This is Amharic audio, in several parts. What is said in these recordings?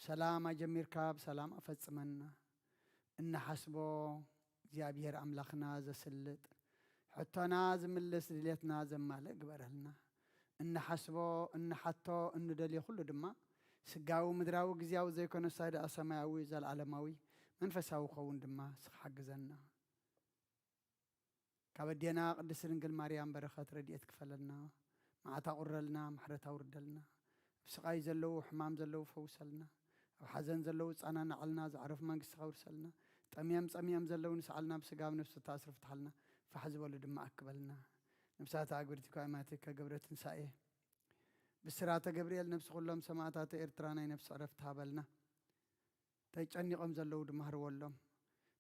سلام أجمير كاب سلام أفتصمنا إن حسبو እግዚአብሔር አምላክና ዘስልጥ ሕቶና ዝምልስ ድሌትና ዘማልእ ግበረልና እንሓስቦ እንሓቶ እንደልዮ ኩሉ ድማ ስጋዊ ምድራዊ ግዝያዊ ዘይኮነ ሳይዳ ሰማያዊ ዘለዓለማዊ መንፈሳዊ ኸውን ድማ ስሓግዘና ካበዴና ቅድስት ድንግል ማርያም በረኸት ረድኤት ክፈለልና መዓታ ቁረልና ምሕረታ ውርደልና ብስቃይ ዘለው ሕማም ዘለው ፈውሰልና ኣብ ሓዘን ዘለው ጻናና ዓልና ዝዓረፍ መንግስቲ ከውርሰልና ጠምየም ዘለው ንስዓልና ብስጋብ ነፍሲ ተኣስር ፍትሓልና ፋሕ ዝበሉ ድማ ኣክበልና ነፍሳት ኣግብርቲ ካይማቲ ከገብረ ትንሳኤ ብስራተ ገብርኤል ነፍሲ ኩሎም ሰማዕታት ኤርትራ ናይ ነፍሲ ዕረፍቲ ሃበልና ተጨኒቆም ዘለው ድማ ህርወሎም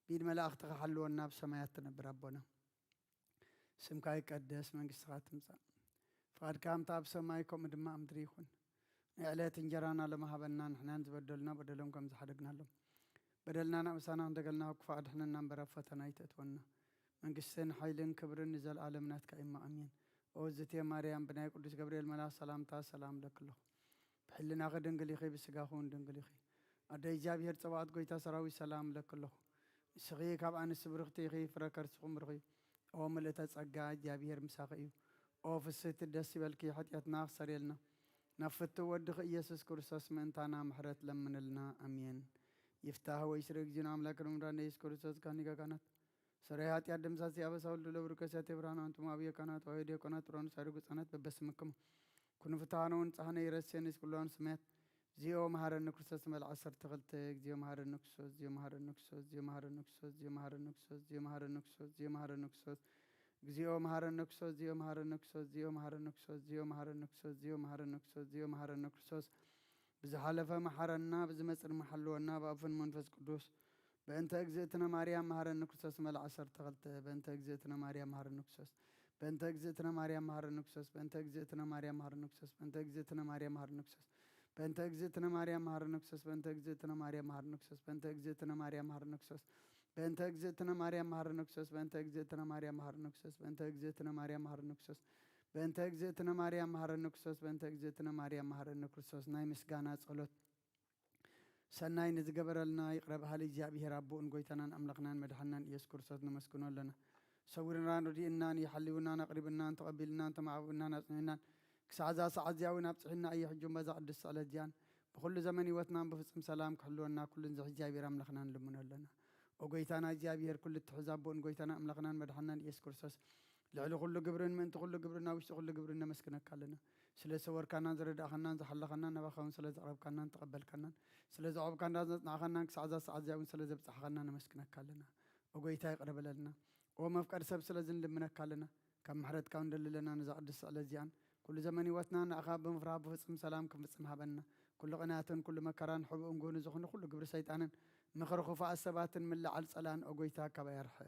ቢድ መላእኽቲ ክሓልወና ብሰማያት ትነብር ኣቦና ስምካ ይቀደስ መንግስትኻ ትምጻእ ፍቃድካ ከምታ ኣብ ሰማይ ከምኡ ድማ ኣብ ምድሪ ይኹን ንዕለት እንጀራና ለማሃበና ንሕናን ዝበደሉና በደሎም ከም ዝሓደግናሎም በደልና ናብሳና እንደገልና ክፋ ድሕነና እምበር ኣብ ፈተና ይተእትወና መንግስትን ሓይልን ክብርን ንዘለዓለም ናትካ ኢማ ኣሜን ኦ እግዝእትየ ማርያም ብናይ ቅዱስ ገብርኤል መልኣክ ሰላምታ ሰላም ለክለኹ ብሕልናኸ ድንግል ኢኺ ብስጋኹን ድንግል ኢኺ ኣደ እግዚኣብሔር ፀባኦት ጎይታ ሰራዊት ሰላም ለክለኹ ንስኺ ካብ ኣንስቲ ብርኽቲ ኢኺ ፍረ ከርስኹም ርኺ ኦ ምልእተ ጸጋ እግዚኣብሔር ምሳኺ እዩ ኦ ፍስሕቲ ደስ ይበልኪ ሓጢአትና ክሰርየልና ናብ ፍቲ ወድኺ ኢየሱስ ክርስቶስ ምእንታና ምሕረት ለምንልና ኣሜን ይፍታህ ወይስረ እግዚእነ አምላክነ ምድራን ኢየሱስ ክርስቶስ ካህኒከ ካህናት ሰራይ ኃጢአት ደምሳሲ አበሳ ሁሉ ለብሩ ከሳቴ ብርሃን አንቱም አብየ ካህናት ወይዴ ካህናት ጥሮን ሳይሩ ሕፃናት በበስምክሙ ኩን ፍታሃነውን ጻህነ ይረስየንስ ኩሎን ስሜት ዚኦ መሐረነ ክርስቶስ መልዓ 12 እግዚኦ መሐረነ ክርስቶስ ዚኦ መሐረነ ክርስቶስ ዚኦ መሐረነ ክርስቶስ ዚኦ መሐረነ ክርስቶስ ዚኦ መሐረነ ክርስቶስ ዚኦ መሐረነ ክርስቶስ እግዚኦ መሐረነ ክርስቶስ ዚኦ መሐረነ ክርስቶስ ዚኦ መሐረነ ክርስቶስ ዚኦ መሐረነ ክርስቶስ ዚኦ መሐረነ ክርስቶስ ዚኦ መሐረነ ክርስቶስ ብዝሓለፈ መሐረና ብዝመጽእ መሐልወና በአብን መንፈስ ቅዱስ በእንተ እግዝእትነ ማርያም መሐረነ ክርስቶስ መልዓ 12 በእንተ እግዝእትነ ማርያም መሐረነ ክርስቶስ በእንተ እግዝእትነ ማርያም መሐረነ ክርስቶስ በእንተ እግዝእትነ ማርያም መሐረነ ክርስቶስ በእንተ እግዝእትነ ማርያም መሐረነ ክርስቶስ በእንተ እግዝእትነ ማርያም መሐረነ ክርስቶስ በእንተ እግዝእትነ ማርያም መሐረነ ክርስቶስ በእንተ እግዝእትነ ማርያም መሐረነ ክርስቶስ በእንተ እግዝእትነ ማርያም መሐረነ ክርስቶስ በእንተ እግዝእትነ ማርያም መሐረነ ክርስቶስ በእንተ እግዝእትነ ማርያም መሐረነ ክርስቶስ በእንተ እግዝእትነ ማርያም መሐረነ ክርስቶስ በእንተ እግዝእትነ ማርያም መሐረነ ክርስቶስ ናይ ምስጋና ጸሎት ሰናይ ንዝገበረልና ይቅረብ ሃሊ እግዚአብሔር አቦን ጎይታናን አምላክናን መድኃናን ኢየሱስ ክርስቶስ ነመስግኖ ለና ሰውርናን ርዲእናን ይሐልውናን አቅሪብናን ተቀቢልናን ተማዕቡናን አጽንናን ክሳዛ ሰዓት ዚያውን አብጽሕና እየሕጁም በዛ ቅዱስ ጸሎት ዚያን በኩሉ ዘመን ህይወትናን በፍጹም ሰላም ክሕልወና ኩሉን ዘ እግዚአብሔር አምላክናን ልምኖ ለና ኦ ጎይታና እግዚአብሔር ኩሉ ትሕዛ አቦን ጎይታና አምላክናን መድኃናን ኢየሱስ ክርስቶስ ልዕሊ ኩሉ ግብርን ምእንቲ ኩሉ ግብርና ውሽጢ ኩሉ ግብርን ነመስግነካ ኣለና ስለ ሰወርካናን ዝረዳእኻናን ዝሓለኻናን ናባኻውን ስለ ዘቕረብካናን ተቐበልካናን ስለ ዘቐብካናን ዘጽናዕኻናን ክሳዕዛ ሰዓት ዚያውን ስለ ዘብፅሕኻና ነመስግነካ ኣለና ኦ ጎይታ ይቕረበለልና ኦ መፍቀድ ሰብ ስለ ዝንልምነካ ኣለና ካብ ምሕረትካ እንደልለና ነዛ ቅዱስ ስእለት ዚኣን ኩሉ ዘመን ህይወትና ንኣኻ ብምፍራህ ብፍጹም ሰላም ክንፍጽም ሃበና ኩሉ ቅንያትን ኩሉ መከራን ሕቡእን ጎኑ ዝኾነ ኩሉ ግብሪ ሰይጣንን ምኽሪ ክፉኣት ሰባትን ምልዓል ጸላን ኦ ጎይታ ካባይ ኣርሕቕ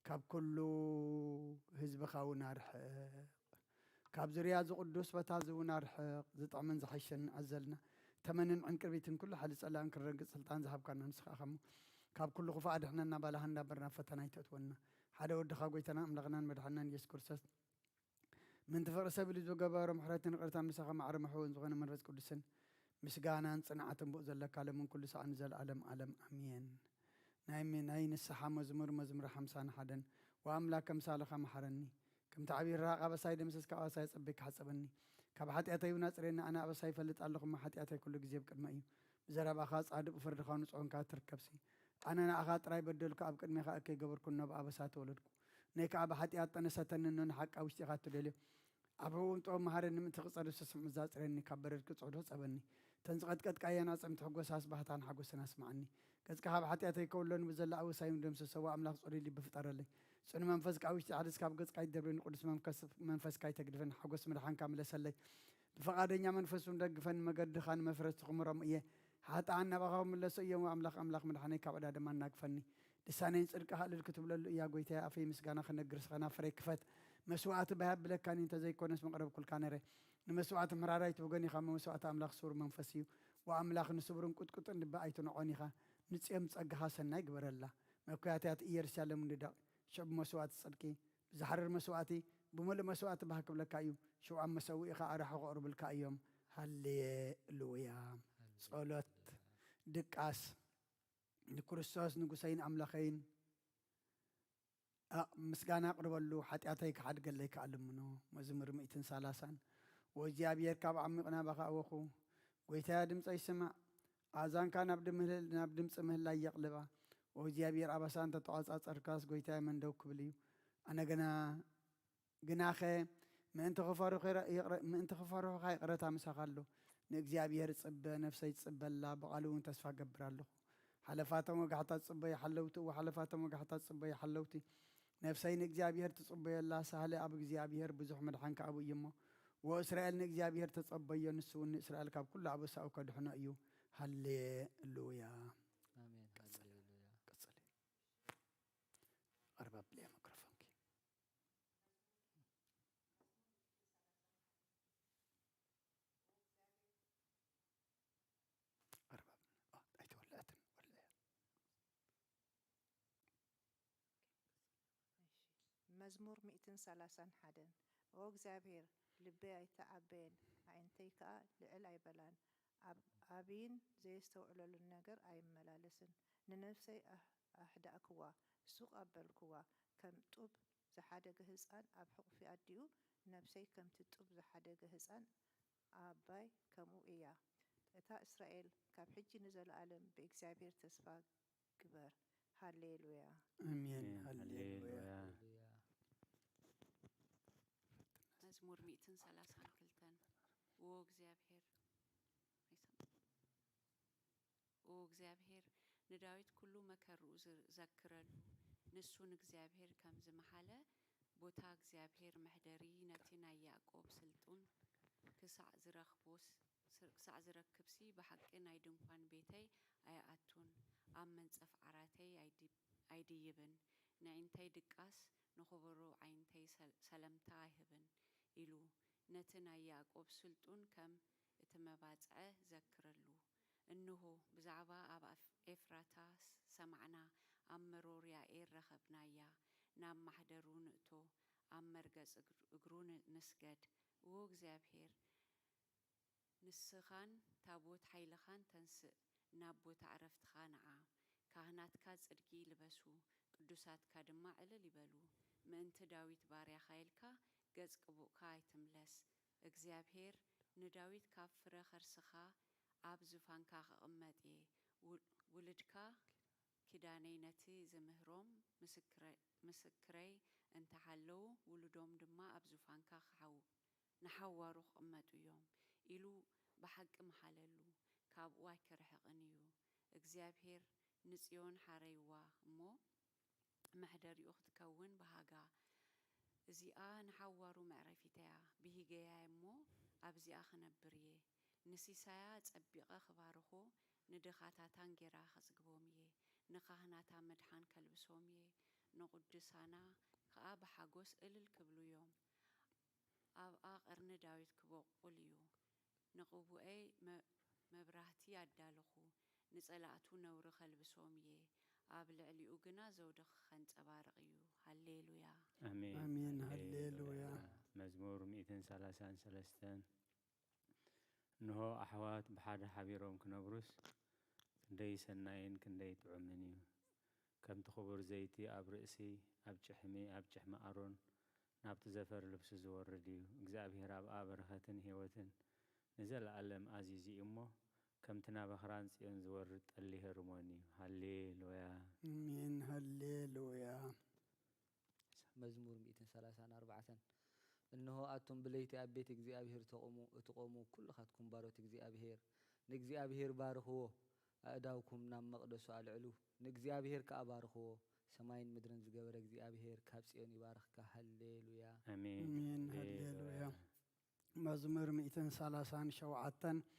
ካብ ኩሉ ህዝብኻ እውን ኣርሕቕ ካብ ዙርያ ዝቅዱስ ቦታ እውን ኣርሕቕ ዝጠቕምን ዝሓሸን ኣዘልና ተመንን ዕንቅርቢትን ኩሉ ሓሊ ጸላን ክረግጽ ስልጣን ዝሃብካና ንስኻ ኸሞ ካብ ኩሉ ክፉእ ኣድሕነና ባላኻ እንዳበርና ፈተና ይተእትወና ሓደ ወድኻ ጎይታና ኣምላኽናን መድሓናን ኢየሱስ ክርስቶስ ምንቲ ፍቕሪ ሰብ ኢሉ ዝገበሮ ምሕረትን ይቕርታን ምሳኻ ማዕረ መሕቡእን ዝኾነ መንፈስ ቅዱስን ምስጋናን ጽንዓትን ብኡ ዘለካ ለምን ኩሉ ሰዓት ንዘለዓለም ዓለም ኣሜን ናይ ንስሓ መዝሙር 51 ወአምላክ ከምሳለኻ መሐረኒ ከምቲ ዓብይ ራቕ ኣበሳይ ደምስስ ካብ ኣበሳይ ፀበይካ ሓፀበኒ ካብ ሓጢአተይ እውን ኣፅሬኒ ኣነ ኣበሳይ ይፈልጥ ኣለኹ ሓጢአተይ ኩሉ ግዜ ብቅድመ እዩ ብዘረባኻ ጻድቕ ፍርድኻ ንጽኦንካ ትርከብሲ ኣነ ንኣኻ ጥራይ በደልኩ ኣብ ቅድሜኻ እከይ ገበርኩኖ ብኣበሳ ተወለድኩ ናይ ከዓ ብሓጢአት ጠነሰተኒ ንሓቃ ውሽጢኻ ትደልዮ ኣብ ጦም መሃረኒ ምእንቲ ክፀርብ ስስምዕ ዛፅረኒ ካብ በረድክ ጽዕዶ ፀበኒ ተንዝቐጥቀጥ ቃየና ፀምቲ ሕጎሳስ ባህታን ሓጎስን ኣስማዓኒ ገጽካ ካብ ሓጢአተይ ከውሎኒ ብዘላ ኣወሳይን ደምስሰዎ ኣምላኽ ጾሪሊ ብፍጠረለይ ጽኑ መንፈስ ካ ውሽጢ ሓደስ ካብ ገጽካ ይደርብኒ ቅዱስ መንፈስካ ይተግድፈኒ ሓጎስ ምድሓንካ ምለሰለይ ብፈቃደኛ መንፈሱን ደግፈኒ መገድኻ ንመፍረስቲ ክምሮም እየ ሓጥኣን ናባኻ ክምለሶ እዮም ኣምላኽ ምድሓነይ ካብ ዕዳ ድማ እናግፈኒ ልሳነይን ጽድቂ ሃልል ክትብለሉ እያ ጎይታየ ኣፈይ ምስጋና ክነግርስኸና ፍረይ ክፈት መስዋዕቲ ባያብለካኒ እንተዘይኮነስ መቕረብ ኩልካ ነይረ ንመስዋዕቲ ምሕራራይ ትወገን ኢኻ መስዋዕቲ ኣምላኽ ስውር መንፈስ እዩ ወኣምላኽ ንስውርን ቁጥቁጥን ልባ ኣይትንዖን ኢኻ ንጽዮም ጸጋኻ ሰናይ ግበረላ መኳያትያት ኢየሩሳሌም ንዳቕ ሽዑብ መስዋዕቲ ጽድቂ ብዝሓርር መስዋዕቲ ብምሉእ መስዋዕቲ ባህ ክብለካ እዩ ሽውዓብ መሰዊኢኻ ኣራሑ ቕርብልካ እዮም ሃሌሉያ ጸሎት ድቃስ ንክርስቶስ ንጉሰይን ኣምላኸይን ምስጋና ቅርበሉ ሓጢኣተይ ክሓድገለይ ከኣልምኖ መዝሙር 130 ወእግዚአብሔር ካብ ዓሚቕና በኻወኹ ጎይታያ ድምፀይ ስማዕ ኣዛንካ ናብ ድምፂ ምህላይ የቕልባ ወእግዚአብሔር ኣበሳን ተተቋጻጸርካስ ጎይታያ መንደው ክብል እዩ ኣነ ግናኸ ምእንቲ ክፈርሑኻ ይቕረታ ምሳኻሎ ንእግዚአብሔር ጽበ ነፍሰይ ጽበላ ብቓሉ እውን ተስፋ ገብራለሁ ሓለፋቶም ወጋሕታት ጽበይ ሓለውቲ ወሓለፋቶም ወጋሕታት ጽበይ ሓለውቲ ነፍሰይ ንእግዚአብሔር ትጽበየላ ሳህለ ኣብ እግዚአብሔር ብዙሕ መድሓን ከኣቡ እዩ እሞ ወእስራኤል ንእግዚአብሔር ተጸበዮ ንሱ እውን ንእስራኤል ካብ ኩሉ ኣበሳኡ ከድሕኖ እዩ ሃሌሉያ አሜን ሃሌሉያ ቀጽል ኣርባብ ብለያ ሚክሮፎን ኣርባብ ኣይተወልአትን ወልያ መዝሙር 131 ኦ እግዚአብሔር ልበይ ኣይተዓበየን ዓይንተይ ከዓ ልዕል ኣይበላን ዓብይን ዘየስተውዕለሉን ነገር ኣይመላለስን ንነፍሰይ ኣሕዳእክዋ ሱቕ ኣበልክዋ ከም ጡብ ዝሓደገ ህፃን ኣብ ሕቑፊ ኣዲኡ ነፍሰይ ከምቲ ጡብ ዝሓደገ ህፃን ኣባይ ከምኡ እያ እታ እስራኤል ካብ ሕጂ ንዘለኣለም ብእግዚአብሔር ተስፋ ግበር ሃሌሉያ አሜን ሃሌሉያ መዝሙር 132 እግዚአብሔር ንዳዊት ኩሉ መከርኡ ዘክረሉ ንሱን እግዚአብሔር ከም ዝመሓለ ቦታ እግዚአብሔር መሕደሪ ነቲ ናይ ያዕቆብ ስልጡን ክሳዕ ዝረክብሲ ብሓቂ ናይ ድንኳን ቤተይ ኣይኣቱን ኣብ መንጸፍ ዓራተይ ኣይድይብን ንዒንተይ ድቃስ ንኽብሩ ዓይንተይ ሰለምታ ኣይህብን ኢሉ ነቲ ናይ ያዕቆብ ስልጡን ከም እቲ መባጽዐ ዘክረሉ እንሆ ብዛዕባ ኣብ ኤፍራታ ሰማዕና ኣብ መሮር ያኤር ረኸብናያ ናብ ማሕደሩ ንእቶ ኣብ መርገጽ እግሩ ንስገድ ዎ እግዚአብሔር ንስኻን ታቦት ሓይልኻን ተንስእ ናብ ቦታ ዕረፍትኻ ንዓ ካህናትካ ጽድቂ ልበሱ ቅዱሳትካ ድማ ዕልል ይበሉ ምእንቲ ዳዊት ባርያኻ ኢልካ ገጽ ቅቡእካ ኣይትምለስ እግዚአብሔር ንዳዊት ካብ ፍረ ኸርስኻ ኣብ ዙፋንካ ክቕመጥ እየ ውልድካ ኪዳነይ ነቲ ዝምህሮም ምስክረይ እንተሓለዉ ውሉዶም ድማ ኣብ ዙፋንካ ንሓዋሩ ክቕመጡ እዮም ኢሉ ብሓቂ መሓለሉ ካብኡ ኣይክርሕቕን እዩ እግዚአብሔር ንጽዮን ሓረይዋ እሞ መሕደሪኡ ክትከውን ብሃጋ እዚኣ ንሓዋሩ መዕረፊት እያ ብሂገያ እሞ ኣብዚኣ ክነብር እየ ንሲሳያ ጸቢቐ ክባርኾ ንድኻታታን ጌራ ኸጽግቦም እየ ንኻህናታ መድሓን ከልብሶም እየ ንቕዱሳና ከዓ ብሓጎስ እልል ክብሉ እዮም ኣብኣ ቐርኒ ዳዊት ክበቁል እዩ ንቕቡኤይ መብራህቲ ኣዳልኹ ንጸላእቱ ነውሪ ኸልብሶም እየ ኣብ ልዕሊኡ ግና ዘውዲ ኸንጸባርቕ እዩ ሃሌሉያ አሜን ሃሌሉያ መዝሙር 133 እንሆ ኣሕዋት ብሓደ ሓቢሮም ክነብሩስ ክንደይ ሰናይን ክንደይ ጥዑምን እዩ ከምቲ ክቡር ዘይቲ ኣብ ርእሲ ኣብ ጭሕሚ ኣሮን ናብቲ ዘፈር ልብሲ ዝወርድ እዩ እግዚአብሔር ኣብኣ በረኸትን ህይወትን ንዘለኣለም ኣዚዙ እሞ ከምቲ ናብ ኣኽራን ጽዮን ዝወርድ ጠሊ ሄርሞን እዩ ሃሌሉያ አሜን ሃሌሉያ መዝሙር 134 እንሆ ኣቶም ብለይቲ ኣብ ቤት እግዚአብሔር እትቆሙ ኩልኻትኩም ባሮት እግዚአብሔር ንእግዚአብሔር ባርኽዎ ኣእዳውኩም ናብ መቕደሱ ኣልዕሉ ንእግዚአብሔር ከዓ ባርኽዎ ሰማይን ምድርን ዝገበረ እግዚአብሔር ካብ ጽዮን ይባርኽካ ሃሌሉያ አሜን ሃሌሉያ መዝሙር 137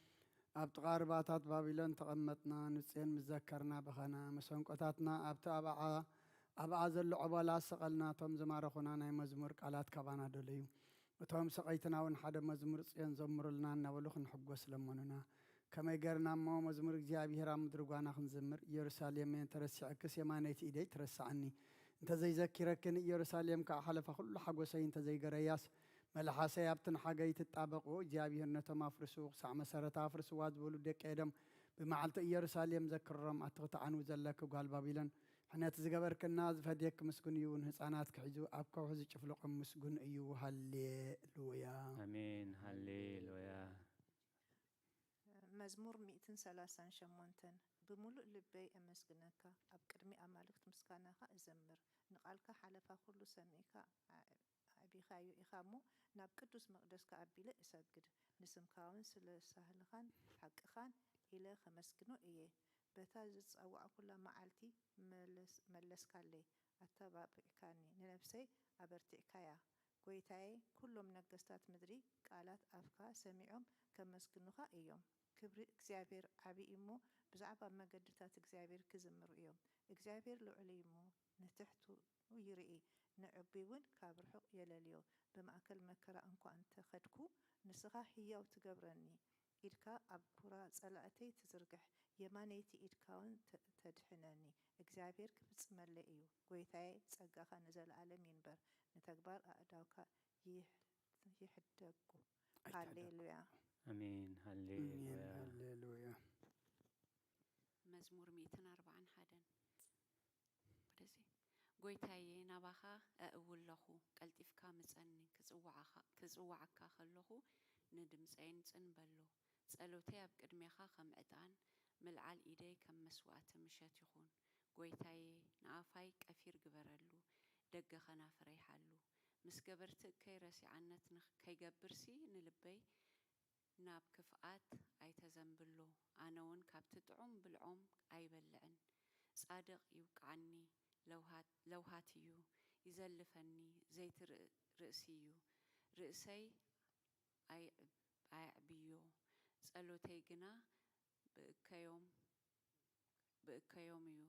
ኣብ ጥቓ ርባታት ባቢሎን ተቐመጥና ንጽዮን ምዘከርና በኸና መሰንቆታትና ኣብቲ ኣብኣ ዘሎ ዕቦላት ሰቐልና እቶም ዝማረኹና ናይ መዝሙር ቃላት ካባና ደለዩ እቶም ሰቐይትና እውን ሓደ መዝሙር ጽዮን ዘምሩልና እናበሉ ክንሕጐስ ለመኑና ከመይ ገርና እሞ መዝሙር እግዚአብሔር ኣብ ምድሪ ጓና ክንዝምር ኢየሩሳሌም ተረሲዕክስ የማነይቲ ኢደይ ትረሳዕኒ እንተዘይዘኪረክን ኢየሩሳሌም ከዓ ሓለፈ ኩሉ ሓጐሰይ እንተዘይገረያስ መላሓሰይ ኣብትን ሓገይ ትጣበቑ እግዚአብሔር ነቶም ኣፍርሱ ክሳዕ መሰረታ ኣፍርስዋ ዝበሉ ደቂ ኤዶም بمعلت يروساليم ذكرهم أتغتعنوا زلك وقال بابيلون حنا تزجبر كنا فديك مسكون يون هسانات كحجو أبكو حزي شفلقهم مسكون أيو هاللويا آمين هللويا. مزمور 138 بملء لبي أمسكنك أبكرمي أمالك مسكنك أزمر نقالك حلفا كل سميك أبيخايو إخامو ناب قدوس مقدسك أبيل أسجد نسمكاون سهل خان حق خان إلى خمسكنو إيه بتاجس أو أكل معلتي ملسكالي أتبابكاني نفسي أبرتكايا قويتاي كلهم نجستات مدري قالت أفكا سمعهم كمسكنوها إيوم كبر إكزابير عبي إمو بزعبا مجدتات إكزابير كزمر إيوم إكزابير لعليمو نتحتو ويرئي نعبيون كابرحو يلاليو بمأكل مكرا أنكو أنت خدكو نسخا هي وتقبرني إدكا أبورا صلاتي تزرقح يمانيتي إدكاون تدحنني إكزابير كبس ملئيو قويتاي تسقاخا نزل عالم ينبر نتكبر أداوكا يحدقو هاليلويا. آمين هللويا. هللويا. مزمور 141 ودزي قويتاي ناباخا أولخو قلتفكا مصني كزوعكا خلخو ندمصين صنبلو ጸሎተይ ኣብ ቅድሜኻ ከም ዕጣን ምልዓል ኢደይ ከም መስዋዕቲ ምሸት ይኹን ጎይታዬ ንኣፋይ ቀፊር ግበረሉ ደገ ኸናፍረይ ሓሉ ምስ ገበርቲ ከይረሲዓነት ከይገብርሲ ንልበይ ናብ ክፍኣት ኣይተዘንብሎ ኣነ እውን ካብቲ ጥዑም ብልዖም ኣይበልዕን ጻድቕ ይውቃዓኒ ለውሃት እዩ ይዘልፈኒ ዘይቲ ርእሲ እዩ ርእሰይ ኣይዕብዮ ጸሎተይ ግና ብእከዮም እዩ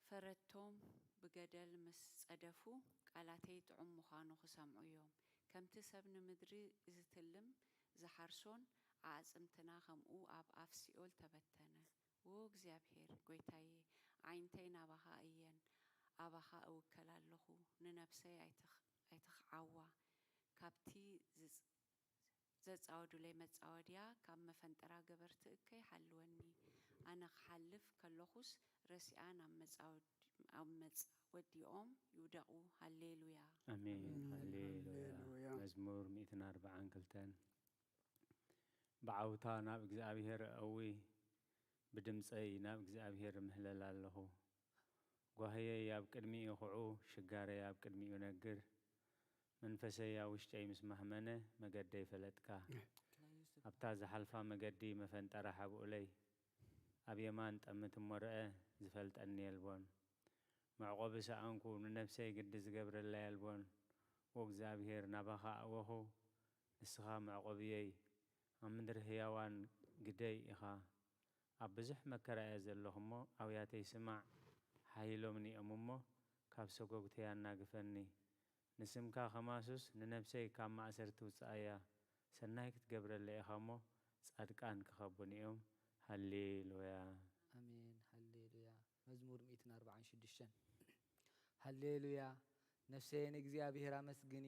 ፈረቶም ብገደል ምስ ጸደፉ ቃላተይ ጥዑም ምዃኑ ክሰምዑ እዮም ከምቲ ሰብ ንምድሪ ዝትልም ዝሓርሶን ኣዕጽምትና ከምኡ ኣብ ኣፍ ሲኦል ተበተነ ኦ እግዚአብሔር ጎይታዬ ዓይንተይ ናባኻ እየን ኣባኻ እውከል ኣለኹ ንነፍሰይ ኣይትኽዓዋ ካብቲ ዘጻወዱለይ መጻወድያ ካብ መፈንጠራ ገበርቲ እከይ ሓልወኒ ኣነ ክሓልፍ ከለኹስ ረሲኣን ኣብ መጻወዲኦም ይውደቑ ሃሌሉያ آمين هللويا. مزمور 142 بعوتا ناب እግዚአብሔር قوي بدمصي ناب እግዚአብሔር مهلل الله ጓህየ ያብ ቅድሚ ይኹዑ ሽጋረ ያብ ቅድሚ ይነግር መንፈሰይ ያ ውሽጠይ ምስ ማህመነ መገደይ ፈለጥካ ኣብታ ዝሓልፋ መገዲ መፈንጠራ ሓብኡለይ ኣብ የማን ጠምት ሞርአ ዝፈልጠኒ የልቦን معقوب سأنكو ننفسي قد زقبر الله يلبون وإግዚአብሔር نباخ أوهو نسخا معقوبيي أمدر هيوان قدي إخا أبزح مكرا يزلهمو أو ياتي سمع حيلو مني أممو كابسو قوتيان ناقفني نسمكا خماسوس ننفسي كام معسرتو سايا سنايك تقبر الله إخامو صادقان كخبونيهم هللويا آمين هللويا مزمور 146 هللويا نفسين እግዚአብሔር አመስግኒ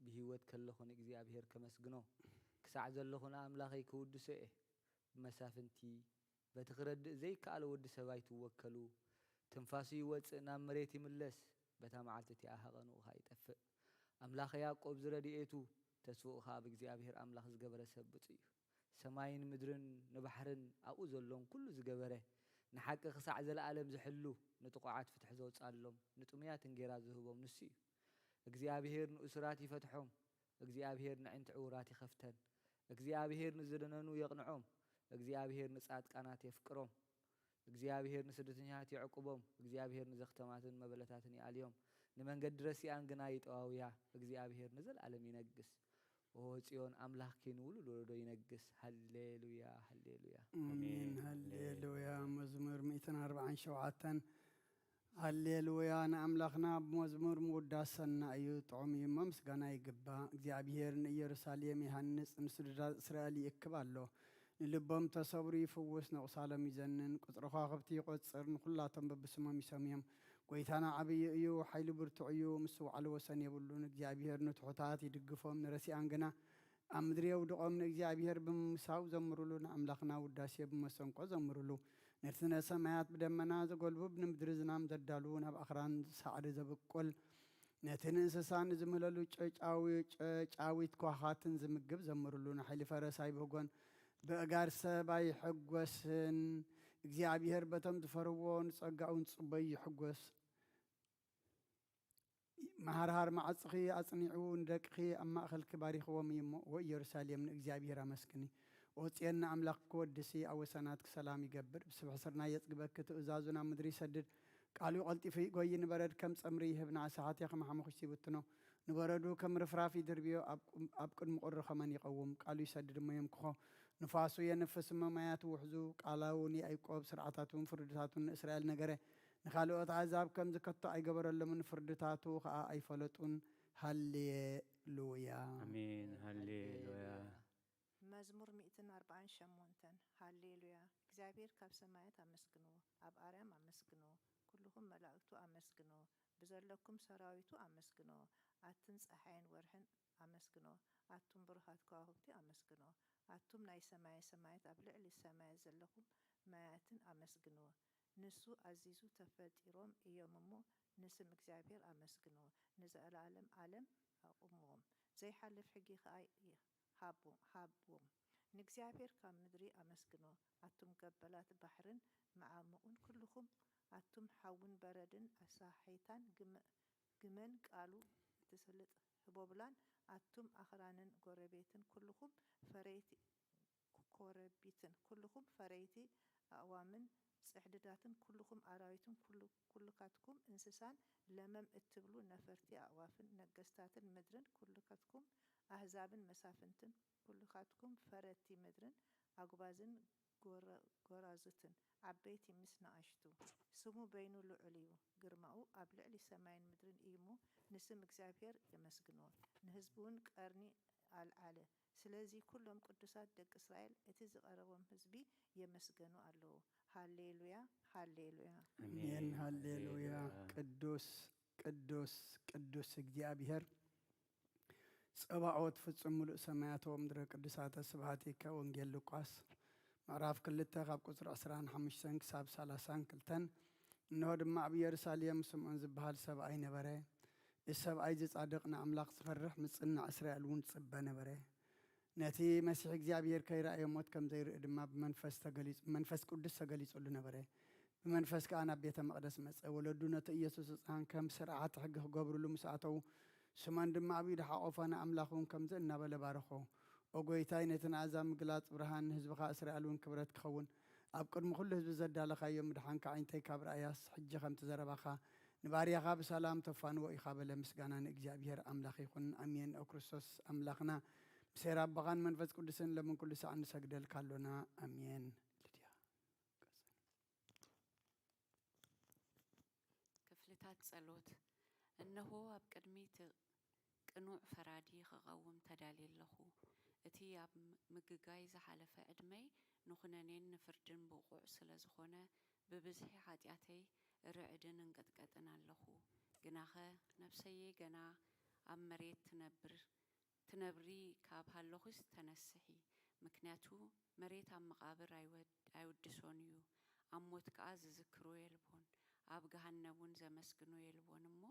بهيوت كلخون እግዚአብሔር ከመስግኖ ክሳዕ ዘለኹና ኣምላኸይ ክውድሶ መሳፍንቲ በትኽረድ ዘይከኣለ ወዲ ሰባይ ትወከሉ ትንፋሱ ይወፅእ ናብ መሬት ይምለስ በታ መዓልቲ ኣሃቐኑኻ ይጠፍእ ኣምላኸ ያዕቆብ ዝረድኤቱ ተስፋኡኻ ኣብ እግዚአብሔር ኣምላኽ ዝገበረ ሰብፅ እዩ ሰማይን ምድርን ንባሕርን ኣብኡ ዘሎን ኩሉ ዝገበረ ንሓቂ ክሳዕ ዘለዓለም ዝሕሉ ንጥቋዓት ፍትሕ ዘውፃሎም ንጥሙያት እንጌራ ዝህቦም ንሱ እዩ እግዚአብሔር ንእስራት ይፈትሖም እግዚአብሔር ንዕንት ዕውራት ይኸፍተን እግዚአብሔር ንዝደነኑ የቕንዖም እግዚአብሔር ንጻድቃናት የፍቅሮም እግዚአብሔር ንስደተኛት ይዕቅቦም እግዚአብሔር ንዘኽተማትን መበለታትን ይኣልዮም ንመንገዲ ረሲኣን ግና ይጠዋውያ እግዚአብሔር ንዘለዓለም ይነግስ ኦ ጽዮን አምላክ ከንውሉ ወልዶ ይነግስ ሃሌሉያ ሃሌሉያ አሜን ሃሌሉያ መዝሙር 147 ሃሌሉያ ንአምላኽና በመዝሙር ሙዳሰና እዩ ጥዑም እዩ ምስጋና ይግባ እግዚአብሔር ንኢየሩሳሌም ይሃንጽ ንስድራ እስራኤል ይክብ ኣሎ ንልቦም ተሰብሩ ይፍውስ ንቁሳሎም ይዘንን ቁጥሪ ከዋክብቲ ይቆጽር ንኩላቶም በብስሞም ይሰምዮም ጎይታና ዓብይ እዩ ሓይሉ ብርቱዕ እዩ ምስ ዋዕሉ ወሰን የብሉን እግዚአብሔር ንትሑታት ይድግፎም ንረሲኣን ግና أمدري ودقوم نجزابير بمساو زمرلو أملاخنا وداسي بمسنقو زمرلو نرثنا سمايات بدمنا زقلبو بنمدرزنام زدالون هب أخران سعد زبقل نتن إنسسان زمللو چاويت كوخاتن زمقب زمرلو نحلي فرساي بهقون بأقار سباي حقوسن እግዚአብሔር በተም ትፈርዎን ጸጋውን ጽበይ ሕጎስ ማህርሃር ማዕጽኺ አጽኒዑ እንደቅኺ አማእኸል ክባሪኽዎም ይሞ ወኢየሩሳሌም እግዚአብሔር አመስግኒ ወጽየና አምላክ ክወድሲ አወሰናት ሰላም ይገብር ብስብሕ ስርና የጽግበክ ትእዛዙና ምድሪ ሰድድ ቃሉ ቀልጢፊ ጎይ ንበረድ ከም ጸምሪ ይህብና ሰዓት ያኸም ሐመኹሽ ሲብትኖ ንበረዱ ከም ርፍራፊ ድርቢዮ አብቅድሚ ቁሪ ኸመን ይቀውም ቃሉ ይሰድድ ሞየም ክኾ ንፋሱ የነፍስ መማያት ውሕዙ ቃላውን ያዕቆብ ስርዓታቱን ፍርድታቱን እስራኤል ነገረ ንኻልኦት አሕዛብ ከም ዝከቶ አይገበረሎምን ፍርድታቱ ከዓ አይፈለጡን ሃሌሉያ አሜን ሃሌሉያ መዝሙር 148 ሃሌሉያ እግዚአብሔር ካብ ሰማያት አመስግኖ ኣብ አርያም አመስግኖ ኩልኩም መላእክቱ አመስግኖ ብዘለኩም ሰራዊቱ አመስግኖ አትን ፀሐይን ወርሕን አመስግኖ አቱም ብሩሃት ከዋክብቲ አመስግኖ አቱም ናይ ሰማይ ሰማያት ኣብ ልዕሊ ሰማያት ዘለኹም ማያትን አመስግኖ ንሱ አዚዙ ተፈጢሮም እዮም እሞ ንስም እግዚአብሔር አመስግኖ ንዘለዓለም ዓለም አቁምዎም ዘይሓልፍ ሕጊ ከዓ ሃብዎም ንእግዚአብሔር ካብ ምድሪ አመስግኖ አቱም ገበላት ባሕርን መዓሙቁን ኩልኩም አቱም ሓውን በረድን አሳሒታን ግመን ቃሉ ትስልጥ ህቦብላን አቱም አኽራንን ጎረቤትን ኩልኩም ፈረይቲ ኮረቢትን ኩልኩም ፈረይቲ አእዋምን ጽሕድዳትን ኩልኩም አራዊትን ኩልካትኩም እንስሳን ለመም እትብሉ ነፈርቲ አእዋፍን ነገስታትን ምድርን ኩልካትኩም አሕዛብን መሳፍንትን ኩልካትኩም ፈረቲ ምድርን አጉባዝን ጎራዙትን ዓበይቲ ምስ ንኣሽቱ ስሙ በይኑ ልዑል እዩ ግርማኡ ኣብ ልዕሊ ሰማይን ምድርን እዩ እሞ ንስም እግዚአብሔር የመስግኖ ንህዝቡን ቀርኒ አልዓለ ስለዚ ኩሎም ቅዱሳት ደቂ እስራኤል እቲ ዝቐረቦም ህዝቢ የመስገኑ ኣለዉ ሃሌሉያ ሃሌሉያ አሜን ሃሌሉያ ቅዱስ ቅዱስ ቅዱስ እግዚአብሔር ጸባኦት ፍጹም ሙሉእ ሰማያት ወምድረ ቅዱሳተ ስብሐቲከ ወንጌል ሉቃስ ምዕራፍ 2 ካብ ቁፅሪ 15 ክሳብ 32 እንሆ ድማ ኣብ ኢየሩሳሌም ስምዖን ዝበሃል ሰብኣይ ነበረ እዚ ሰብኣይ ዝጻድቕ ንኣምላኽ ዝፈርሕ ምጽናዕ እስራኤል እውን ጽበ ነበረ ነቲ መሲሕ እግዚአብሔር ከይረአዮ ሞት ከም ዘይርኢ ድማ ብመንፈስ ቅዱስ ተገሊጹሉ ነበረ ብመንፈስ ከዓ ናብ ቤተ መቕደስ መጸ ወለዱ ነቲ ኢየሱስ ህፃን ከም ስርዓት ሕጊ ክገብርሉ ምስ ኣተው ስመን ድማ ኣብ ኢዱ ሓቆፈ ንኣምላኽ እውን ከምዚ እናበለ ባረኾ ኦጎይታይ ነቲ ንኣሕዛብ ምግላፅ ብርሃን ህዝብኻ እስራኤል እውን ክብረት ክኸውን ኣብ ቅድሚ ኩሉ ህዝቢ ዘዳለኻዮ ምድሓንካ ዓይንተይ ካብ ራእያስ ሕጂ ከምቲ ዘረባኻ ንባርያኻ ብሰላም ተፋንዎ ኢኻ በለ ምስጋና ንእግዚአብሔር ኣምላኽ ይኹን ኣሜን ኦ ክርስቶስ ኣምላኽና ብሴራ ኣባኻን መንፈስ ቅዱስን ለምን ኩሉ ሰዓት ንሰግደልካ ኣሎና ኣሜን ልድያ ክፍልታት ጸሎት እነሆ ኣብ ቅድሚት ቅኑዕ ፈራዲ ክቐውም ተዳልየ ኣለኹ እቲ ኣብ ምግጋይ ዝሓለፈ ዕድመይ ንኹነኔን ንፍርድን ብቑዕ ስለ ዝኾነ ብብዝሒ ሓጢኣተይ ርዕድን እንቀጥቀጥን ኣለኹ ግናኸ ነፍሰየ ገና ኣብ መሬት ትነብሪ ካብ ሃለኹስ ተነስሒ ምክንያቱ መሬት ኣብ መቓብር ኣይውድሶን እዩ ኣብ ሞት ከዓ ዝዝክሮ የልቦን ኣብ ገሃነቡን ዘመስግኖ የልቦን እሞ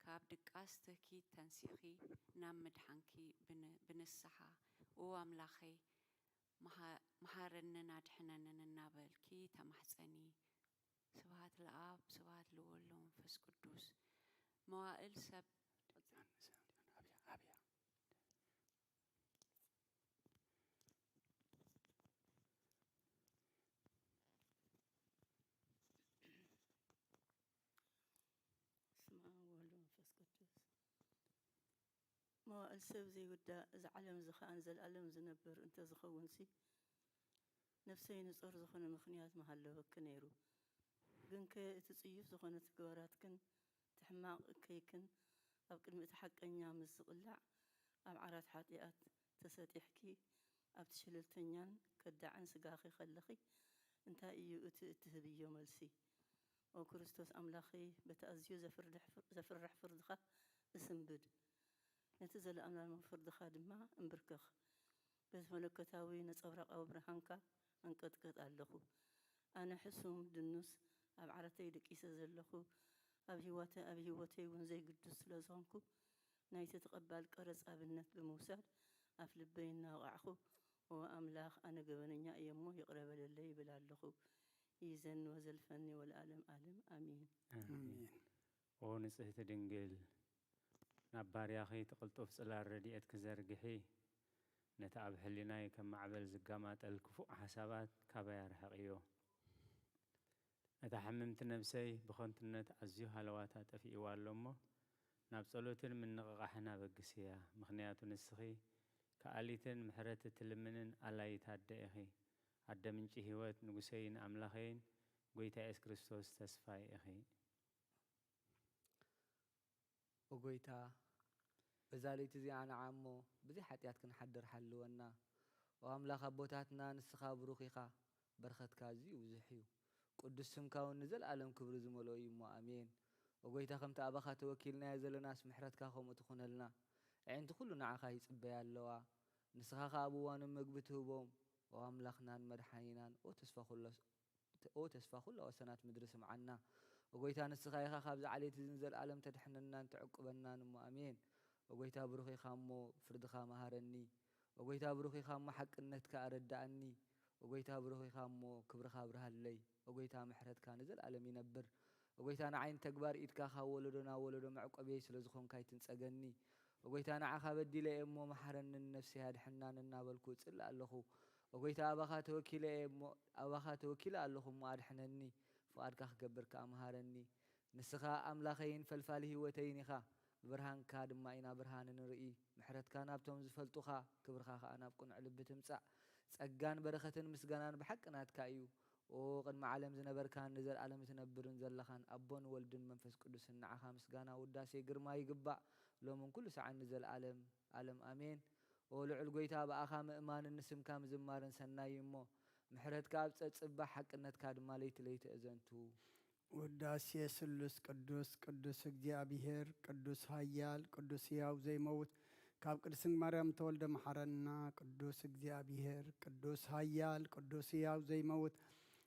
ካብ ድቃስ ትኪት ተንሲኺ ናብ ምድሓንኪ ብንስሓ ኦ ኣምላኸይ መሃረንን ኣድሕነንን እናበልኪ ተማሕፀኒ ስብሃት ለኣብ ስብሃት ለወልድ ወመንፈስ ቅዱስ መዋእል ሰብ መዋእል ሰብ ዘይውዳእ እዚ ዓለም እዚ ከዓ ዘለኣለም ዝነብር እንተዝኸውንሲ ነፍሰይ ንጹር ዝኾነ ምኽንያት መሃለወክ ነይሩ ግን ከ እቲ ጽዩፍ ዝኾነ ትግበራትክን ትሕማቕ እከይክን ኣብ ቅድሚ እቲ ሓቀኛ ምስ ዝቕላዕ ኣብ ዓራት ሓጢኣት ተሰጢሕኪ ኣብቲ ሽልልተኛን ከዳዕን ስጋኺ ከለኺ እንታይ እዩ እቲ እትህብዮ መልሲ ኦ ክርስቶስ ኣምላኸይ በቲ ኣዝዩ ዘፍርሕ ፍርድኻ እስንብድ ነቲ ዘለኣምላዊ ፍርድኻ ድማ እንብርክኽ በዚ መለኮታዊ ነጸብራቃዊ ብርሃንካ እንቅጥቅጥ ኣለኹ። ኣነ ሕሱም ድኑስ ኣብ ዓረተይ ደቂሰ ዘለኹ ኣብ ህይወተይ እውን ዘይግድስ ስለ ዝኾንኩ ናይቲ ተቐባል ቀረፅ ኣብነት ብምውሳድ ኣፍ ልበይ እናወቃዕኹ ኦ ኣምላኽ ኣነ ገበነኛ እየ እሞ ይቕረበለለይ ይብል ኣለኹ። ይዘን ወዘልፈኒ ወለዓለም ዓለም ኣሚን ኣሜን። ኦ ንጽህቲ ድንግል ናብ ባርያኺ ትቕልጡፍ ጽላል ረድኤት ክዘርግሒ ነቲ ኣብ ሕሊናይ ከም ማዕበል ዝጋማጠል ክፉእ ሓሳባት ካባይ ኣርሕቕዮ። ነታ ሓምምቲ ነብሰይ ብኸንቱነት ኣዝዩ ሃለዋታ ጠፊእዋ ኣሎ እሞ ናብ ጸሎትን ምንቕቓሕን ኣበግስ እያ። ምኽንያቱ ንስኺ ከኣሊትን ምሕረት እትልምንን ኣላይታ ኣደ ኢኺ። ኣደ ምንጪ ህይወት ንጉሰይን ኣምላኸይን ጐይታ ኢየሱስ ክርስቶስ ተስፋይ ኢኺ። ወጎይታ በዛ ለይቲ እዚኣ ንዓ እሞ ብዙሕ ሓጢኣት ክንሓድር ሓልወና። ወኣምላኽ ኣቦታትና ንስኻ ብሩኽ ኢኻ፣ በረኸትካ ኣዝዩ ብዙሕ እዩ። ቅዱስ ስምካ እውን ንዘለኣለም ክብሪ ዝመልኦ እዩ እሞ ኣሜን። ወጎይታ ከምቲ ኣባኻ ተወኪልናዮ ዘለናስ ምሕረትካ ከምኡ ትኹነልና። ኣዒንቲ ኩሉ ንዓኻ ይጽበያ ኣለዋ። ንስኻ ኸ ኣብ እዋኑ ምግቢ ትህቦም። ወኣምላኽናን መድሓኒናን ኦ ተስፋ ኩላ ወሰናት ምድሪ ስምዓና። ወጎይታ ንስኻ ኢኻ ካብዚ ዓሌት እዚ ንዘለኣለም ተድሕነናን ተዕቁበናን እሞ ኣሜን። ወጎይታ ብሩኽ ኢኻ እሞ ፍርድኻ መሃረኒ። ወጎይታ ብሩኽ ኢኻ እሞ ሓቅነትካ ኣረዳእኒ። ወጎይታ ብሩኽ ኢኻ እሞ ክብርኻ ብርሃለይ። ወጎይታ ምሕረትካ ንዘለኣለም ይነብር። ወጎይታ ንዓይን ተግባር ኢድካ ካብ ወለዶ ናብ ወለዶ መዕቆብየይ ስለ ዝኾንካ ይትንጸገኒ። ወጎይታ ንዓኻ በዲለ እየ እሞ መሓረንን ነፍሰይ ኣድሕናን እናበልኩ እጽልእ ኣለኹ። ወጎይታ ኣባኻ ተወኪለ ኣለኹ እሞ ኣድሕነኒ። ፍቓድካ ክገብር ከዓ መሃረኒ። ንስኻ ኣምላኸይን ፈልፋሊ ህይወተይን ኢኻ። ብብርሃንካ ድማ ኢና ብርሃን ንርኢ። ምሕረትካ ናብቶም ዝፈልጡኻ፣ ክብርኻ ከዓ ናብ ቁኑዕ ልቢ ትምጻእ። ጸጋን በረኸትን ምስጋናን ብሓቂ ናትካ እዩ። ኦ ቅድሚ ዓለም ዝነበርካን ንዘለኣለም እትነብርን ዘለኻን ኣቦን ወልድን መንፈስ ቅዱስን ንዓኻ ምስጋና ውዳሴ ግርማ ይግባእ ሎምን ኩሉ ሰዓን ንዘለኣለም ዓለም ኣሜን። ኦ ልዑል ጐይታ ብኣኻ ምእማንን ንስምካ ምዝማርን ሰናይ እሞ ምሕረትካ ኣብ ጸጽባሕ ሓቅነትካ ድማ ለይቲ ለይቲ እዘንቱ። ውዳሴ ስሉስ ቅዱስ ቅዱስ እግዚአብሔር ቅዱስ ኃያል ቅዱስ ሕያው ዘይመውት ካብ ቅድስት ማርያም ተወልደ መሐረና። ቅዱስ እግዚአብሔር ቅዱስ ኃያል ቅዱስ ሕያው ዘይመውት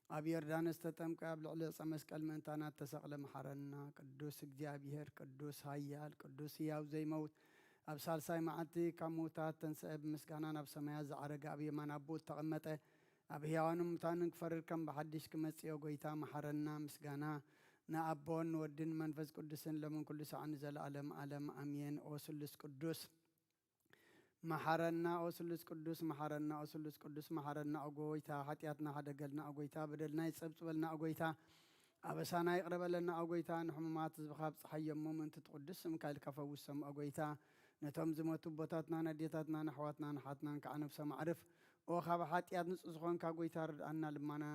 ኣብ ዮርዳኖስ ተጠምቀ ኣብ ልዕሊ ዕፀ መስቀል ምእንታና ተሰቕለ መሐረና። ቅዱስ እግዚአብሔር ቅዱስ ኃያል ቅዱስ ሕያው ዘይመውት ኣብ ሳልሳይ መዓልቲ ካብ ሙታት ተንስአ ብምስጋና ናብ ሰማያት ዝዓረገ ኣብ የማን ኣቦ ተቐመጠ። ኣብ ሕያዋንን ሙታንን ክፈርድ ከም ብሓድሽ ክመጽዮ ጐይታ መሐረና። ምስጋና ንኣቦን ወድን መንፈስ ቅዱስን ለምን ኩሉ ሰዓት ንዘለኣለም ዓለም ኣሜን። ኦ ስሉስ ቅዱስ መሐረና። ኦ ስሉስ ቅዱስ መሐረና። ኦ ስሉስ ቅዱስ መሐረና። ኦ ጐይታ ሓጢኣትና ሓደገልና። ኦ ጐይታ በደልና ይጸብጽበልና። ኦ ጐይታ ኣበሳና ይቕረበለና። ኦ ጐይታ ንሕሙማት ህዝብኻ ብፅሓዮሞ ምእንቲ ትቅዱስ ስምካ ኢልካ ፈውሶም። ኦ ጐይታ ነቶም ዝመቱ ቦታትና ነዴታትና ንኣሕዋትና ንሓትናን ከዓ ነብሶም ኣዕርፍ። ኦ ካብ ሓጢኣት ንጹህ ዝኾንካ ጐይታ ርድኣና ልማና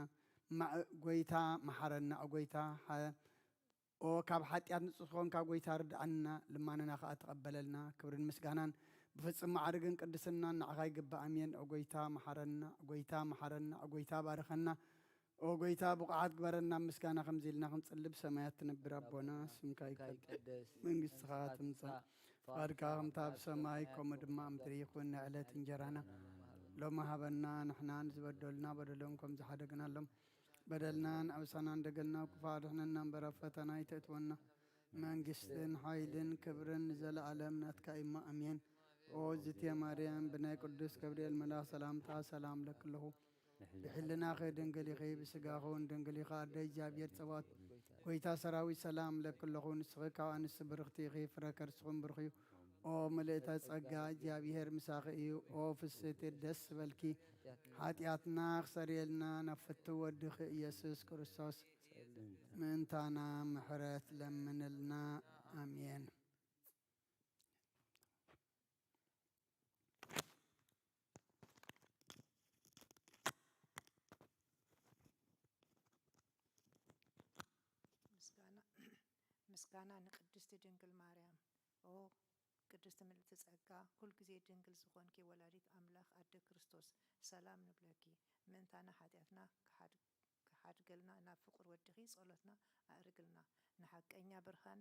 ጐይታ መሐረና። ኦ ጐይታ ኦ ካብ ሓጢኣት ንጹህ ዝኾንካ ጐይታ ርድኣና ልማንና ከዓ ተቐበለልና። ክብርን ምስጋናን ብፍጽም ማዕርግን ቅድስናን ንዓኻ ይግባእ ኣሜን። ኦ ጐይታ መሐረና። ኦ ጐይታ መሐረና። ኦ ጐይታ ባርኸና። ኦ ጐይታ ብቑዓት ግበረና። ምስጋና ከምዚ ኢልና ክንጽልብ ሰማያት ትነብር ኣቦና ስምካ ይቀደስ መንግሥትኻ ትምጻእ ፍቓድካ ከምታ ኣብ ሰማይ ከምኡ ድማ ኣብ ምድሪ ይኹን። ንዕለት እንጀራና ሎሚ ሃበና። ንሕና ንዝበደሉና በደሎም ከም ዝሓደግናሎም በደልናን ኣበሳናን ደገልና ክፋድሕነና እምበር ኣብ ፈተና ይተእትወና። መንግሥትን ኃይልን ክብርን ዘለዓለም ናትካ እማ ኣሜን። ኦ እግዝእትየ ማርያም ብናይ ቅዱስ ገብርኤል መልኣክ ሰላምታ ሰላም ለክለኹ። ብሕልናኸ ድንግል ኢኺ ብስጋኹን ድንግል ኢኻ ኣደ እግዚአብሔር ጸባኦት ጐይታ ሰራዊት ሰላም ለክለኹ። ንስኺ ካብ ኣንስቲ ብርኽቲ ኢኺ ፍረ ከርስኹም ብርኽ እዩ። ኦ ምልእተ ጸጋ እግዚአብሔር ምሳኺ እዩ። ኦ ፍስሕቲ ደስ በልኪ ኃጢኣትና ክሰርየልና ናፍቲ ወድኺ ኢየሱስ ክርስቶስ ምእንታና ምሕረት ለምንልና ኣሜን። ምስጋና ንቅድስቲ ድንግል ማርያም። ኦ ቅድስቲ ምልእቲ ጸጋ ኩልጊዜ ድንግል ዝኾንኪ ወላዲት ኣምላኽ ኣደ ክርስቶስ ሰላም ንብለኪ። ምእንታና ሓጢኣትና ክሓድገልና ናብ ፍቁር ወድኺ ጸሎትና ኣእርግልና። ንሓቀኛ ብርሃን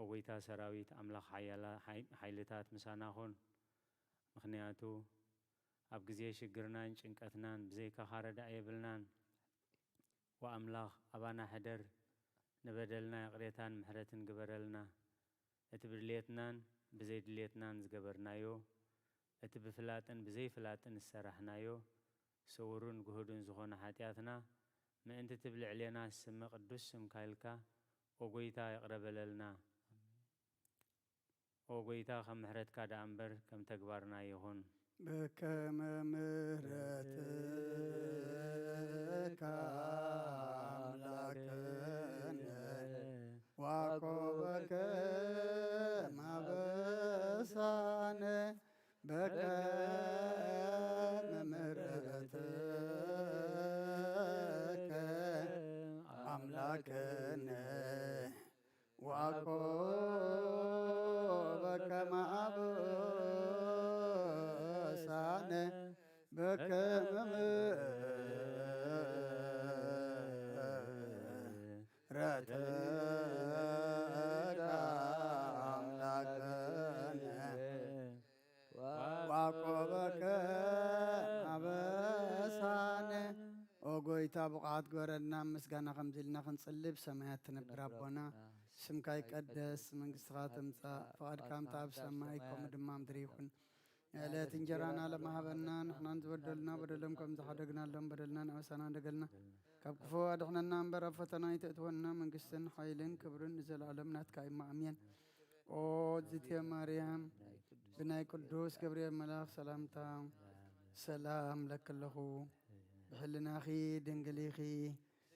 ወጎይታ ሰራዊት ኣምላኽ ሓይልታት ምሳና ኹን ምክንያቱ ኣብ ግዜ ሽግርናን ጭንቀትናን ብዘይካኻ ረዳእ የብልናን ወኣምላኽ ኣባና ሕደር ንበደልና ቅሬታን ምሕረትን ግበረልና እቲ ብድልየትናን ብዘይድልየትናን ዝገበርናዮ እቲ ብፍላጥን ብዘይፍላጥን ዝሰራሕናዮ ስውሩን ጉህዱን ዝኾነ ሓጢኣትና ምእንቲ ትብልዕልየና ስመ ቅዱስ ስምካ ኢልካ ወጎይታ የቕረበለልና ወጎይታ ከም ምሕረትካ ዳኣ እምበር ከም ተግባርና ይኹን بكم مهرتك أملاكنا وعقوبك ما بسعنا بكم مهرتك أملاكنا وعقوبك ما بكم مهرتك أملاكنا وعقوبك أبسانا وقويتا بقعات قررنا مسقانا خمزلنا خنصلب سمايات تنبر ربنا سمك يقدس من قصرات امسا فقد كام تاب سمايكم دمام دريخن يالات انجرانا لما هبنا نحن نتبدلنا بدلهم كم زحدقنا لهم بدلنا نعسنا دقلنا كبكفو أدخنا نامبر فتنا يتأتونا من قصن حيلين كبرن نزل علمنا تكايم أمين او زيتي مريم بناي قدوس كبريل ملاخ سلامتا سلام لك له بحلنا خي دنقليخي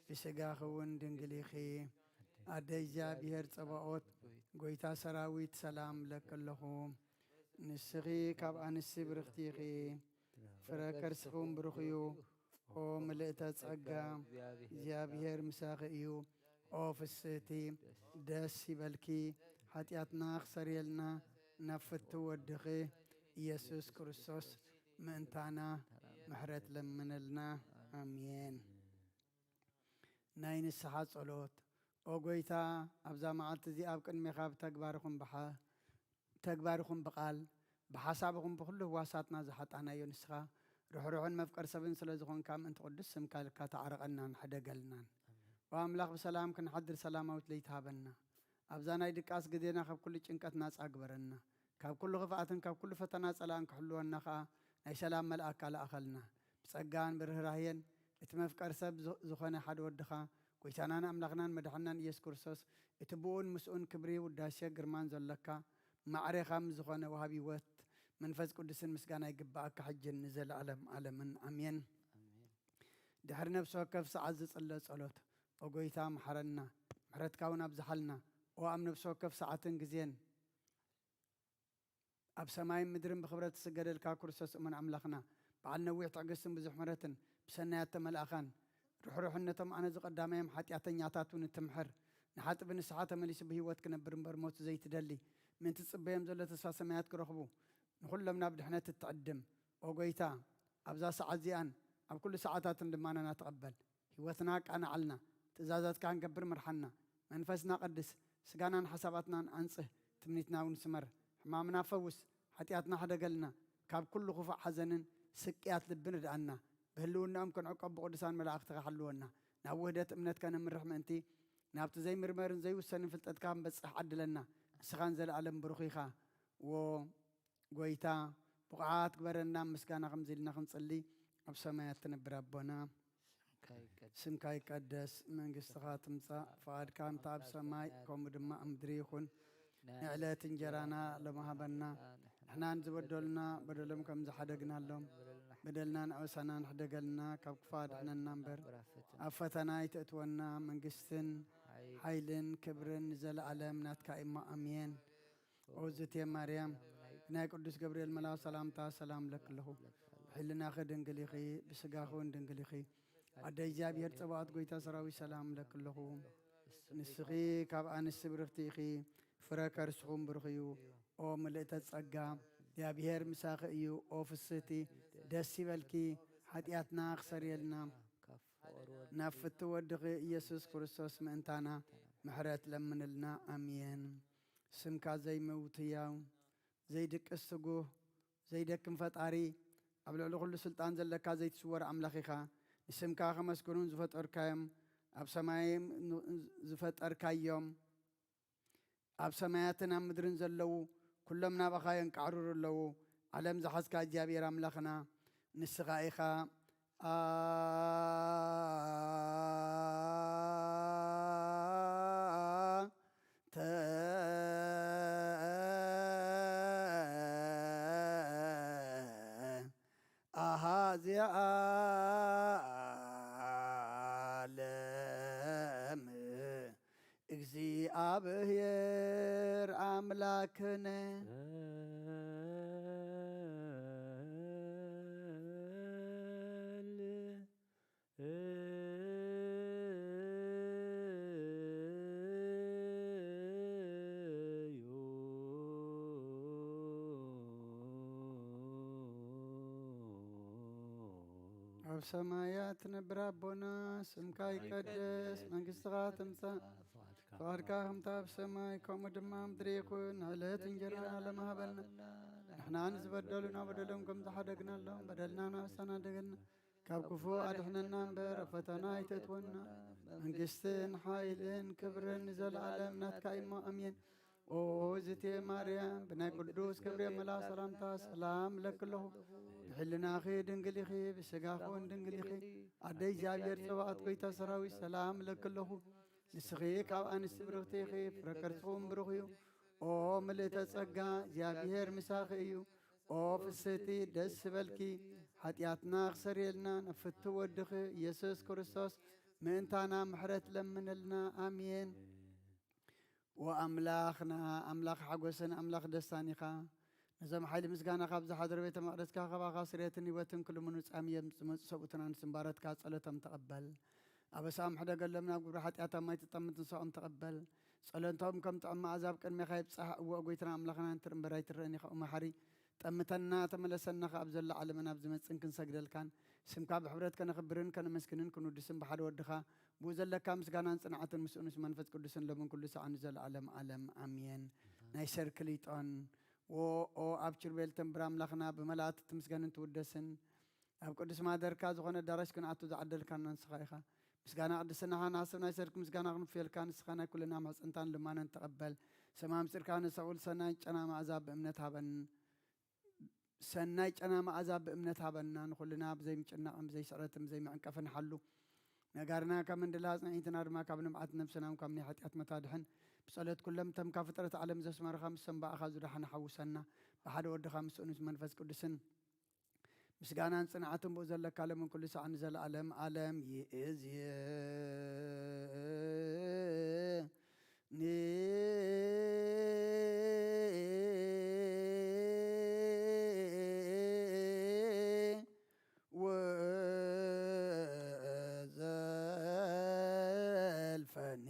بسقاخون دنقليخي أديجا بيهر صباوت قويتا سراويت سلام لك له نسخي كاب أنسي برختيخي فركرسخون برخيو او ملئتا تصقا زيابير مساخيو او فسيتي داسي بلكي حتياتنا خسريلنا نفتو ودخي يسوس كريستوس منتانا محرت لمنلنا امين ناين السحات صلوت او قويتا ابزا معالت زي ابقن ميخاب تكباركم بقال بحسابكم بكل واساتنا زحطنا ينسخا روحون مفكر سبن سلازخون كام انت قدس سمكالك تعرقنا نحدقلنا واملاق بسلام كن حدر سلاموت ليتهابنا ابزانا يدقاس قدينا خب كل چنقت ناس اكبرنا كاب كل غفاتن كاب كل فتنا سلام كحلونا خا اي سلام ملائك على اخلنا بصقان برهراهين اتمفكر سب زخونه حد ودخا كويتانا املاقنا مدحنا يسوع كريستوس اتبون مسؤون كبري وداسيه جرمان زلكا معرخام زخونه وهابي وات منفس قدسن مسغانا يقباك حجن نزل علم امين دحر نفسه كف سعز صلى صلوت وقويتا محرنا محرتكاونا بزحلنا وام نفسه كف ساعتن غزين اب سماي مدرن بخبرت سجد الكاكرسس من املاخنا بعلنا ويت عقسم بزحمرتن بسنيات ملاخان روح نتم انا ز قداميم حاتياتنياتاتون تمحر نحط بنسعات مليس بهيوت كنبر برموت زي تدلي من تصبيهم زلت تسفا سمايات كرخبو نخلمنا بدحنا تتعدم وقويتا ابزا ساعات زيان اب كل ساعات لما نتقبل هيوتنا كان علنا تزازات كان قبر مرحنا منفسنا قدس سقانا حساباتنا انصه تمنيتنا ونسمر حمامنا فوس حتياتنا حدا قلنا كاب كل خفع حزن سقيات لبن ردعنا بهلونا امكن عقب بقدسان ملاك تحلونا ناوهدت امنت كان من رحمتي نابت زي مرمرن زي وسن فلتت كان بس عدلنا سخان زل عالم بروخيخا و قويتا بقعات قبرنا مسكانا خمزيلنا خمصلي بسمايات تنبر ربنا سمكاي قدس من قصخات مصا فاد كام تاب سماي كوم دما امدريخون نعلات انجرانا لما هبنا احنا نزبدلنا بدلهم كم زحدقنا لهم بدلنا نعوسنا نحدقلنا كفاد احنا النمبر افتنا يتأتونا من قستن حيلن كبرن نزل علمنا تكايما امين وزتي مريم ناي قدس جبريل ملا سلام تا سلام لك له حلنا خدن قليخي بسقاخون دنقليخي عدا إجاب يرتباط قويتا سراوي سلام لك له نسخي كاب آنس برختيخي فراكر سخوم برخيو او ملئتا تصقام يا بيهر مساخيو او فسيتي دسي بالكي حتياتنا اخسر يلنا نافتو ودغي يسوس كريستوس منتانا محرات لمن لنا امين ስምካ ዘይመውት ሕያው ዘይድቅስ ትጉህ ዘይደክም ፈጣሪ ኣብ ልዕሊ ኩሉ ስልጣን ዘለካ ዘይትስወር ኣምላኽ ኢኻ ንስምካ ከመስግኑን ዝፈጠርካዮም ኣብ ሰማይ ዝፈጠርካዮም ኣብ ሰማያትን ኣብ ምድርን ዘለዉ ኩሎም ናባኻ የንቃዕርሩ ኣለዉ ዓለም ዝሓዝካ እግዚኣብሔር ኣምላኽና ንስኻ ኢኻ أهذا عالم እግዚአብሔር አምላክነ ኣብ ሰማያት ትነብር ኣቦና ስምካ ይቀደስ መንግስትኻ ትምጻእ ፈቃድካ ከምታ ኣብ ሰማይ ከምኡ ድማ ምድሪ ይኩን ዕለት እንጀራና ለማሃበልና ንሕና ንዝበደሉና በደሎም ከም ዝሓደግናሎም በደልና ናብሳና ደገና ካብ ክፉ ኣድሕነና እምበር ኣብ ፈተና ኣይተእትወና መንግስትን ሓይልን ክብርን ንዘለዓለም ናትካ እሞ ኣሜን ኦ ዝቴ ማርያም ብናይ ቅዱስ ገብርኤል መልኣክ ሰላምታ ሰላም ለክለኹ ብሕልናኺ ድንግል ኢኺ ብስጋኺ እውን ድንግል ኢኺ ኣደይ እግዚኣብሔር ፀባኦት ጎይታ ሰራዊት ሰላም ለክለኹ ንስኺ ካብ ኣንስቲ ብርኽቲ ኢኺ ፍረ ከርሥኹም ብሩኽ እዩ ኦ ምልእተ ጸጋ እግዚኣብሔር ምሳኺ እዩ ኦ ፍስቲ ደስ ዝበልኪ ሓጢኣትና ክሰርየልና ነፍቲ ወድኺ ኢየሱስ ክርስቶስ ምእንታና ምሕረት ለምንልና ኣሜን ወኣምላኽና ኣምላኽ ሓጎስን ኣምላኽ ደስታን ኢኻ ነዞም ሓይሊ ምስጋና ካብ ዝሓደረ ቤተ መቕደስካ ኸባኻ ስርየትን ህይወትን ኩሉ ምኑፃም እዮም ዝመፁ ሰብኡትን አንስምባረትካ ጸሎቶም ተቐበል ኣበሳም ሕደገሎም ናብ ግብሪ ሓጢኣት ማይ ትጠምት ንስኦም ተቐበል ጸሎቶም ከም ጥዑም መዓዛብ ቅድሜኻ ይብፅሕ እወ ጎይትና ኣምላኽና እንትር እምበራይ ትረአኒ ኢኻ መሓሪ ጠምተና ተመለሰናኻ ኣብ ዘሎ ዓለምን ኣብ ዝመፅን ክንሰግደልካን ስምካ ብሕብረት ከነኽብርን ከነመስግንን ክንውድስን ብሓደ ወድኻ ብኡ ዘለካ ምስጋናን ጽንዓትን ምስኡንስ መንፈስ ቅዱስን ሎምን ኩሉ ሰዓን ዘለዓለም ዓለም ኣሜን ናይ ሰርክሊጦን ኦ ኣብ ችርቤል ተንብር ኣምላኽና ብመላእቲ ትምስገንን ትውደስን ኣብ ቅዱስ ማደርካ ዝኾነ ዳራሽ ክንኣቱ ዝዓደልካና ንስኻ ኢኻ ምስጋና ቅድስናኻ ንሃስብ ናይ ሰርክ ምስጋና ክንፍየልካ ንስኻ ናይ ኩልና ማሕፀንታን ልማነን ተቐበል ሰማም ጽርካ ንሰኡል ሰናይ ጨና መዓዛ ብእምነት ሃበን ሰናይ ጨና መዓዛ ብእምነት ሃበና ንኩልና ብዘይ ምጭናቕን ብዘይ ስዕረትን ብዘይ መዕንቀፍን ሓሉ ነጋርና ካብ ምንድላ ጽንዒትና ድማ ካብ ንምዓት ነብስናም ካብ ናይ ሓጢኣት መታድሕን ብጸሎት ኩሎም ተም ካብ ፍጥረት ዓለም ዘስመርኻ ምስ ሰንባእኻ ዝዳሓና ሓውሰና ብሓደ ወድኻ ምስኡንስ መንፈስ ቅዱስን ምስጋናን ጽንዓትን ብኡ ዘለካ ለምን ኩሉ ሰዓን ዘለዓለም ዓለም ይእዝየኒ ወዘልፈኒ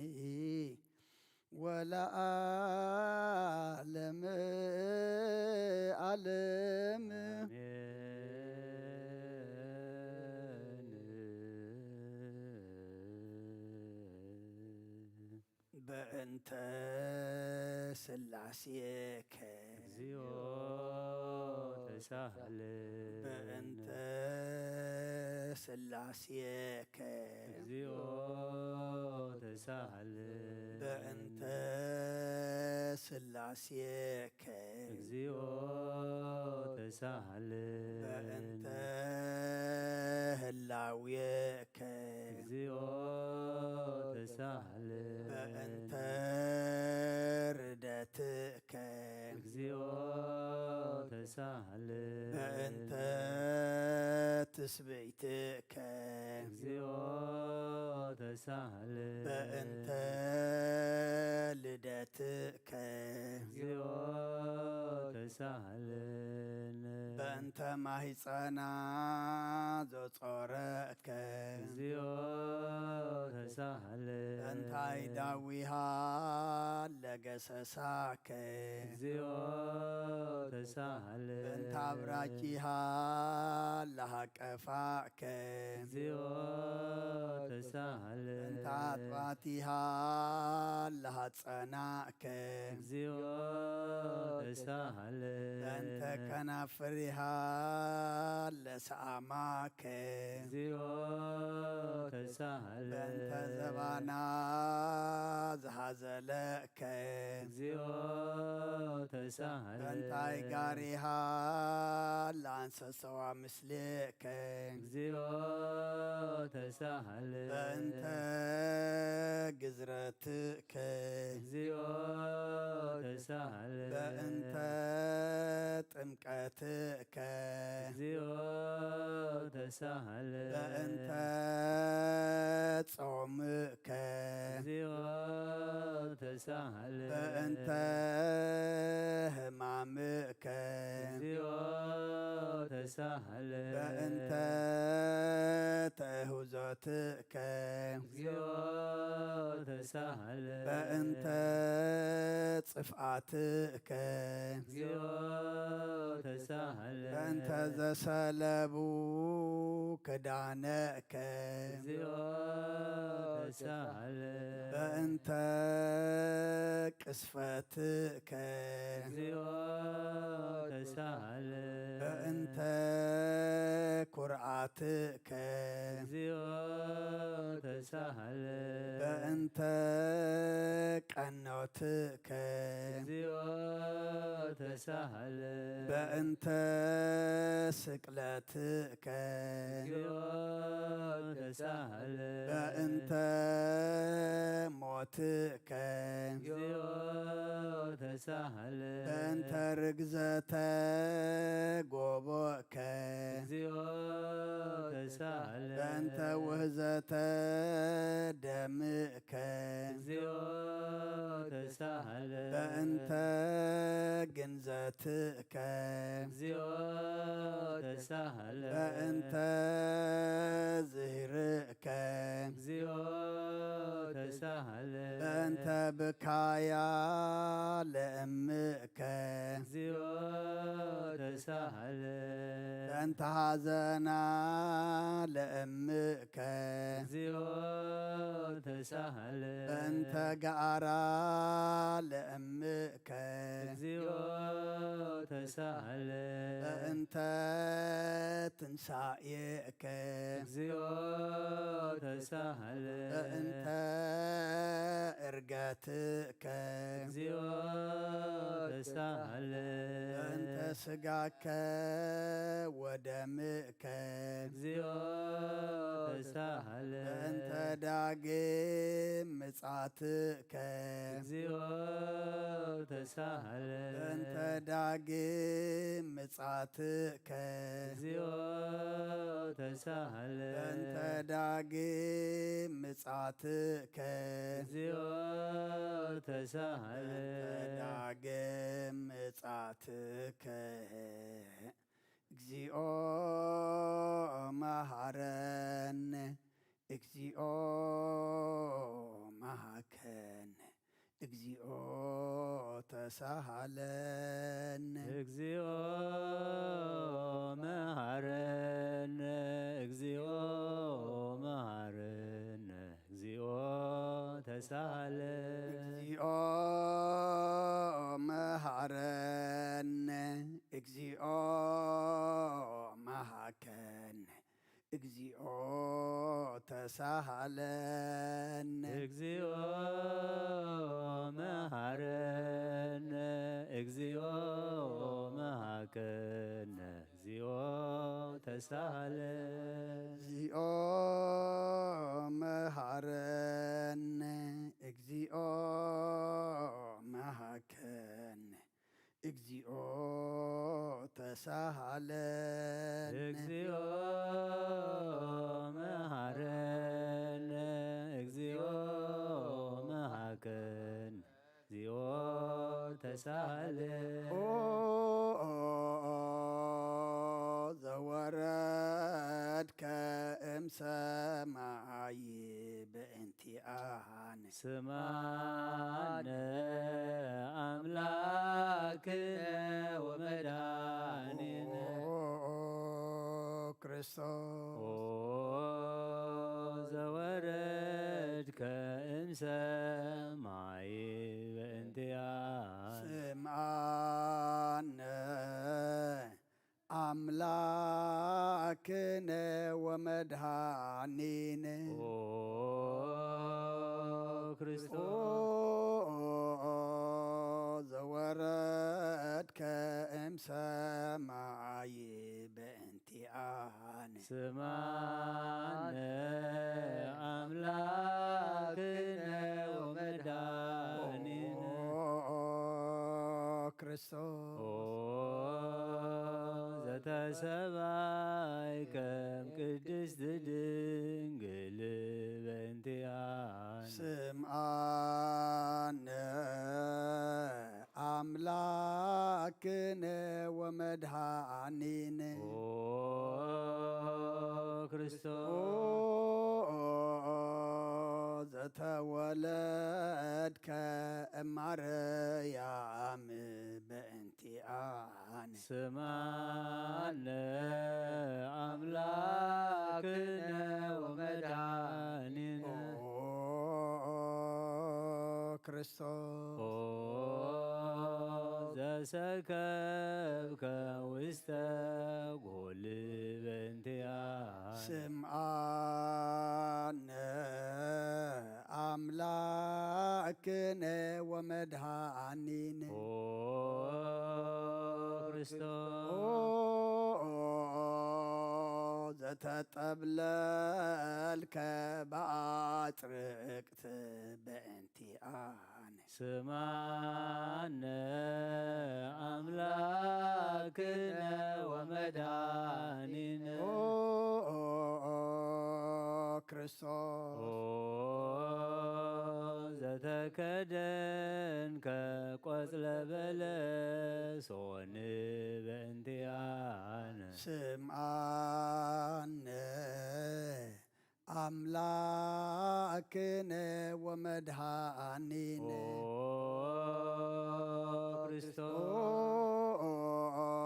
ወለዓለም ዓለም በእንተ ስላሴከ እግዚኦ ተሳህል በእንተ ስላሴከ እግዚኦ ተሳህል በእንተ ስላሴከ እግዚኦ ተሳህል በእንተ ህላዌከ እግዚኦ ተሳህል በእንተ ርደትከ እግዚኦ ተሳህል በእንተ ትስብእትከ እግዚኦ ተሳህል በእንተ ልደትከ እግዚኦ ተሳህል በእንተ በእንተ ማሂፀና ዘጾረከ እግዚኦ ተሳሃለ እንታይ ዳዊሃ ለገሰሳከ እግዚኦ ተሳሃለ በእንተ አብራኪሃ ለሃቀፋከ እግዚኦ ተሳሃለ በእንተ አጥባቲሃ ለሃጸናከ እግዚኦ ተሳሃለ በእንተ ከናፍሪሃ ለሰአማከ እግዚኦ ተሳሃለ በእንተ ዘባና ዝሃዘለከ እግዚኦ ተሳሃለ በእንተ አይጋሪሃ ለአንሰሰዋ ምስልከ እግዚኦ ተሳሃለ በእንተ ግዝረትከ እግዚኦ ተሳሃለ በእንተ ጥምቀትከ እግዚኦ ተሳሃለ በእንተ ጾምከ እግዚኦ ተሳሃለ በእንተ ሕማምከ እግዚኦ ተሳሃለ በእንተ ተህውዞትከ እግዚኦ ተሳሃለ በእንተ ጽፍአትከ እግዚኦ ተሳሃለ በእንተ ዘሰለቡ ክዳነከ እግዚኦ ተሳሃለ በእንተ ቅስፈትከ እግዚኦ ተሳሃለ በእንተ ኩርዓትከ እግዚኦ ተሳሃለ በእንተ ቀኖትከ እግዚኦ ተሳሃለ በእንተ ስቅለትከ እግዚኦ ተሳሃለ በእንተ ሞትከ እግዚኦ ተሳሃለ በእንተ ርግዘተ ጎቦከ እግዚኦ ተሳሃለ በእንተ ውህዘተ ደምከ እግዚኦ ተሳሃለ በእንተ ግንዘትከ እግዚኦ ተሳሃለ በእንተ ዝህርከ እግዚኦ ተሳሃለ በእንተ ብካያ ለእምከ እግዚኦ ተሳሃለ በእንተ ሐዘና ለእምከ እግዚኦ ተሳሃለ በእንተ ገአራ ለእምከ እግዚኦ ተሳሃለ በእንተ ትንሣኤከ እግዚኦ ተሳሃለ በእንተ ዕርገትከ እግዚኦ ተሳሃለ በእንተ ሥጋከ ወደምከ እግዚኦ ተሳሃለ በእንተ ዳግም ምጻትከ እግዚኦ ተሳሃለ በእንተ ዳግም ምጻትከ እግዚኦ ተሳሃለ በእንተ ዳግም ምጻትከ እግዚኦ ተሳሃለ በእንተ ዳግም ምጻትከ እግዚኦ መሐረነ እግዚኦ መሐከነ እግዚኦ ተሳሃለነ እግዚኦ መሐረነ እግዚኦ መሐረነ እግዚኦ ተሳሃለ እግዚኦ መሐረነ እግዚኦ መሐከነ እግዚኦ ተሳሃለነ እግዚኦ መሐረነ እግዚኦ መሐከነ እግዚኦ ተሳሃለ እግዚኦ መሐረነ እግዚኦ መሐከነ እግዚኦ ተሳሃለነ እግዚኦ መሐረነ እግዚኦ መሐከነ እግዚኦ ተሳሃለ ኦ ሰማይ በእንቲአነ ስማነ አምላክነ ወመድኃኒነ ክርስቶስ ዘወረድከ እምሰማይ በእንቲአነ ስምዓነ አምላክነ ወመድኃኒነ ክርስቶስ ዘወረድከ እምሰማይ በእንቲአነ ስማነ አምላክነ ወመድኃኒነ ክርስቶስ ዘተሰባይከ ቅድስት ድንግል በእንቲአነ ስምዓነ አምላክነ ወመድኃኒነ ክርስቶስ ዘተወለድከ እማርያም በእንቲአነ ስማነ አምላክነ ወመድኃኒነ ክርስቶስ ዘሰከብከ ውስተ ጎል በእንቲአነ ስምዓነ አምላክነ ወመድኃኒነ ክርስቶስ ዘተጠብለልከ በአጽርቅት በእንቲአነ ስማነ አምላክነ ወመድኃኒነ ክርስቶስ ዘተከደንከ ቆጽለ በለስ ሆን በእንቲአነ ስምዓነ አምላክነ ወመድኃኒነ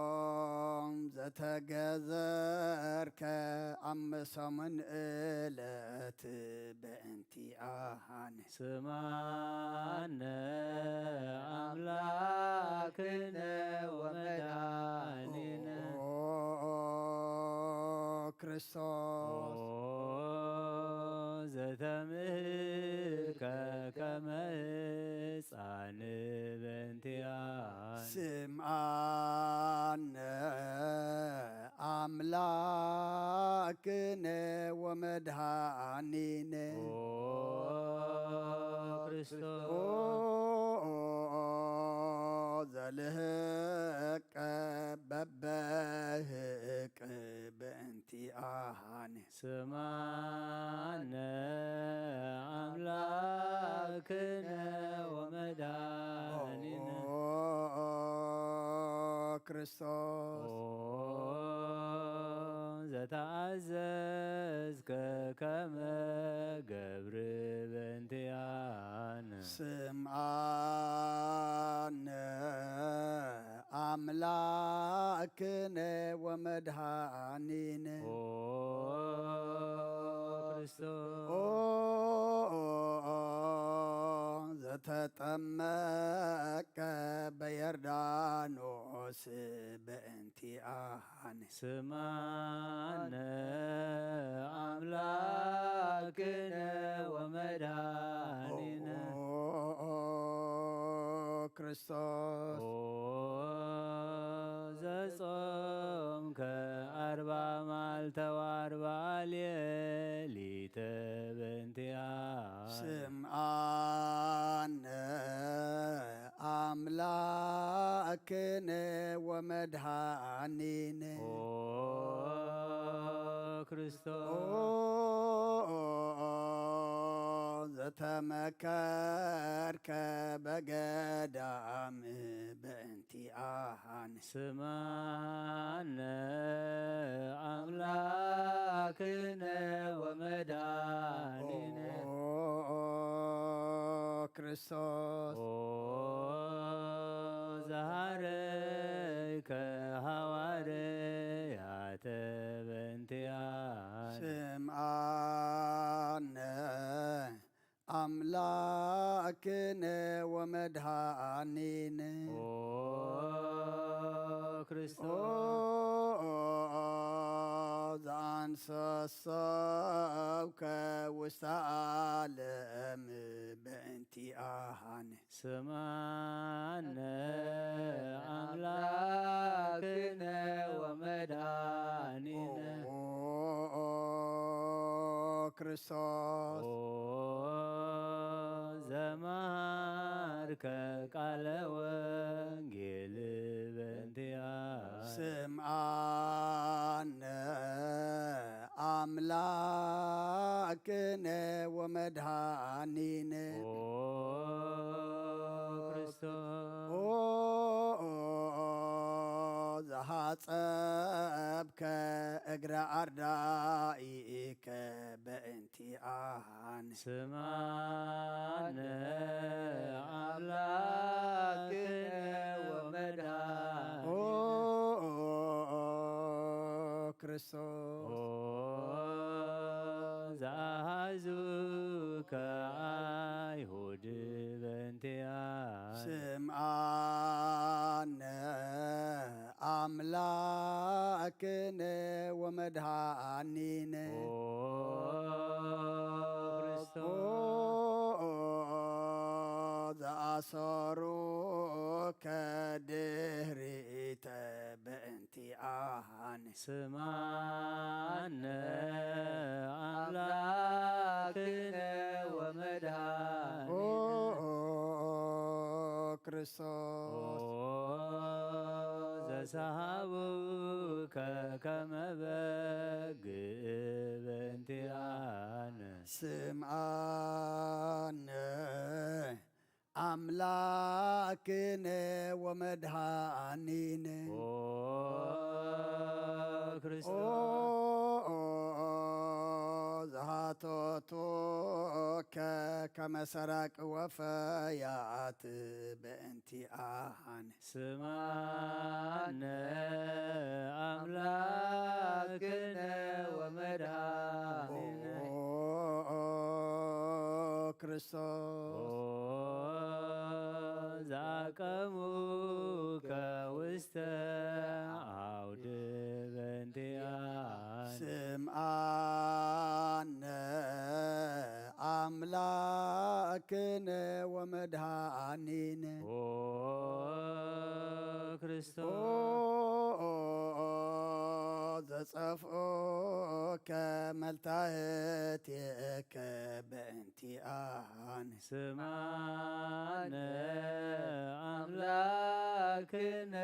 ክርስቶስ ዘተገዘርከ አመሰምን ዕለት በእንቲአነ ስማነ አምላክነ ወመድኃኒነ ክርስቶስ ዘተምህርከ ከመ ሕፃን በእንቲአነ ስምዓነ አምላክነ ወመድኃኒነ ክርስቶስ ዘልህቀ በበህቅ በእንቲአነ ስማነ አምላክነ ወመድኃኒነ ክርስቶስ ዘተአዘዝከ ከመ ገብር በእንቲአነ ስምዓነ አምላክነ ወመድኃኒነ ክርስቶስ ዘተጠመቀ በዮርዳኖስ በእንቲአነ ስማነ አምላክነ ወመድኃኒነ ክርስቶስ ዘጾምከ 40 መዓልተ ወ40 ሌሊተ በእንቲአነ ስምዓነ አምላክነ ወመድኃኒነ ክርስቶስ ዘተመከርከ በገዳም በእንቲአነ بانتهاء سمعنا أملاكنا ومداننا ክርስቶስ زهرك هواريات بانتهاء سمعنا أملاكنا ومدهاننا ክርስቶስ زانسسوك وستعلم بانتهاء سمعنا أملاكنا ومداننا ክርስቶስ ዘማርከ ቃለ ወንጌል በእንቲአነ ስምዓነ አምላክነ ወመድኃኒነ ክርስቶስ ዘሐጸብከ እግረ አርዳኢከ በእንቲአነ ስምዓነ አምላክነ ወመድኃኒነ ክርስቶስ ዘአሐዙከ አይሁድ በእንቲአነ ስምዓነ አምላክነ ወመድኃኒነ ዘአሰሩከ ድኅሪተ በእንቲአነ ስምዓነ አምላክነ ወመድኃኒነ ክርስቶስ ዘሰሃቡከ ከመ በግዕ በእንቲአነ ስምዓነ አምላክነ ወመድኃኒነ ክርስቶስ ዘሃተቶከ ከመ ሰራቅ ወፈያት በእንቲአነ ስምዓነ አምላክነ ወመድኃኒነ ክርስቶስ ዘአቀሙከ ውስተ አውድ በእንቲአነ ስምዓነ አምላክነ ወመድኃኒነ ክርስቶስ ዘጸፍኦከ መልታህትከ በእንቲአነ ስምዓነ አምላክነ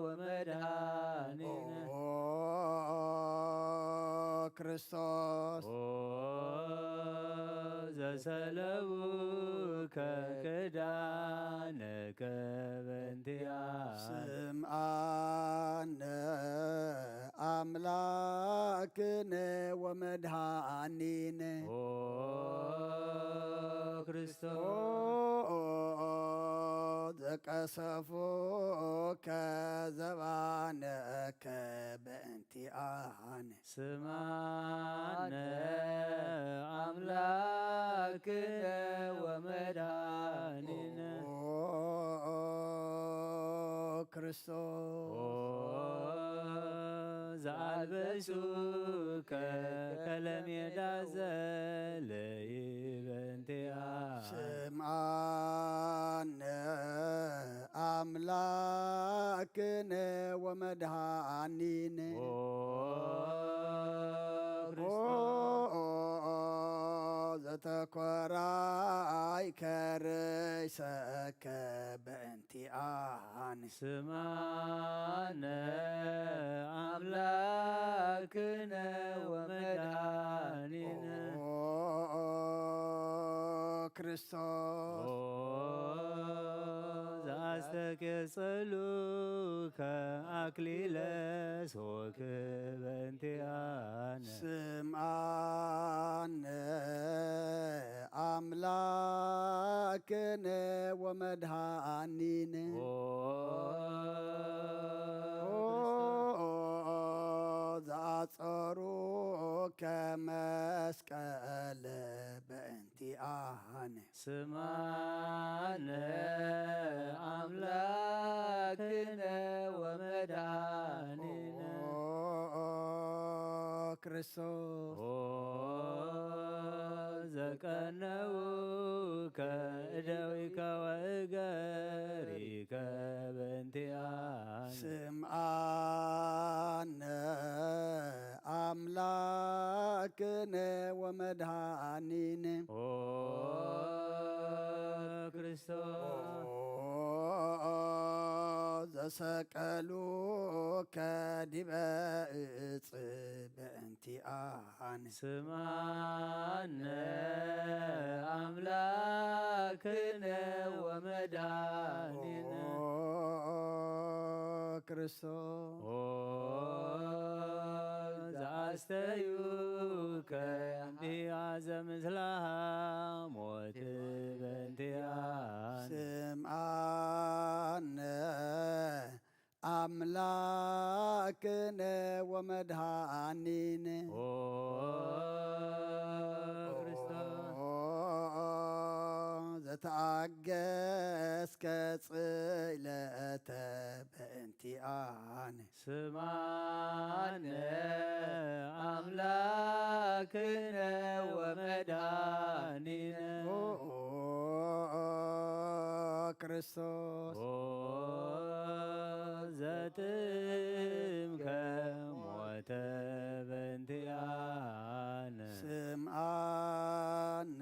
ወመድኃኒነ ክርስቶስ ዘሰለቡከ ክዳነከ በእንቲአነ ስምዓነ አምላክነ ወመድኃኒነ ክርስቶስ ዘቀሰፎከ ዘባነከ በእንቲአነ ስምዓነ አምላክነ ወመድኃኒነ ክርስቶስ ዘአልበሱከ ከለሜዳ ዘለይ በእንቲአነ ስምዓነ አምላክነ ወመድኃኒነ ዘተኰራይከ ርእሰከ በእንቲአነ ስምዓነ አምላክነ ወመድኃኒነ ክርስቶስ ዘስተቄጸሉከ አክሊለ ሶክብ እንቲአነ ስምዓነ አምላክነ ወመድኃኒነ ዘአጸሩከ መስቀለ በእንቲአነ ስምዓነ አምላክነ ወመድኃኒነ ክርስቶስ ዘቀነውከ እደዊከ ወእገሪከ በእንቲአነ ስምዓነ አምላክነ ወመድኃኒነ ክርስቶስ ዘሰቀሉከ ዲበ ዕፅ በእንቲአነ ስምዓነ አምላክነ ወመድኃኒነ ክርስቶስ ዘአስተዩከ ዲያዘ ምስላሃ ሞት በእንቲአነ ስምዓነ አምላክነ ወመድኃኒነ ዘተአገስከ ጽእለተ በእንቲአነ ስምዓነ አምላክነ ወመድኃኒነ ክርስቶስ ዘጥምከ ሞተ በእንቲአነ ስምዓነ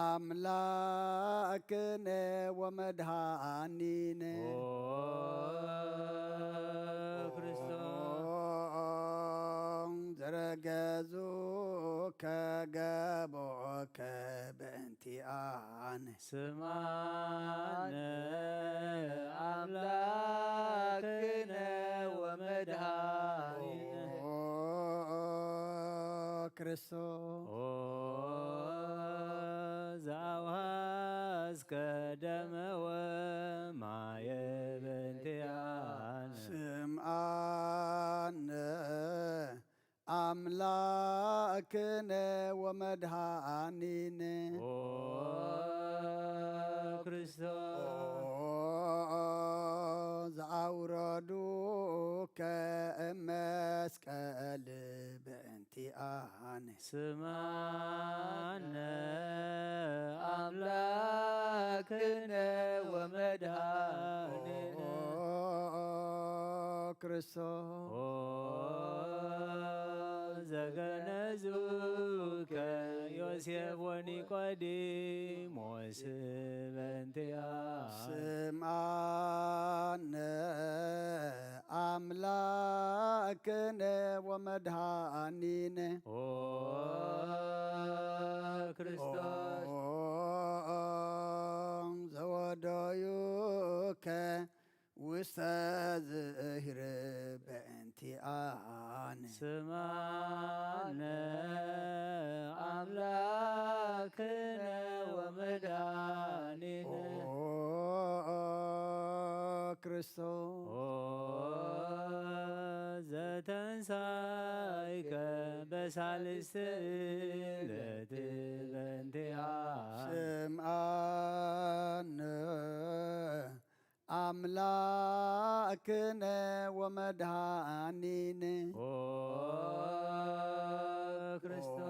አምላክነ ወመድኃኒነ ዘረገዙከ ገቦከ በእንቲአነ ስምዓነ አምላክነ ወመድኃኒነ ክርስቶስ ዘአውሃዝከ ደመ ወማየ በእንቲአነ ስምዓነ አምላክነ ወመድኃኒነ ክርስቶስ ዘአውረዱከ እመስቀል በእንቲአነ ስምዓነ አምላክነ ወመድኃኒነ ክርስቶስ ዘገነዙከ ዮሴፍ ወኒቆዲሞስ በእንቲአነ ስምዓነ አምላክነ ወመድኃኒነ ክርስቶስ ዘወደዩከ ውስተ ዝእህር በእንቲአነ ስምዓነ አምላክነ ወመድኃኒነ ክርስቶስ ዘተንሣእከ በሳልስት ዕለት በእንቲአነ ስምዓነ አምላክነ ወመድኃኒነ ክርስቶስ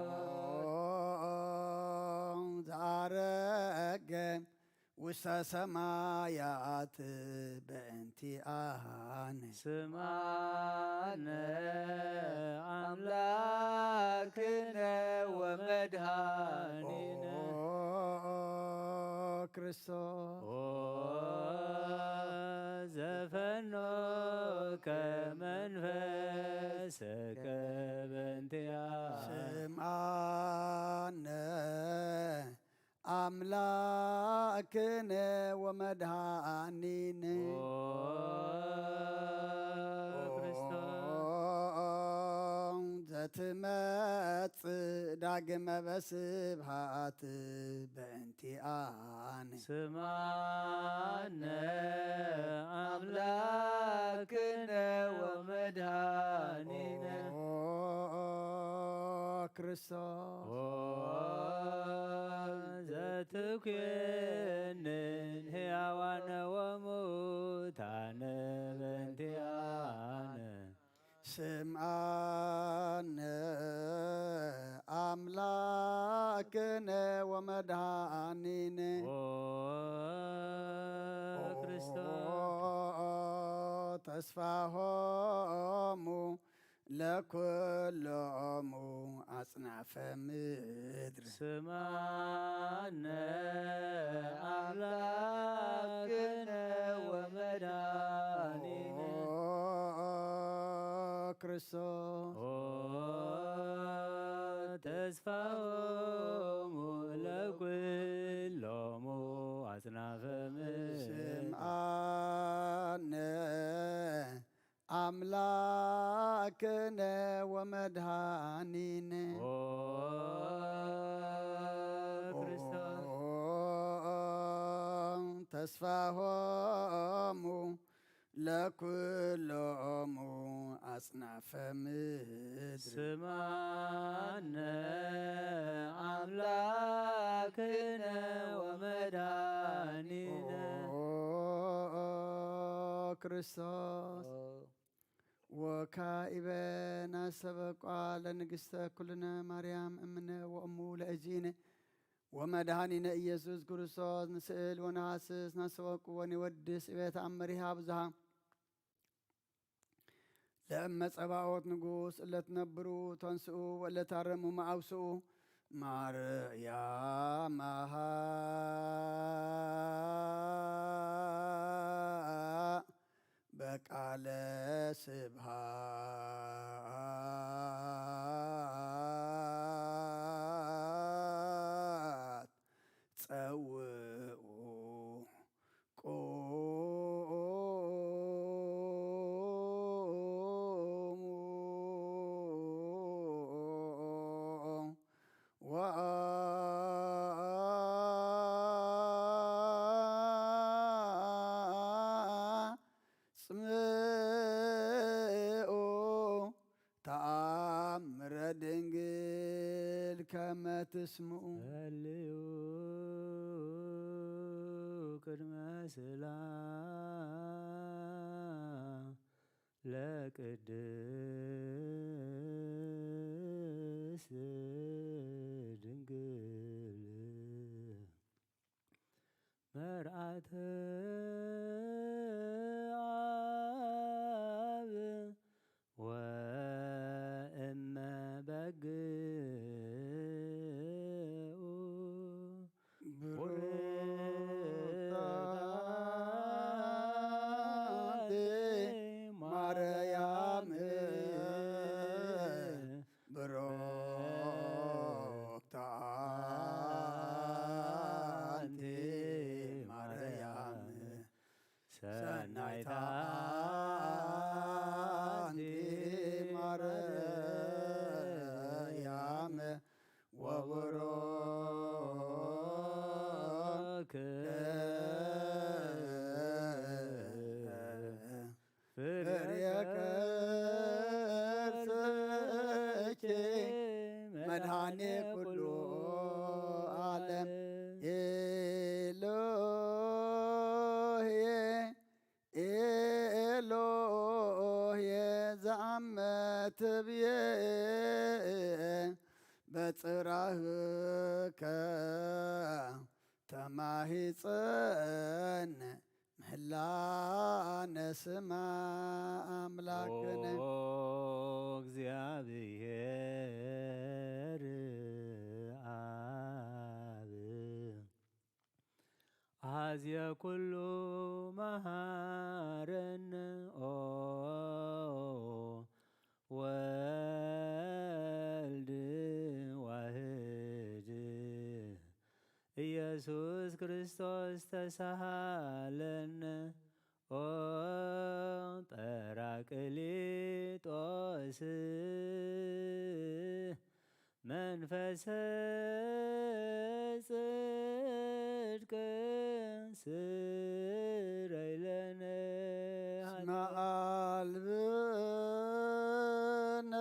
ዘአረገ ውስተ ሰማያት በእንቲአነ ስምዓነ አምላክነ ወመድኃኒነ ክርስቶስ ዘፈኖከ መንፈሰከ በእንቲአነ ስምዓነ አምላክ አምላክነ ወመድኃኒነ ዘትመጽእ ዳግመ በስብሃት በእንቲአነ ስማነ አምላክነ ወመድኃኒነ ክርስቶስ ዘትኩንን ሕያዋነ ወሙታነ በእንቲአነ ስምዓነ አምላክነ ወመድኃኒነ ክርስቶስ ተስፋሆሙ ለኩሎሙ አጽናፈ ምድር ስማነ አምላክነ ወመድኃኒነ ክርስቶስ ተስፋሆሙ ለኩሎሙ አጽናፈ ምድር ስምዓነ አምላክነ ወመድኃኒነ ተስፋሆሙ ለኩሎሙ አጽናፈ ምድር ስማነ አምላክነ ወመድኃኒነ ክርስቶስ ወካኢበ ናሰበቋ ለንግሥተ ኩልነ ማርያም እምነ ወእሙ ለእጂነ ወመድኃኒነ ኢየሱስ ክርስቶስ ንስእል ወነሃስስ ናሰበቁ ወኒወድስ እቤተ አመሪሃ ብዙሃ ለእመ ጸባኦት ንጉሥ እለትነብሩ ተንስኡ ወእለታረሙ ማአውስኡ ማርያማሃ በቃለ ስብሃት ጸውኡ ጽምኡ ተአምረ ድንግል ከመ ትስምዑ ጸልዩ ቅድመ ስላም ለቅድስት ድንግል መርዓተ አብ ወእመ በግዑ ቡርክት ማርያም ብሩክት አንቲ ማርያም ሰናይታ አንቲ ማርያም ወቡሩክ ፍሬ ከርሥኪ መድኃኔ ኩሉ ዓለም ኤሎሄ ኤሎሄ ዘአመ ትብዬ በጽራህከ ተማሂፀነ ምህላነ ስማ አምላክነ እግዚአብሔር አብ አዝየ ኩሉ መሃረነ ወልድ ዋህድ ኢየሱስ ክርስቶስ ክርስቶስ ተሳሃለነ ኦ ጰራቅሊጦስ መንፈሰ ጽድቅ ስረይ ለነ ናአልብነ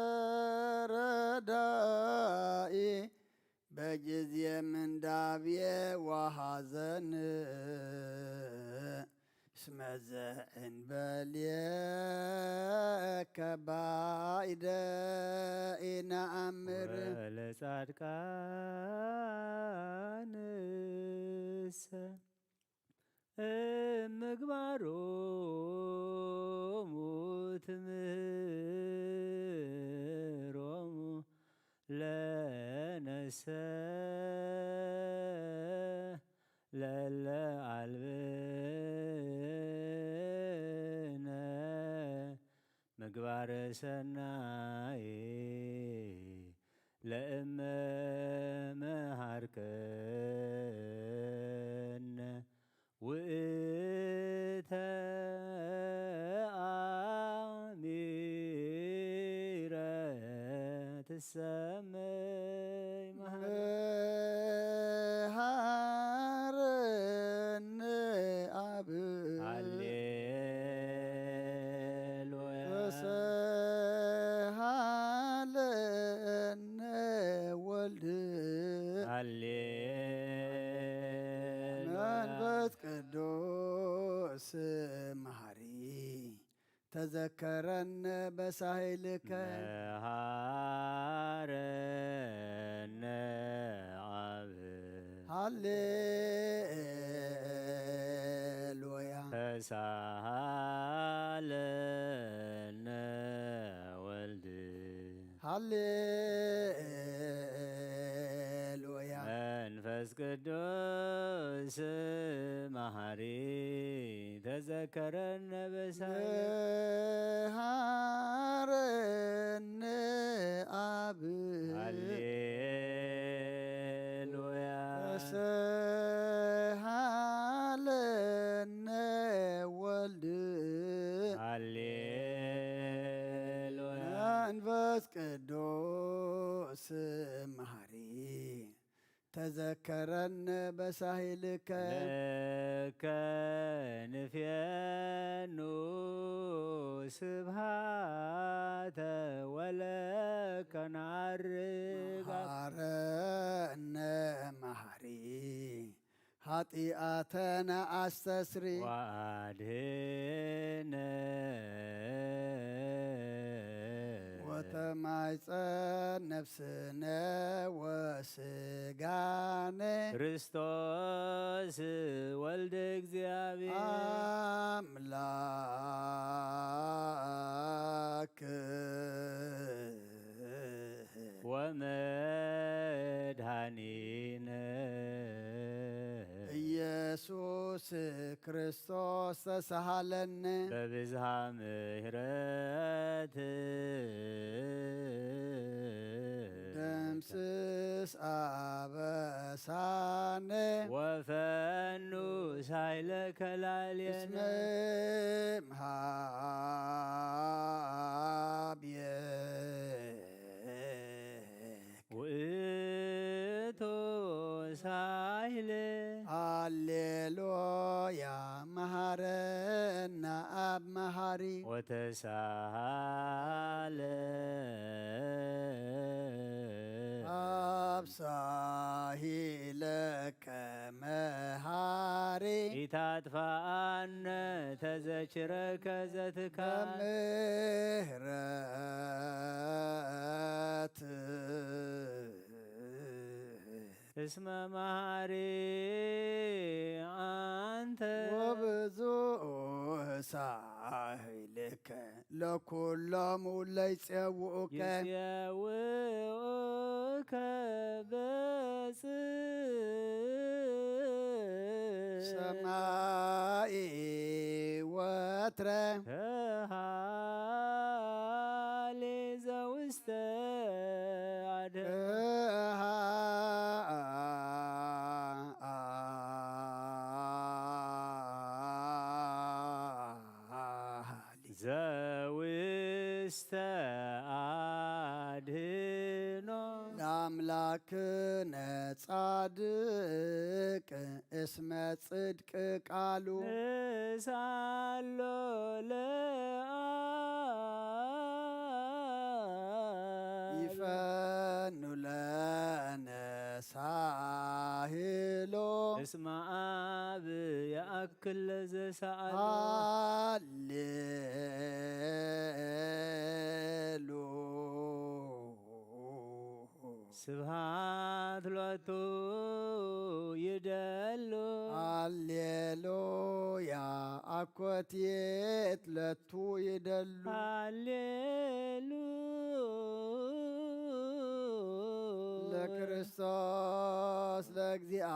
ረዳኢ በጊዜ ምንዳብየ ወሐዘን እስመ ዘእንበሌከ ባኢደ ኢነአምር ወለጻድቃንሰ እምግባሮሙ ትምህሮሙ ለነሰ ለለ አልብነ ምግባረ ሰናይ ለእመ መሃርከነ ውእተ አሚረ ትሰመይ መሃረነ አብ ሃሌሉያ ተሰሃለነ ወልድ መንፈስ ቅዱስ መሐሪ ተዘከረነ በሳህልከ መሃረነ አብ ሃሌሉያ ተሳሃለነ ወልድ ሃሌሉያ መንፈስ ቅዱስ መሐሪ ተዘከረነ መሃረነ አብ ሃሌሉያ ተሰሃለነ ወልድ ሃሌሉያ መንፈስ ቅዱስ መሐሪ ተዘከረነ በሳህልከ ለከ ንፍየኑ ስብሃተ ወለከ ናርግ መሃረነ መሐሪ ኃጢአተነ አስተስሪ ወአድኅነ ወተማይፀን ነፍስነ ወስጋነ ክርስቶስ ወልደ እግዚአብሔር አምላክ ወመድኃኒነ ኢየሱስ ክርስቶስ ተሳሃለነ በብዝሃ ምሕረት ደምስስ አበሳነ ወፈኑ ሳይለ ከላልየነ እስመ እምኀቤከ ውእቱ ሳይል ሃሌሉያ መሐረነ አብ መሐሪ ወተሳሃለ አብሳሂለከ መሐሪ ኢታጥፋአነ ተዘችረከ ዘትካል በምህረት እስመ መሐሪ አንተ ወብዙሕ ሳህልከ ለኩሎሙ ለይፄውኡከ ይፄውኡከ በጽድቅ ሰማይ ወትረ ከሃሌ ዘውስተ አድኅ ውስተ አድህኖ ለአምላክነ ጻድቅ እስመ ጽድቅ ቃሉ ንሳሎ ለአብ ይፈኑ ለነ ሳሂሎ እስመ አብ ያእክል ለዘሰአሎ ሃሌሉ ስብሃት ሎቱ ይደሉ ሃሌሉያ አኮቴት ለቱ ይደሉ ሃሌሉ ለክርስቶስ ለእግዚአ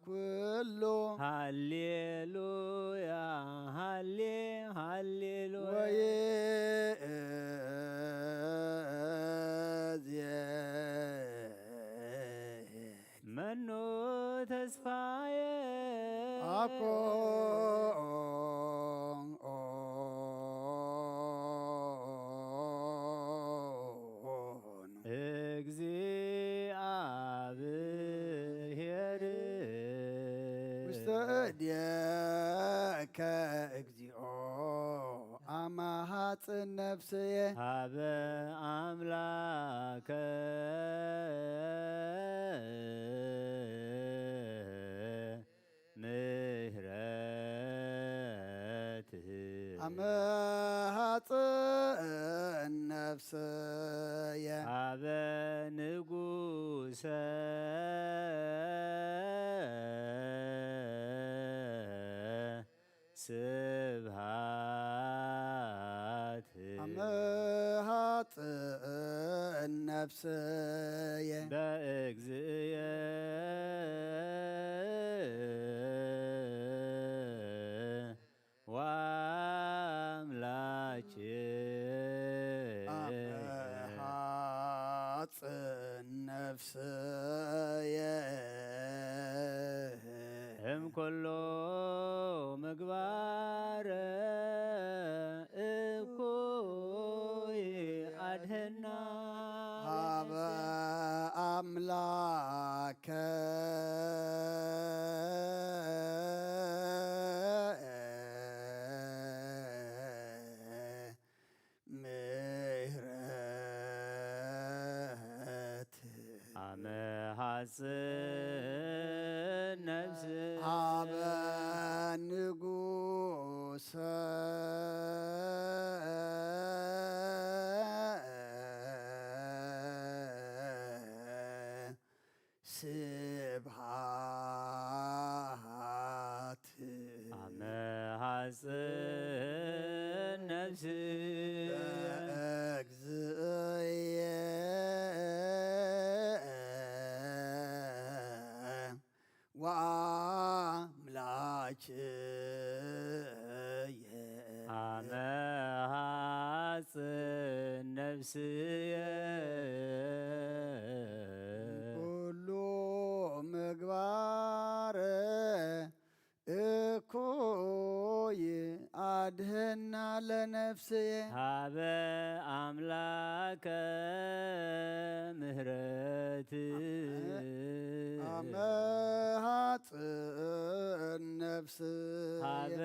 ኩሉ ሃሌሉያ ሃሌሉያ መኑ ተስፋዬ እግዚአብሔር ውስተ እዴከ እግዚኦ አማሃጽን ነፍስየ ሀበ አምላከ ምህረት አመሃጽን ነፍስየ ሀበ ንጉሰ ስብሃት አመሃጽን ነፍስየ በእግዚእየ ወአምላክየ አመሃጽን ነፍስየ እምኩሎ ምግባረ እኩይ አድህና ሀበ አምላከ ምህረት አመሃጽን ነፍስ ሀበ ንጉሰ ስብሃት አመሃጽን ነፍስ እግዚእየ ወአምላክየ አመሃጽን ነፍስየ ኩሉ ምግባር እኩይ አድህና ለነፍስየ ሀበ አምላከ ምህረት አመሃጽን ነፍስየ ሀበ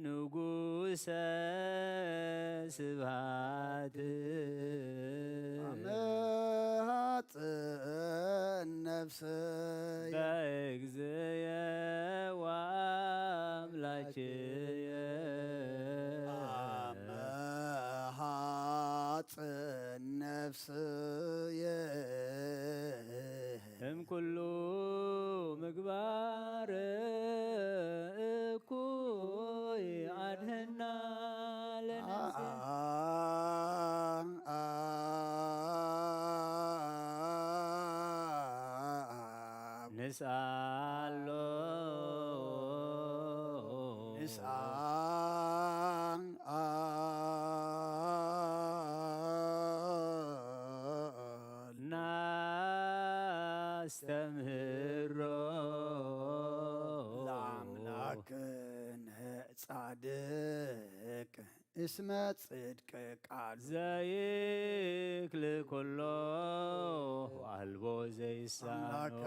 ንጉሰ ስብሃት አመሃጽን ነፍስየ በእግዚእየ ወአምላክየ አመሃጽን ነፍስየ እምኩሉ ምግባር እኩይ አድህና ለነፍስየ ንስአሎ ናስተምህሮ ለአምላክነ ጻድቅ እስመ ጽድቅ ቃሉ ዘይክል ኩሎ አልቦ ዘይሳኖ አምላከ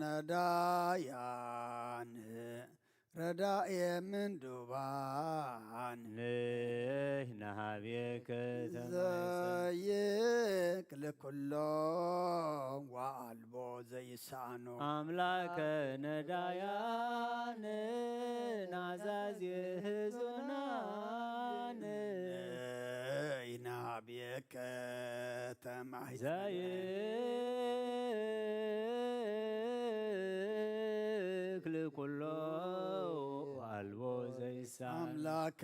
ነዳያን ረዳኤ ምንዱባን ንሕና ሀቤከ ዘይክል ኩሎ ወአልቦ ዘይሳኖ አምላከ ነዳያን ናዛዝ ህዙናን ይናቤከ ተማሂዘ ዘይክል ኩሎ አልቦ ዘይሳኖ አምላከ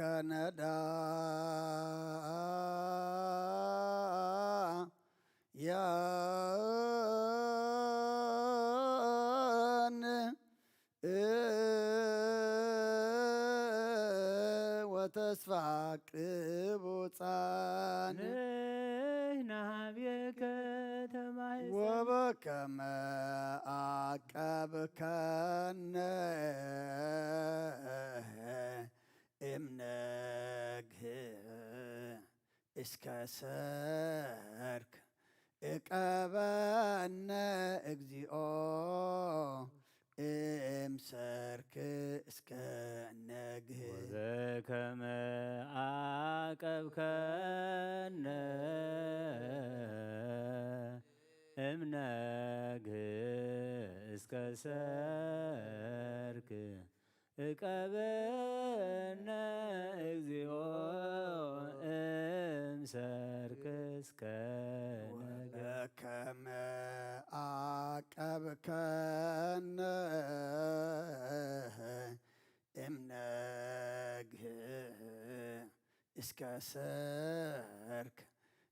ነዳያን ወተስፋ ቅቡፃን ንሕና ሀቤከ ተማሂዘ ወበከመ አቀብከነ እምነግህ እስከ ሰርክ እቀበነ እግዚኦ እምሰርክ እስከ ነግህ ወበከመ አቀብከነ እምነግህ እስከ ሰርክ እቀበነ እግዚኦ እምሰርክ እስከ ነግህ ወበከመ አቀብከነ እምነግህ እስከ ሰርክ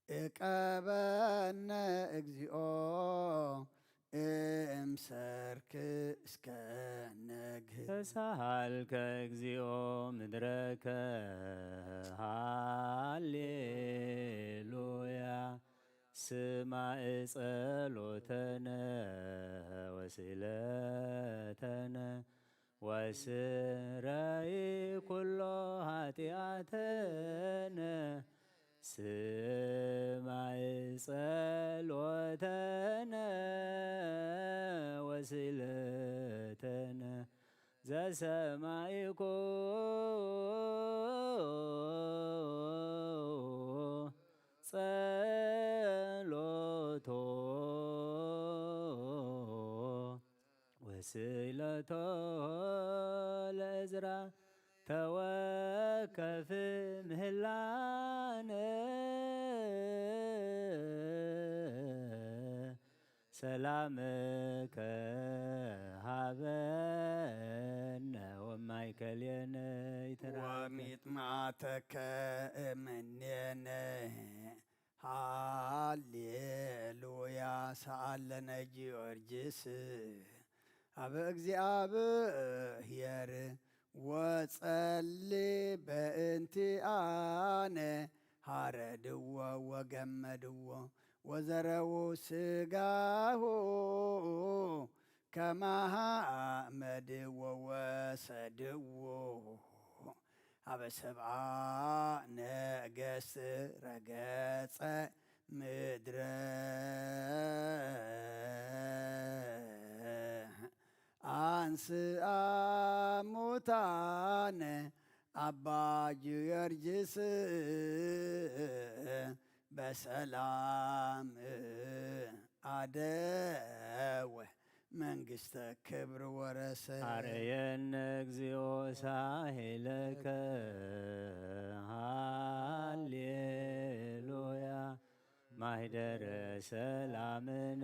እቀበነ እግዚኦ እምሰርክ እስከ ነግህ ተሳሃልከ እግዚኦ ምድረከ ሃሌሉያ ስማዕ ጸሎተነ ወስእለተነ ወስረይ ኩሎ ኃጢአተነ ስማዕ ጸሎተነ ወስእለተነ ዘሰማይኮ ጸሎቶ ወስእለቶ ለዕዝራ ተወከፍ ምህላነ ሰላምከ ሀበነ ወማእከሌነ ይትረከብ ወሚጥማተከ እምኔነ ሃሌሉያ ሰአለነ ጊዮርጊስ አበ እግዚአብሔር ወጸሊ በእንቲአነ ሃረድዎ ወገመድዎ ወዘረው ስጋሁ ከማመድዎ ወሰድዎ አበ ሰብአ ነገሥት ረገጸ ምድረ አንስአ ሙታነ አባ ጊዮርጊስ በሰላም አደወ መንግሥተ ክብር ወረሰ አርየነ እግዚኦ ሳሄለከ ሃሌሉያ ማኅደረ ሰላምነ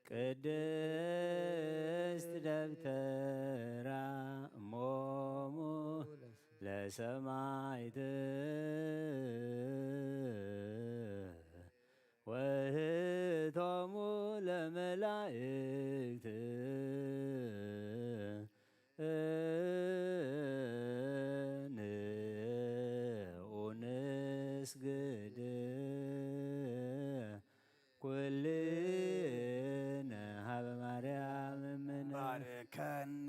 ቅድስት ደብተራ እሞሙ ለሰማዕት ወእህቶሙ ለመላእክት ንስግድ ኩልነ ሀበ ማርያም እምነ ባርከኒ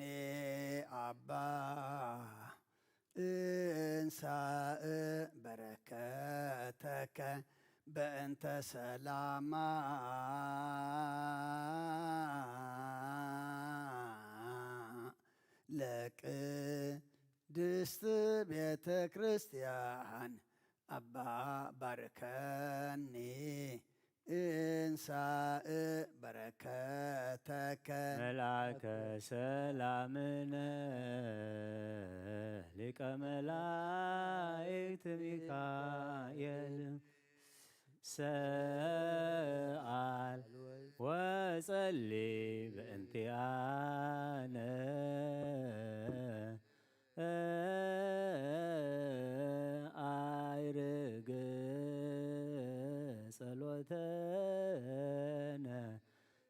አባ ለከ በእንተ ሰላማ ለቅድስት ቤተ ክርስቲያን አባ ባርከኒ እንሳእ በረከተከ መልአከ ሰላምነ ሊቀ መላእክት ሚካኤል ሰአል ወጸሊ በእንቲአነ አይርግ ጸሎተነ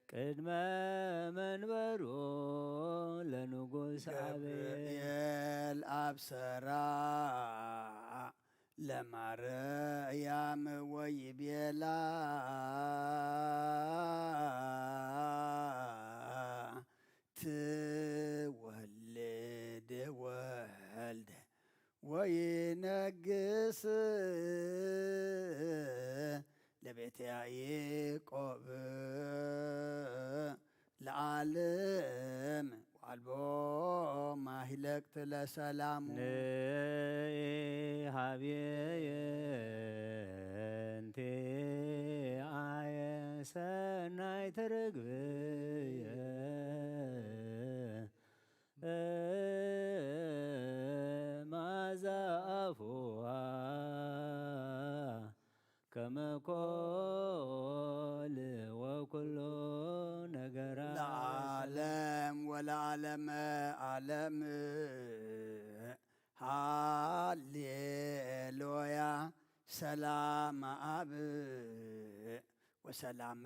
ቅድመ መንበሩ ለንጉሥ ገብርኤል አብሰራ ለማርያም ወይቤላ ትወልድ ወልደ ወይነግስ ለቤተ ያዕቆብ ለዓለም ዋልቦ ማሂለቅት ለሰላሙ ንኢ ሀብየ እንቴ አየ ሰናይ ተረግብየ ማዛ አፉዋ ከመኮል ወኩሎ ነገራ ለዓለም ወለዓለመ ዓለም ሃሌሉያ ሰላም አብ ወሰላመ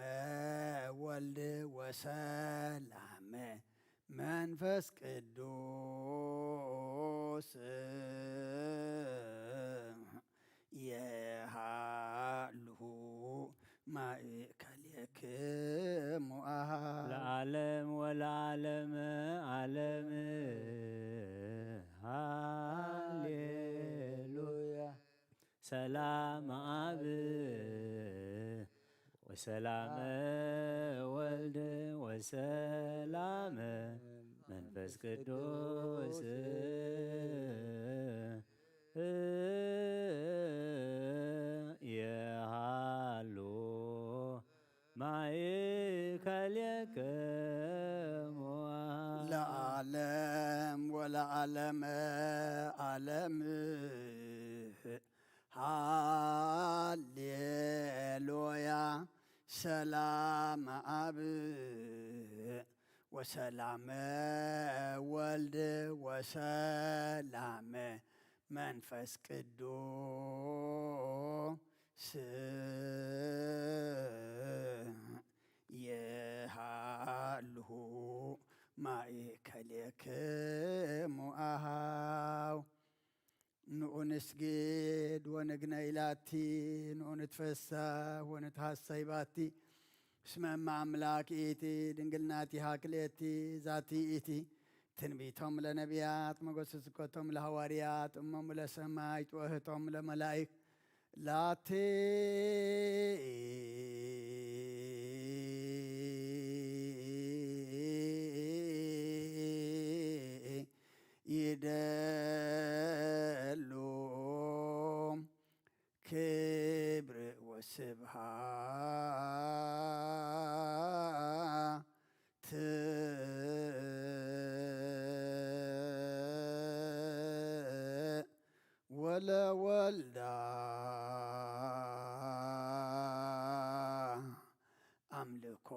ወልድ ወሰላመ መንፈስ ቅዱስ የሃልሁ ማእከልክሙ ለዓለም ወለዓለመ ዓለም ሃሌሉያ ሰላም አብ ወሰላመ ወልድ ወሰላመ መንፈስ ቅዱስ የሃሉ ማእከልክሙ ለዓለም ወለዓለመ ዓለም ሃሌሉያ ሰላም አብ ወሰላመ ወልድ ወሰላመ መንፈስ ቅዱስ የሃልሁ ማእከልክሙ አሃው ንዑ ንስግድ ወንግነይ ላቲ ንዑ ንትፈሳህ ወንትሐሰይ ባቲ እስመ እመ አምላክ ኢቲ ድንግልናቲሃ ክልኤቲ ዛቲ ኢቲ ትንቢቶም ለነቢያት ሞገስ ስብከቶም ለሐዋርያት እሞሙ ለሰማዕት ወእህቶም ለመላእክት ላቲ ይደሉ ክብር ወስብሃት ወለወልዳ አምልኮ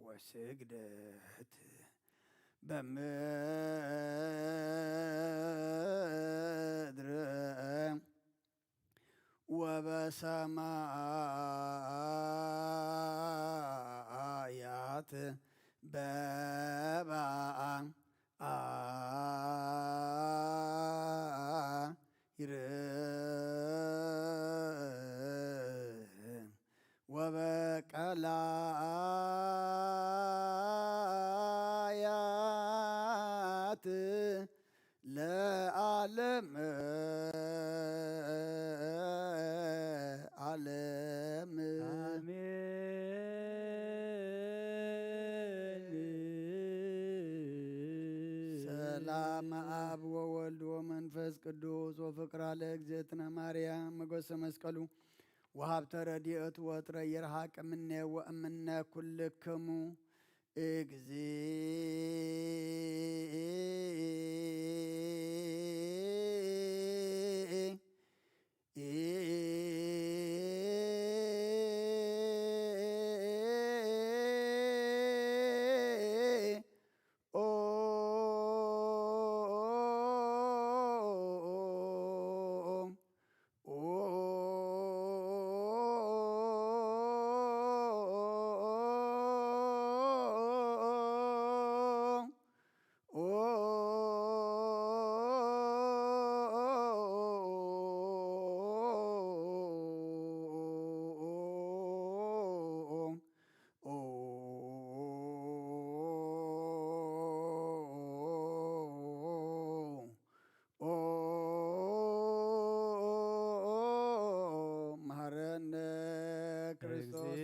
ወስግደት በምድር ወበሰማያት በባዕር ወበቀላያት በሰላም አብ ወወልድ ወመንፈስ ቅዱስ ወፍቅራ ለእግዝእትነ ማርያም መጎሰ መስቀሉ ወሀብተ ረድኤቱ ወጥረ ይርሐቅ እምኔ ወእምነ ኩልክሙ መሐረነ ክርስቶስ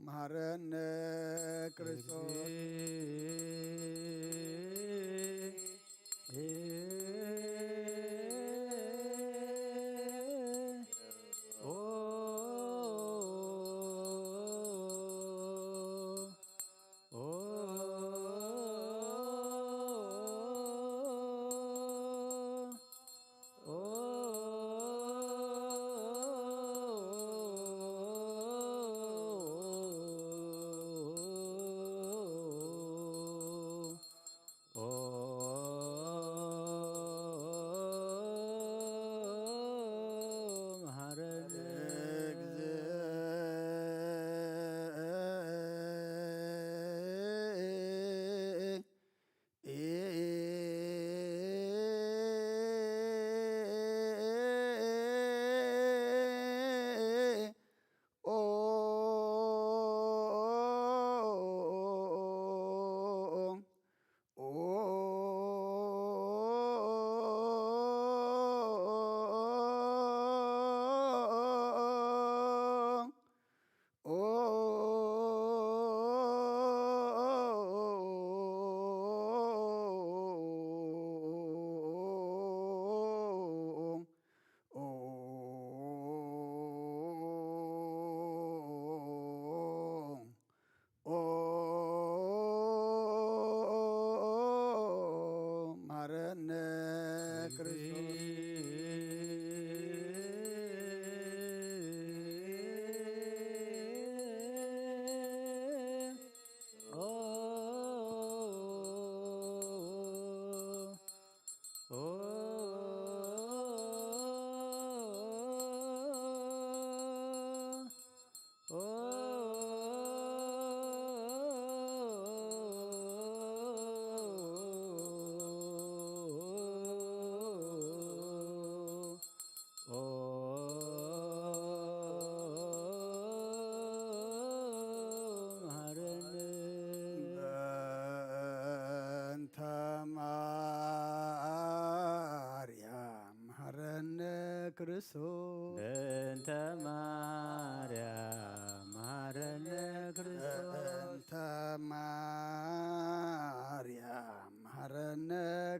መሐረነ ክርስቶስ ክርስቶስ በእንተ ማርያም መሐረነ ክርስቶስ በእንተ ማርያም መሐረነ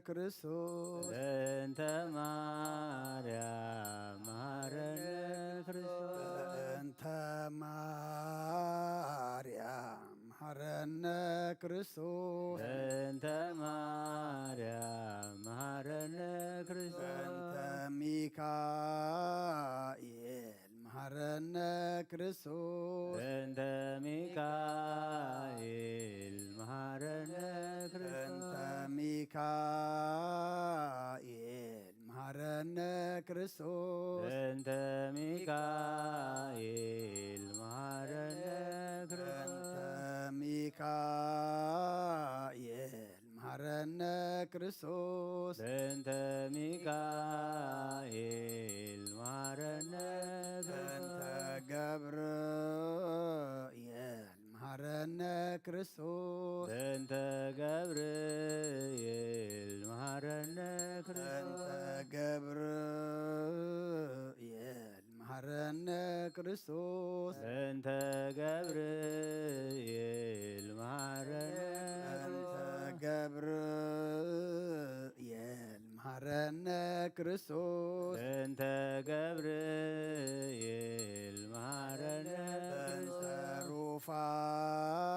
ክርስቶስ በእንተ ማርያም መሐረነ ክርስቶስ በእንተ ማርያም መሐረነ ክርስቶስ በእንተ ማርያም መሐረነ ክርስቶስ በእንተ ሚካኤል መሐረነ ክርስቶስ በእንተ ሚካኤል መሐረነ በእንተ ክርስቶስ ሚካኤል መሐረነ ክርስቶስ በእንተ ሚካኤል መሐረነ በእንተ ክርስቶስ ሚካኤል መሐረነ ክርስቶስ በእንተ ሚካኤል መሐረነ በእንተ ክርስቶስ ገብርኤል መሐረነ ክርስቶስ በእንተ ገብርኤል መሐረነ በእንተ ክርስቶስ ገብርኤል መሐረነ ክርስቶስ በእንተ ገብርኤል መሐረነ በእንተ ክርስቶስ ገብርኤል መሐረነ ክርስቶስ በእንተ ገብርኤል መሐረነ በእንተ ክርስቶስ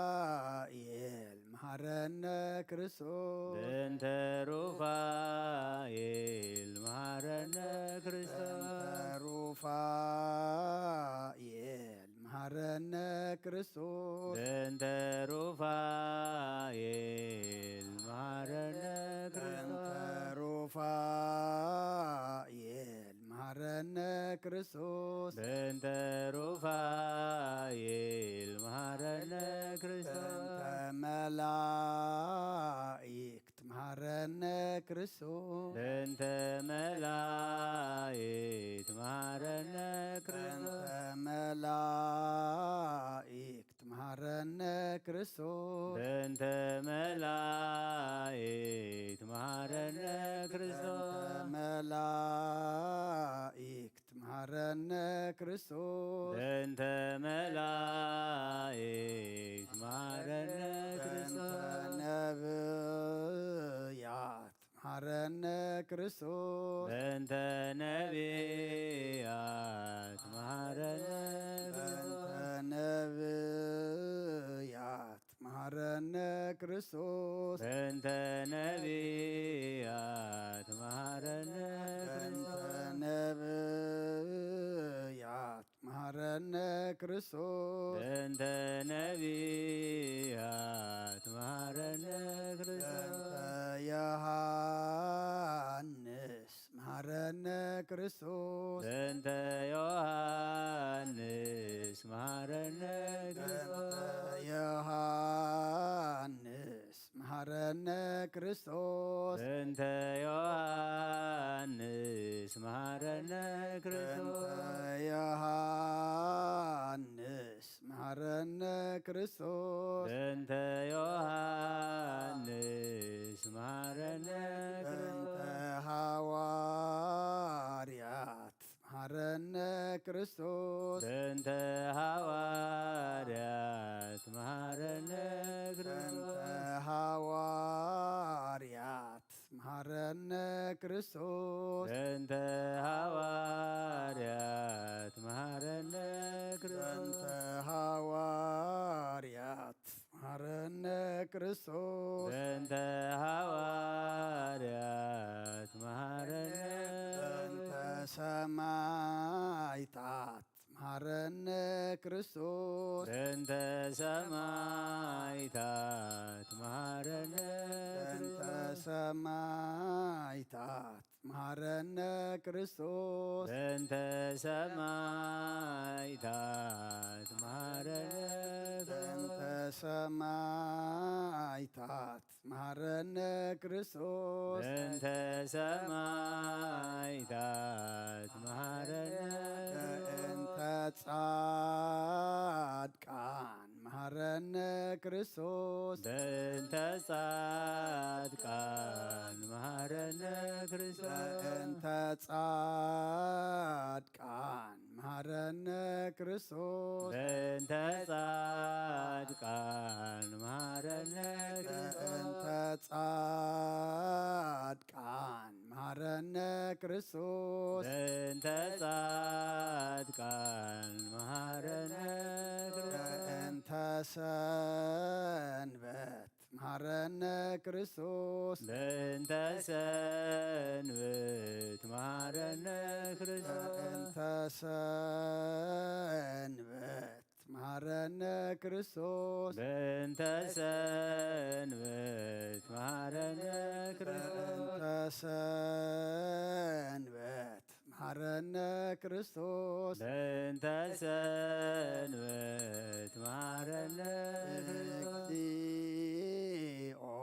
ሩፋኤል መሐረነ ክርስቶስ በእንተ ሩፋኤል መሐረነ በእንተ ክርስቶስ ሩፋኤል መሐረነ ክርስቶስ በእንተ ሩፋኤል መሐረነ በእንተ ክርስቶስ ሩፋኤል መሐረነ ክርስቶስ በእንተ ሩፋኤል መሐረነ በእንተ ክርስቶስ መላእክት መሐረነ ክርስቶስ በእንተ መላእክት መሐረነ በእንተ ክርስቶስ መላእክት መሐረነ ክርስቶስ በእንተ መላእክት መሐረነ በእንተ ክርስቶስ መላእክት መሐረነ ክርስቶስ በእንተ መላእክት መሐረነ በእንተ ክርስቶስ ነብያት መሐረነ ክርስቶስ በእንተ ነቢያት መሐረነ በእንተ ክርስቶስ ነብያት መሐረነ ክርስቶስ በእንተ ነቢያት መሐረነ በእንተ ክርስቶስ ነብያት መሐረነ ክርስቶስ በእንተ ነቢያት መሐረነ በእንተ ክርስቶስ ዮሐንስ መሐረነ ክርስቶስ በእንተ ዮሐንስ መሐረነ በእንተ ክርስቶስ ዮሐንስ መሐረነ ክርስቶስ በእንተ ዮሐንስ መሐረነ በእንተ ክርስቶስ ዮሐንስ መሐረነ ክርስቶስ በእንተ ዮሐንስ መሐረነ በእንተ ክርስቶስ ሐዋርያት መሐረነ ክርስቶስ በእንተ ሐዋርያት መሐረነ በእንተ ክርስቶስ ሐዋርያት መሐረነ ክርስቶስ በእንተ ሐዋርያት መሐረነ በእንተ ክርስቶስ ሐዋርያት መሐረነ ክርስቶስ በእንተ ሐዋርያት መሐረነ በእንተ ክርስቶስ ሰማዕታት መሐረነ ክርስቶስ በእንተ ሰማዕታት መሐረነ በእንተ ክርስቶስ ሰማዕታት መሐረነ ክርስቶስ በእንተ ሰማዕታት መሐረነ በእንተ ክርስቶስ ሰማዕታት መሐረነ ክርስቶስ በእንተ ሰማዕታት መሐረነ በእንተ ክርስቶስ ጻድቃን መሐረነ مهرنا كريستوس بنت صادقان مهرنا كريستوس بنت صادقان مهرنا كريستوس بنت صادقان مهرنا كريستوس بنت صادقان مهرنا كريستوس بنت صادقان مهرنا كريستوس بنت سنبت مهرنا كريستوس بنت سنبت مهرنا كريستوس بنت سنبت مهرنا كريستوس بنت سنبت مهرنا كريستوس بنت سنبت مهرنا كريستوس بنت سنبت مهرنا እግዚኦ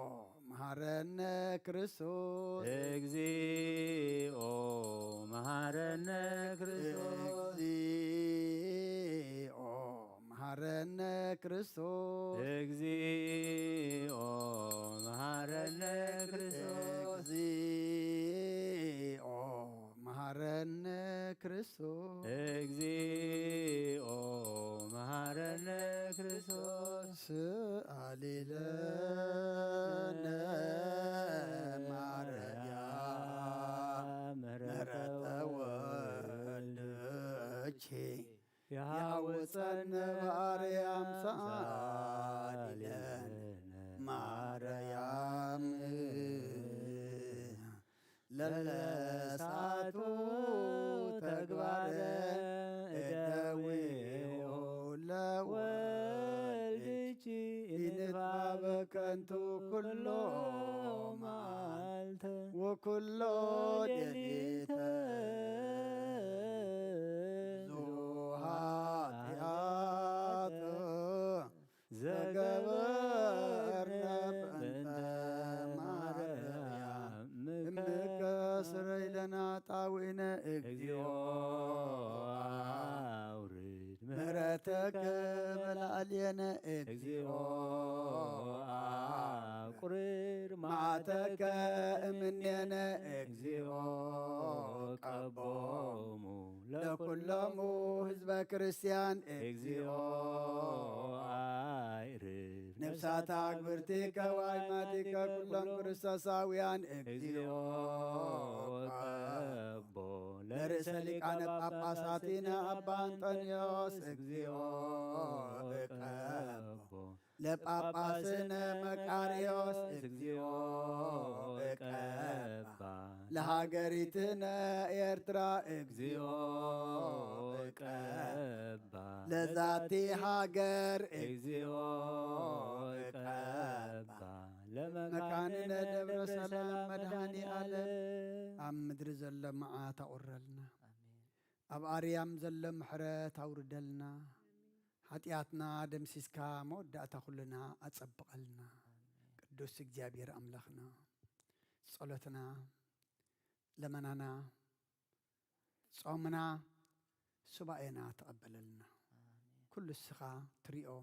መሃረነ ክርስቶስ እግዚኦ መሃረነ ክርስቶስ እግዚኦ መሃረነ ክርስቶስ እግዚኦ መሃረነ ክርስቶስ እግዚኦ መሃረነ ክርስቶስ እግዚኦ መሃረነ ክርስቶስ ስአሊለነ ማርያም ምህረተ ወልድኪ ያወፀነ በአርያም ሳሊለነ ማርያም ለለሳቱ ተግባረ እደዊሁ ለወልድኪ ኢንባበ ከንቱ ኩሎ መዓልተ ወኩሎ ሌሊተ ዙኃጢአት ዘገበርነ በእንተ ማርያም እምከስረይ ለነ ጣዊነ እግዚኦ አውርድ ምህረተከ በላዕሌነ እግዚኦ አቁርር መዓተከ እምኔነ እግዚኦ ቀቦሙ ለኩሎሙ ህዝበ ክርስቲያን እግዚኦ አይርፍ ነፍሳተ አግብርቲከ ወአይማቲከ ኩሎም ክርስቶሳውያን እግዚኦ ቀቦ ለርእሰ ሊቃነ ጳጳሳቲነ አባ አንጦንዮስ እግዚኦ እቀቦ ለጳጳስነ መቃርዮስ እግዚኦ እቀባ ለሃገሪትነ ኤርትራ እግዚኦ እቀባ ለዛቲ ሃገር እግዚኦ ቀባ መካንነ ደብረ ሰላም መድኃኒ ዓለም ኣብ ምድሪ ዘለ መዓት ኣቑረልና ኣብ ኣርያም ዘለ ምሕረት ኣውርደልና ኃጢአትና ደምሲስካ መወዳእታ ኩልና ኣጸብቐልና ቅዱስ እግዚአብሔር ኣምላኽና ጸሎትና ለመናና ጾምና ሱባኤና ተቐበለልና ኩሉ እስኻ ትሪኦ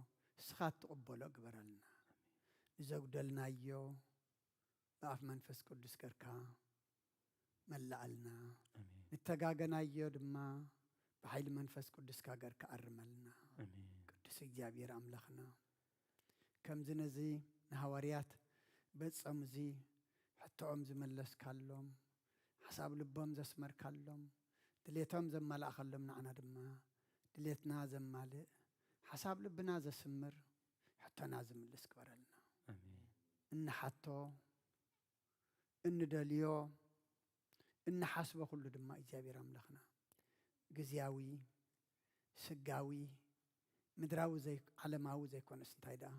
እስኻ ትቕበሎ ግበረልና ዘጉደልናዮ በኣፍ መንፈስ ቅዱስ ገርካ መላኣልና ንተጋገናዮ ድማ ብሓይሊ መንፈስ ቅዱስካ ገርካ ኣርመልና ቅዱስ እግዚአብሔር ኣምላኽና ከምዚ ነዚ ንሃዋርያት በጾም እዚ ሕቶኦም ዝመለስካሎም ሓሳብ ልቦም ዘስመርካሎም ድሌቶም ዘመላእኸሎም ንዓና ድማ ድሌትና ዘማልእ ሓሳብ ልብና ዘስምር ሕቶና ዝምልስ ግበረልና እንሓቶ እንደልዮ እንሓስቦ ኩሉ ድማ እግዚአብሔር ኣምላኽና ግዝያዊ ስጋዊ ምድራዊ ዓለማዊ ዘይኮነስ እንታይ ደኣ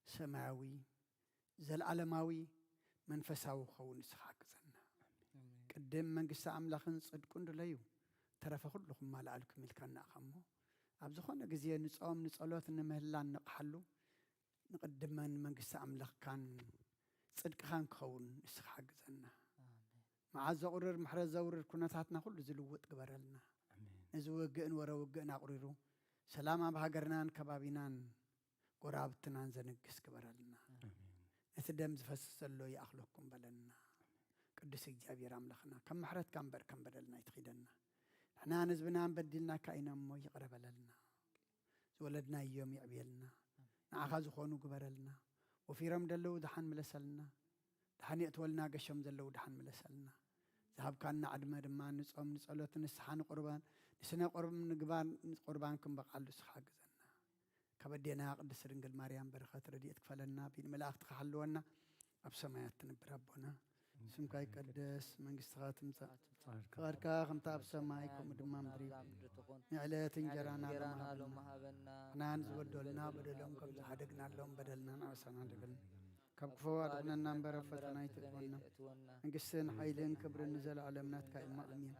ሰማያዊ ዘለዓለማዊ መንፈሳዊ ክኸውን ንስኻ ግዘና ቅድም መንግስቲ ኣምላኽን ጽድቁን ድለዩ ተረፈ ኩሉ ክማልኣልኩም ኢልካ ንኣኸሞ ኣብ ዝኾነ ግዜ ንጾም ንጸሎት ንምህላን ንቕሓሉ ንቅድመን መንግስቲ ኣምላኽካን ጽድቅኻን ክኸውን ንስኻ ግዘና መዓዝ ዘቑርር ምሕረት ዘውርር ኩነታትና ኩሉ ዝልውጥ ግበረልና ነዚ ውግእን ወረ ውግእን ኣቑሪሩ ሰላም ኣብ ሃገርናን ከባቢናን قرابتنا نزنقس كبرلنا نتدم زفسس له يأخلكم بلنا قدس እግዚአብሔር አምላክና ከመሕረት ካንበር ከንበደልና ይትኺደና احنا نزبنا نبدلنا كاينا مو يقربلنا زولدنا يوم يعبيلنا نعخا زخونو قبرلنا وفي رمدلو دحن ملسلنا دحن يأتولنا قشم زلو دحن ملسلنا ذهب كان عدما دما نصوم نصلوت نسحان قربان نسنا قرب نقبان قربانكم بقالو سخاقزنا كبدينا قدس رنجل مريم برخات رديت كفلنا بين ملاك تخحلونا أبسمايات تنبر ربنا اسمك يقدس منقست خاتمتا قاركا خمتا بسمايكم دمام دريب نعلات انجرانا لهم هابنا نان زودولنا بدلهم كم زحدقنا لهم بدلنا نعسنا دقلنا كم كفواتنا ننبر فتنا يتقونا انقسن حيلين كبر النزل علمنات كائما أمين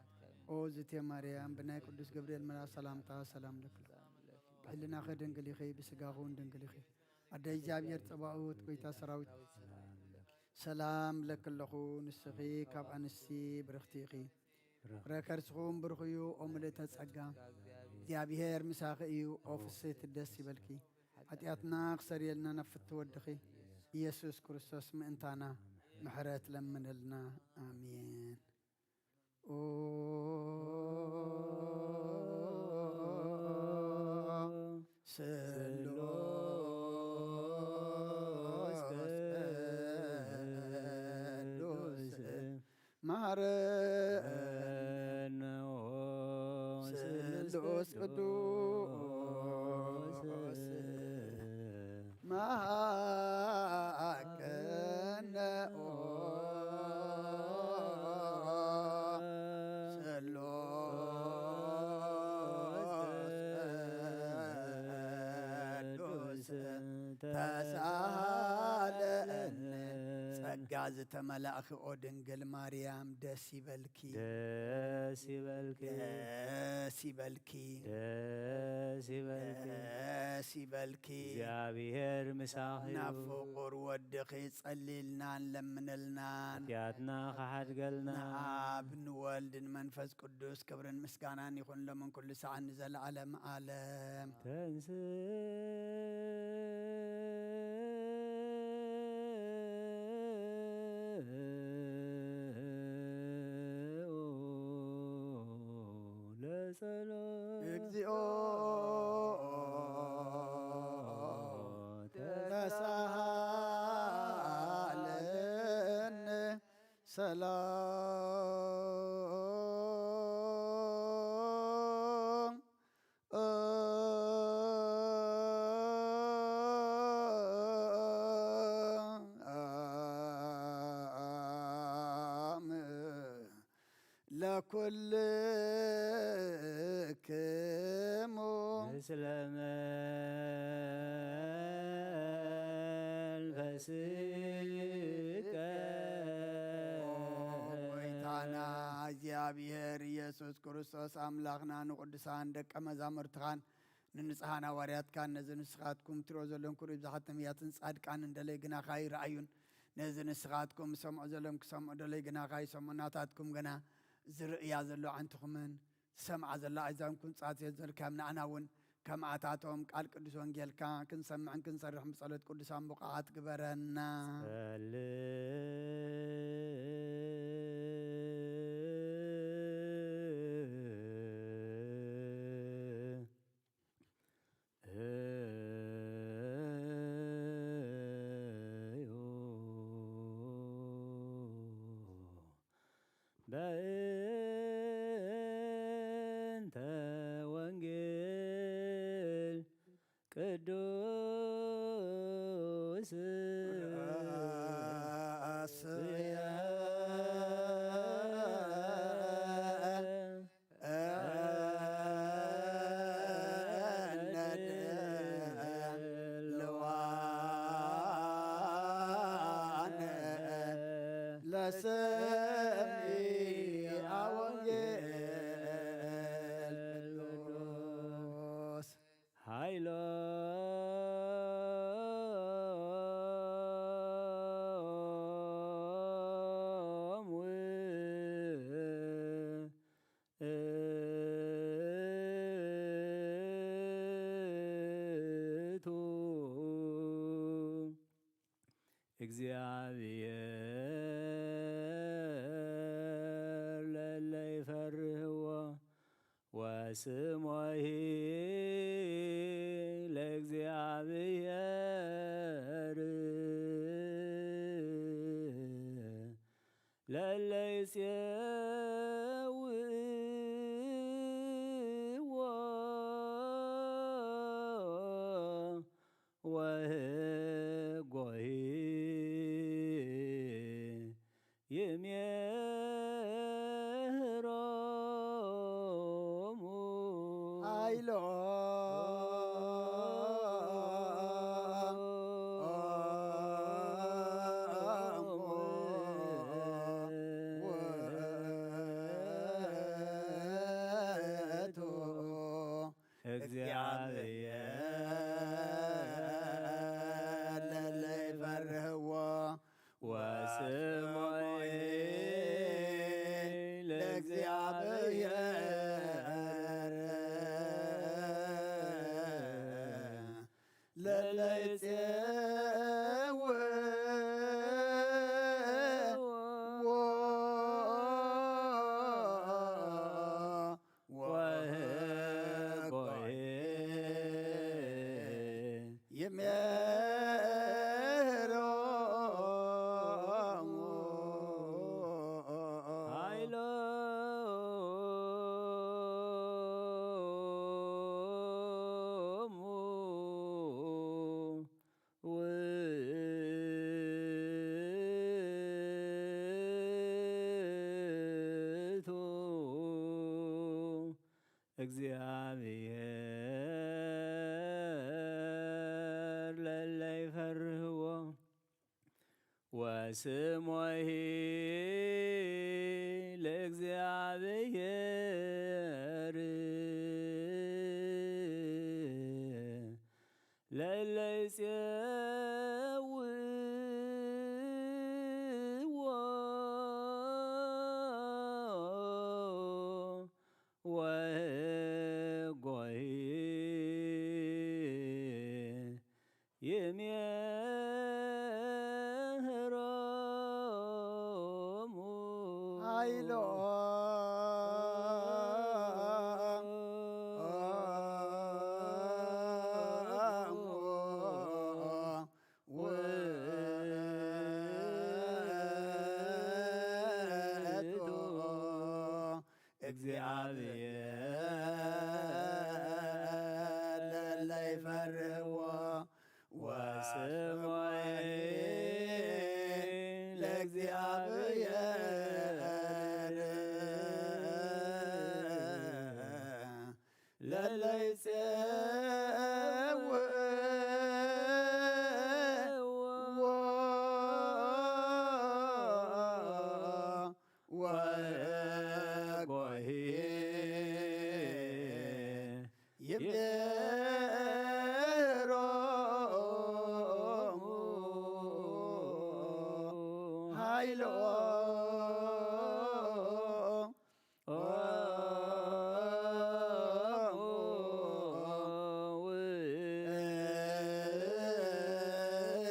أوزت يا مريم بناي قدس جبريل ملا سلامتا سلام لك حلنا خير دنقلي خي بسقاغون دنقلي خي أدى جابير تبعوت كويتا سراوت سلام لك اللخو نسخي كاب أنسي برختيقي ركرسخون برخيو أملت تسقى جابير مساقيو أوفسيت الدسي بلكي حتياتنا خسر يلنا نفت ودخي يسوس كريستوس مئنتانا محرات لمن لنا آمين مارنا سلوس قدوس ما كنا سلوس تسالن ጸጋዝ ተመላእኺ ኦ ድንግል ማርያም ደስ ይበልኪ ደስ ይበልኪ ደስ ይበልኪ ደስ ይበልኪ ደስ ይበልኪ እግዚአብሔር ምሳኺ ናብ ፍቁር ወድኺ ጸሊልናን ለምንልናን ኃጢአትና ኸሓድገልና ንኣብ ንወልድን መንፈስ ቅዱስ ክብርን ምስጋናን ይኹን ለመን ኩሉ ሰዓት ንዘለዓለም ዓለም ተንስ እግዚኦ ተሳሃለን ሰላም لكل كمو سلام الفسيك ويتانا እግዚአብሔር ኢየሱስ ክርስቶስ አምላኽና ንቅዱሳን ደቀ መዛሙርትኻን ንንጽሓና ዋርያትካን ነዚ ንስኻትኩም ትሪኦ ዘለኹም ኩሉ ብዛሓተምያትን ጻድቃን እንደለይ ግናኻ ይረአዩን ነዚ ንስኻትኩም ሰምዑ ዘለኹም ክሰምዑ ደለይ ግናኻ ይሰምዑ ናታትኩም ገና ዝርእያ ዘሎ ዓንትኹምን ሰምዓ ዘላ ኣዛንኩም ጻትየት ዘልካም ንኣና እውን ከምኣታቶም ቃል ቅዱስ ወንጌልካ ክንሰምዕን ክንሰርሕ ብጸሎት ቅዱሳን ቡቕዓት ግበረና በእንተ ወንጌል ቅዱስ እግዚአብሔር ለለ ይፈርህዎ ወስሞሂ ለእግዚአብሔር ለለ ይጼውዕዎ ወህጎሂ ይሜህሮሙ አይሎ እግዚአብሔር ለለ ይፈርህዎ ወስሞሂ ለእግዚአብሔር ለለ ይጼውዕዎ ወህጎሂ ይሜህሮሙ ኃይሎሙ ውእቱ እግዚአብሔር ለለ ይፈርህዎ ወስሞሂ ለእግዚአብሔር ለለ ይጼውዕዎ ወህጎሂ ይሜህሮሙ አይሎ ውእቱ እግዚአብሔር ለለ ይፈርህዎ ወስሞሂ ለእግዚአብሔር ለለ ይጼውዕዎ ወህጎሂ ይሜህሮሙ ኃይሎ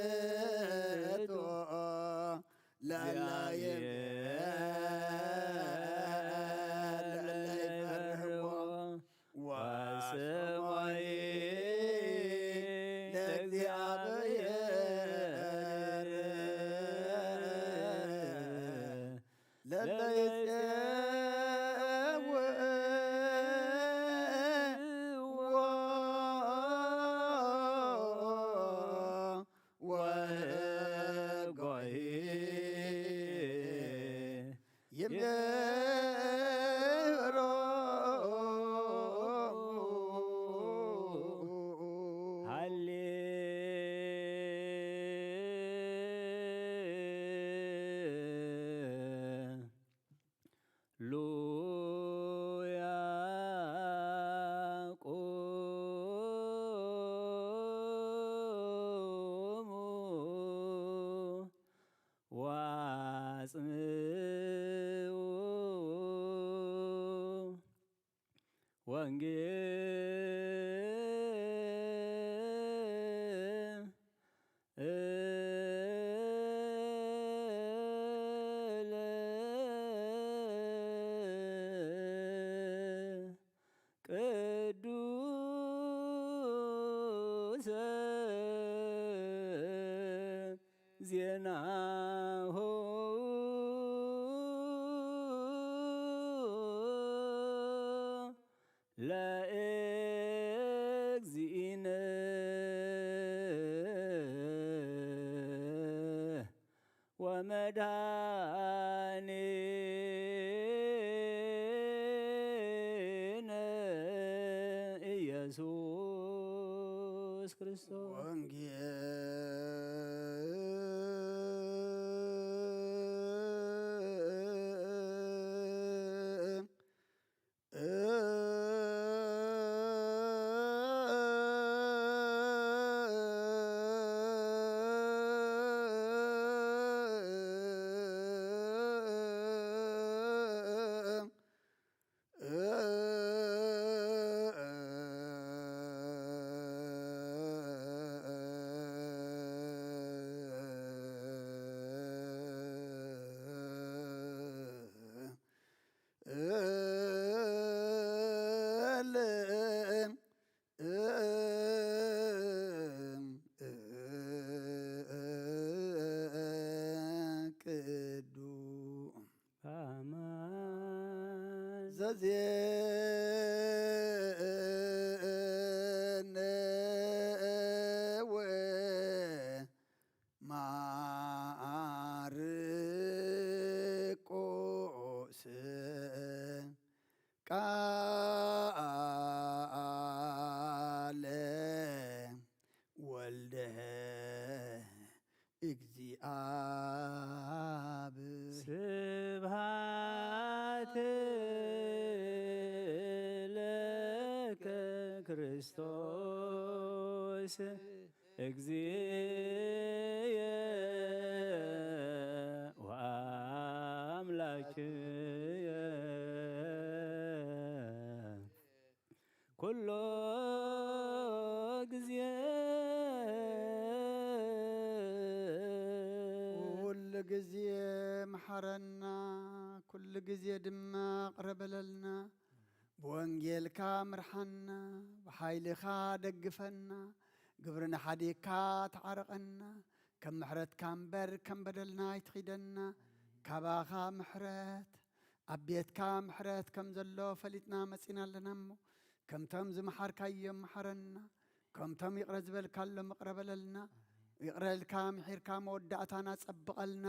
ውእቱ ለለ ይፈርህዎ ወስሞሂ ለእግዚአብሔር ለለ ይጼውዕዎ ወህጎሂ ይሜህሮሙ ሃሌሉያ ቁሙ ዋጽምዑ ወንጌል ዜናሁ ለእግዚእነ ወመድኃኒነ ኢየሱስ ክርስቶስ ማርቆስ ቃለ ወልደ እግዚአብሔር ስብሐት ለከ ክርስቶስ እግዚእየ ወአምላክየ ኩሎ ጊዜ ኩሉ ጊዜ መሐረና ኩሉ ጊዜ ድማ ቅረበለልና ብወንጌልካ ምርሓና ብሓይልኻ ደግፈና ግብርና ሓዲግካ ተዓረቐና ከም ምሕረትካ እምበር ከም በደልና ይትኺደና ካባኻ ምሕረት ኣብ ቤትካ ምሕረት ከም ዘሎ ፈሊጥና መፂና ኣለና እሞ ከምቶም ዝመሓርካዮም መሓረና ከምቶም ይቕረ ዝበልካሎም እቕረበለልና ይቕረልካ ምሒርካ መወዳእታና ጸብቐልና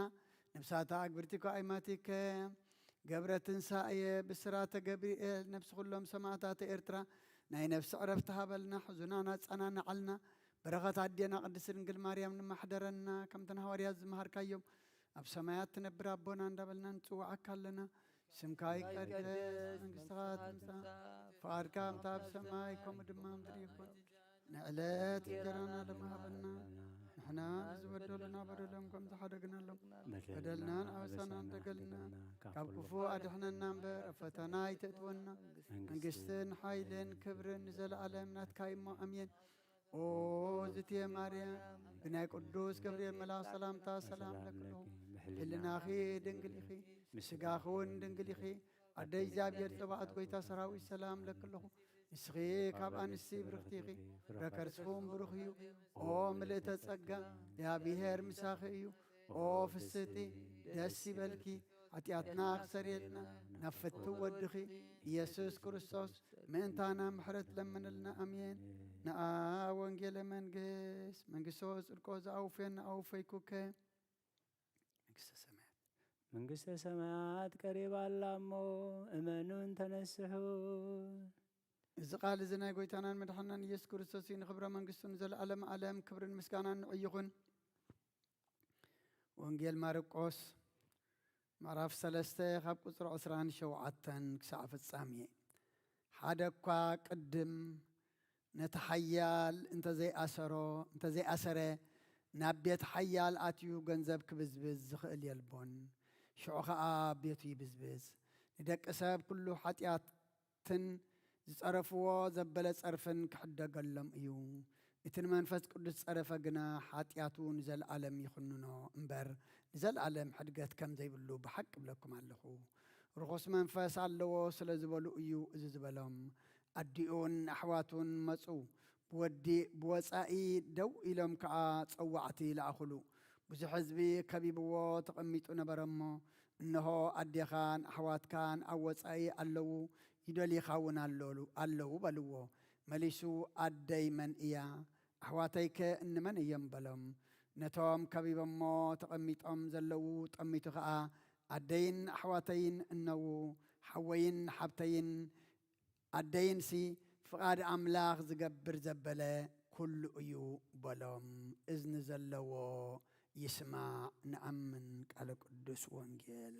ነብሳታ ኣግብርቲኮ ኣይማቲከ ገብረ ትንሳኤ ብስራተ ገብርኤል ነብሲ ኩሎም ሰማዕታተ ኤርትራ ናይ ነፍሲ ዕረፍቲ ሃበልና ሕዙናና ጸናንዓልና በረኸት ኣዴና ቅድስት ድንግል ማርያም ንማሕደረና ከምተን ሃዋርያት ዝመሃርካዮም ኣብ ሰማያት ትነብር ኣቦና እንዳበልና ንጽዋዓካ ኣለና ስምካ ይቀደስ መንግሥትኻ ትምጻእ ፍቓድካ ከምታ ኣብ ሰማይ ከምኡ ድማ ምድሪ ይኩን ንዕለት እንጀራና ለመሃበና ንሕና ንዝበደሉና በደሎም ከም ዝሓደግናሎም በደልናን ኣበሳናን ደገልና ካብ ክፉ ኣድሕነና እምበር ኣብ ፈተና ይተእትወና መንግሥትን ሓይልን ክብርን ንዘለኣለም ናትካ እሞ ኣሜን ኦ ዝትየ ማርያም ብናይ ቅዱስ ገብርኤል መልኣክ ሰላምታ ሰላም ለክለኹ ህልናኺ ድንግል ኢኺ ምስጋኺ እውን ድንግል ኢኺ ኣደይ እግዚኣብሔር ጽባኣት ጐይታ ሰራዊት ሰላም ለክለኹ ንስኺ ካብ ኣንስቲ ብርኽቲ ኢኺ ረከርስኹም ብሩኽ እዩ ኦ ምልእተ ጸጋ እግዚኣብሔር ምሳኺ እዩ ኦ ፍስቲ ደስ ይበልኪ ኃጢአትና ክሰሬልና ናብ ፍቱ ወድኺ ኢየሱስ ክርስቶስ ምእንታና ምሕረት ለምንልና ኣሜን ንኣ ወንጌለ መንግሥት መንግሥቶ ጽድቆ ዝኣውፈየና ኣውፈይኩከ መንግሥተ ሰማያት ቀሪባላ እሞ እመኑን ተነስሑ እዚ ቃል እዚ ናይ ጐይታናን መድሓናን ኢየሱስ ክርስቶስ እዩ ንኽብረ መንግሥቱን ዘለዓለም ዓለም ክብርን ምስጋናን ንዑ ይኹን ወንጌል ማርቆስ ምዕራፍ 3 ካብ ቁፅሪ 27 ክሳብ ፍጻሜ ሓደ እኳ ቅድም ነቲ ሓያል እንተዘይኣሰረ ናብ ቤት ሓያል ኣትዩ ገንዘብ ክብዝብዝ ዝኽእል የልቦን ሽዑ ኸዓ ቤቱ ይብዝብዝ ንደቂ ሰብ ኩሉ ኃጢአትን ዝጸረፍዎ ዘበለ ጸርፍን ክሕደገሎም እዩ እቲ ንመንፈስ ቅዱስ ጸረፈ ግና ኃጢአቱ ንዘለዓለም ይኹንኖ እምበር ንዘለዓለም ሕድገት ከም ዘይብሉ ብሓቂ ብለኩም ኣለኹ ርኹስ መንፈስ ኣለዎ ስለ ዝበሉ እዩ እዚ ዝበሎም ኣዲኡን ኣሕዋቱን መፁ ብወፃኢ ደው ኢሎም ከዓ ጸዋዕቲ ይለኣኹሉ ብዙሕ ህዝቢ ከቢብዎ ተቐሚጡ ነበረ እሞ እንሆ ኣዴኻን ኣሕዋትካን ኣብ ወፃኢ ኣለዉ ይደሊኻ እውን ኣለዉ በልዎ። መሊሱ ኣደይ መን እያ ኣሕዋተይከ እንመን እዮም በሎም። ነቶም ከቢቦሞ ተቐሚጦም ዘለዉ ጠሚቱ ከዓ ኣደይን ኣሕዋተይን እነዉ ሓወይን ሓብተይን ኣደይንሲ ፍቓድ ኣምላኽ ዝገብር ዘበለ ኩሉ እዩ በሎም። እዝኒ ዘለዎ ይስማዕ ንኣምን ቃለ ቅዱስ ወንጌል።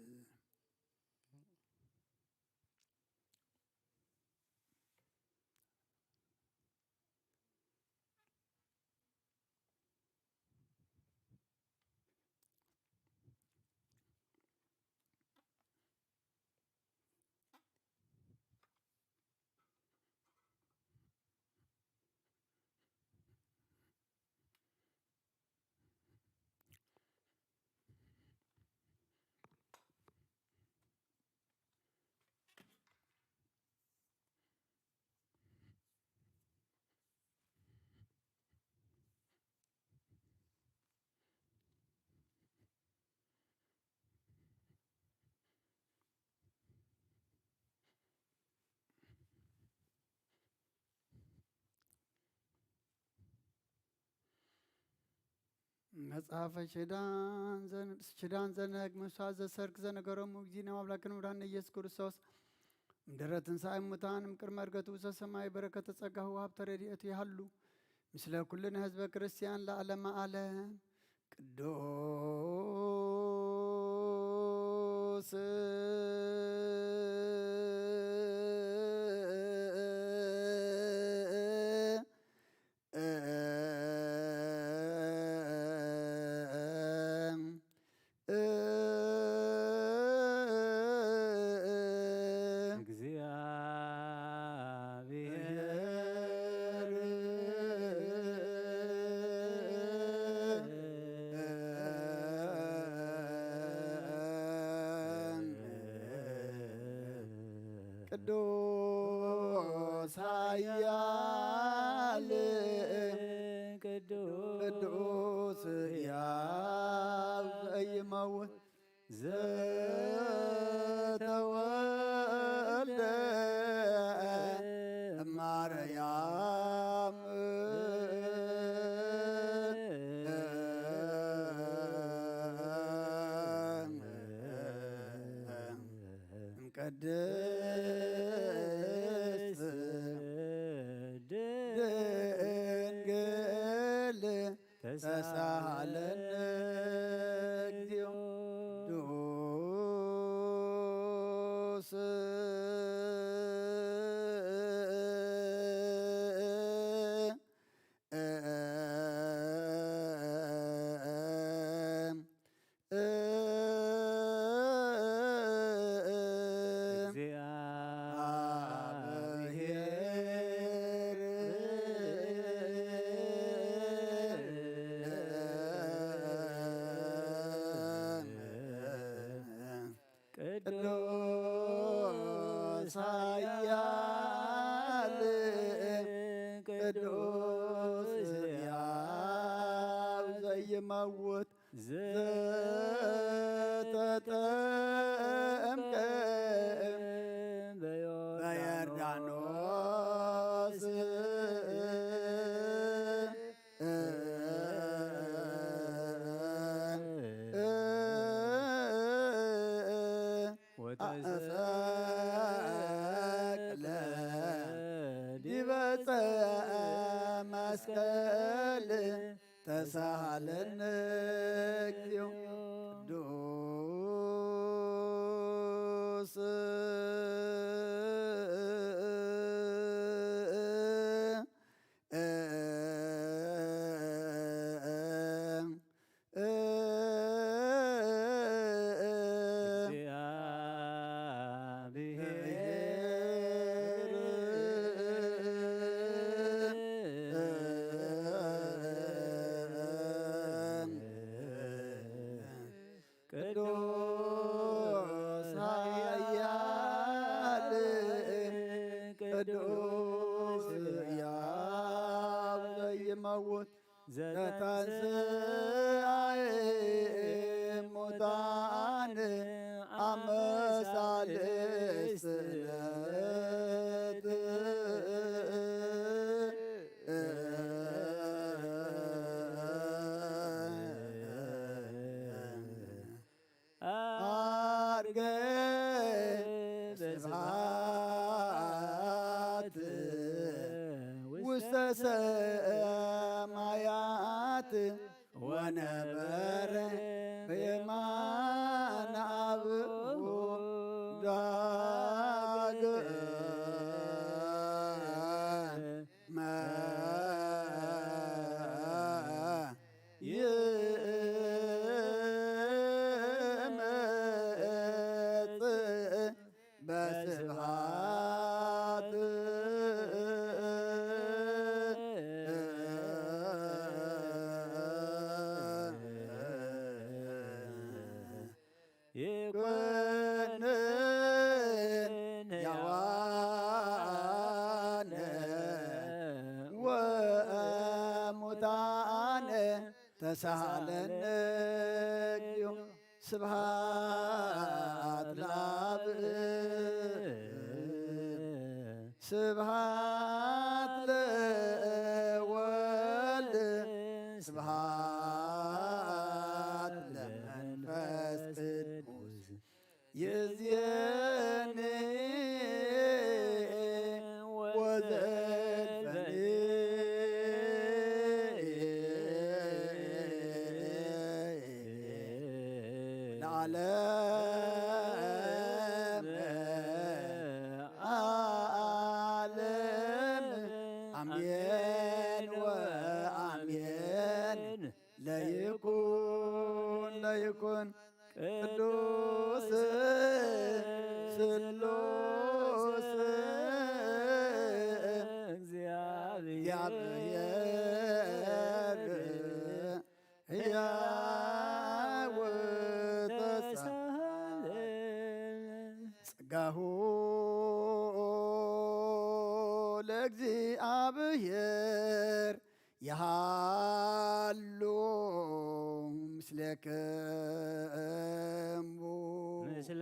መጽሐፈ ሽዳን ዘነግ መስዋዕት ዘሰርክ ዘነገሮሙ እግዚእነ አምላክነ መድኃኒነ ኢየሱስ ክርስቶስ እምድኅረ ትንሣኤ እሙታን እምቅድመ ዕርገቱ ውስተ ሰማይ በረከተ ጸጋሁ ወሀብተ ረድኤቱ ይሃሉ ምስለ ኩልነ ህዝበ ክርስቲያን ለዓለመ ዓለም። ቅዱስ ቅዱስ ኃያል ቅዱስ ሕያው ዘኢይመውት ዘተወልደ እማርያም እምቅድስት ድንግል ተሳሃለነ እግዚኦ ቅዱስ ቅዱስ ኃያል ቅዱስ ሕያው ዘኢይመውት ዘተጠምቀ በዮርዳኖስ ወተሰቅለ ዲበ ዕፀ መስቀል ተሳሃለነ እግዚኦ ቅዱስ ቅዱስ ኃያል በሰማያት ወነበረ በየማነ አብኡ ዳግመ ይመጽእ በስብሐት ይኩንን ሕያዋነ ወሙታነ ተሳሃለነ እግዚኦ ስብሐት ለአብ ስብሐት ለወልድ ስብሐት ለመንፈስ ቅዱስ ይእዜኒ ወዘልፈኒ ለዓለመ ዓለም አሜን ወአሜን ለይኩን ቅዱስ ስሉስ እግዚአብሔር ሕያው ጸጋሁ ለእግዚአብሔር የሃሉ ምስሌክሙ ምስለ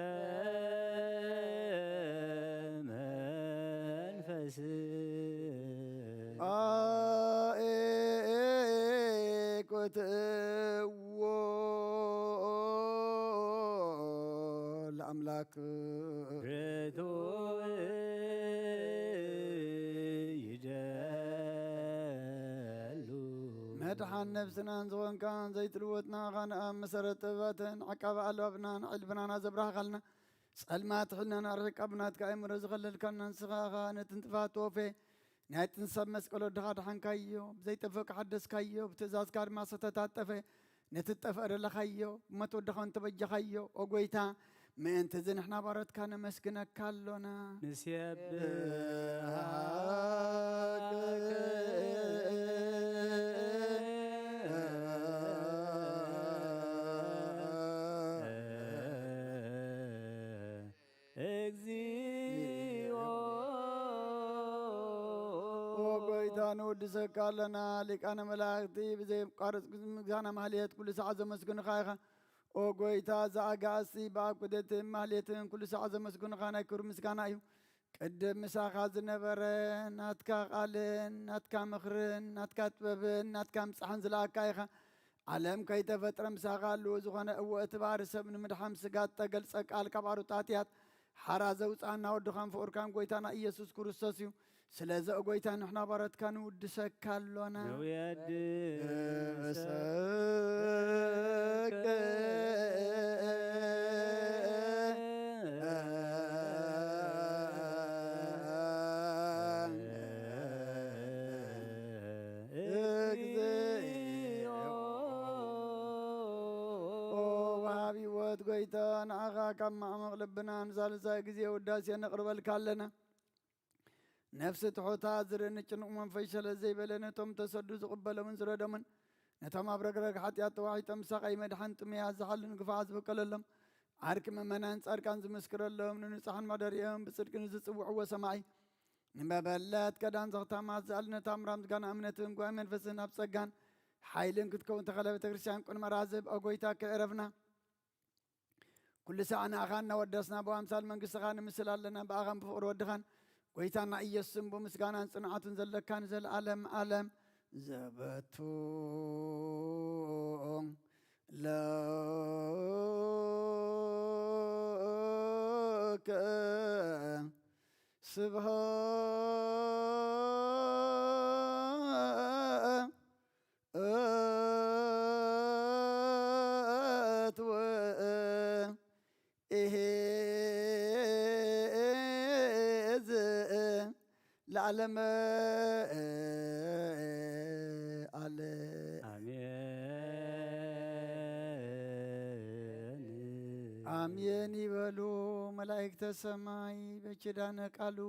መንፈስ አኤኮትዎ ለአምላክ ርቱ ይደሉ መድሓን ነብስናን ዝኮንካን ዘይትልወጥና ኻንኣብ መሰረት ጥበባትን ዓቃብ ኣልባብናን ዕልብናና ዘብራህኻልና ጸልማት ሕልናን ኣርሒቃ ብናትካ ኣእምሮ ዝኸለልካና ንስኻኻ ነትን ጥፋት ወፌ ናይ ጥንሰብ መስቀሎ ድኻ ድሓንካዮ ብዘይጠፍእ ሓደስካዮ ብትእዛዝካ ድማ ሰተታጠፈ ነቲ ጠፍአ ደለኻዮ ብሞት ወድኻ እንተበጀኻዮ ኦ ጐይታ ምእንቲ እዚ ንሕና ባሮትካ ነመስግነካ ኣሎና እግዚኦ ጐይታ ንወድሰካ ኣለና ሊቃነ መላእክቲ ብዘይቋርፅ ምግዛና ማህልየት ኩሉ ሰዓት ዘመስግኑኻ ኢኻ ኦ ጐይታ ዝኣጋእሲ ብኣብ ቁደትን ማህልየትን ኩሉ ሰዓት ዘመስግኑኻ ናይ ክብሪ ምስጋና እዩ ቅድም ምሳኻ ዝነበረ ናትካ ቃልን ናትካ ምኽርን ናትካ ጥበብን ናትካ ምፅሓን ዝለኣካ ኢኻ ዓለም ከይተፈጥረ ምሳኻ ኣለዎ ዝኾነ እወ እቲ ባህሪ ሰብ ንምድሓም ስጋት ተገልፀ ቃል ካብ ኣሩጣት እያት ሓራ ዘውፃእና ወድኻን ፍቑርካን ጐይታና ኢየሱስ ክርስቶስ እዩ ስለዚ ጐይታ ንሕና ባሮትካ ንውድሰካ ኣሎና ንውየድሰከ ወሃቢ ሕይወት ጐይታ ንዓኻ ካብ ማዕመቕ ልብና ንሳልሳይ ግዜ ውዳሴ ነቕርበልካ ኣለና ነፍሲ ትሑታት ዝርኒ ጭኑቕ መንፈስ ሸለስ ዘይበለ ነቶም ተሰዱ ዝቕበሎምን ዝረደምን ነቶም ኣብ ረግረግ ሓጢኣት ተዋሒጦም ሳቐይ መድሓን ጥምያት ዝሓሉን ግፍዓት ዝበቀለሎም ዓርኪ ምእመናን ጻድቃን ዝምስክረሎም ንንጹሓን ማደሪኦም ብጽድቂ ንዝጽውዕዎ ሰማዒ ንመበለት ቀዳን ዘኽታማት ዝኣልነት ኣምራም ዝጋና እምነትን ጓይ መንፈስን ኣብ ጸጋን ሓይልን ክትከውን ተኸለ ቤተ ክርስቲያን ቁን መራዝብ ኣጐይታ ክዕረፍና ኩሉ ሰዓት ንኣኻ እናወደስና ብኣምሳል መንግሥትኻ ንምስል ኣለና ብኣኻን ብፍቕሪ ወድኻን ጐይታና ኢየሱስን ብምስጋናን ጽንዓትን ዘለካን ዘለዓለም ዓለም ዘበቱ ለከ ስብሃት ለዓለመ አለ አሜን ይበሉ መላእክተ ሰማይ በኪዳነ ቃሉ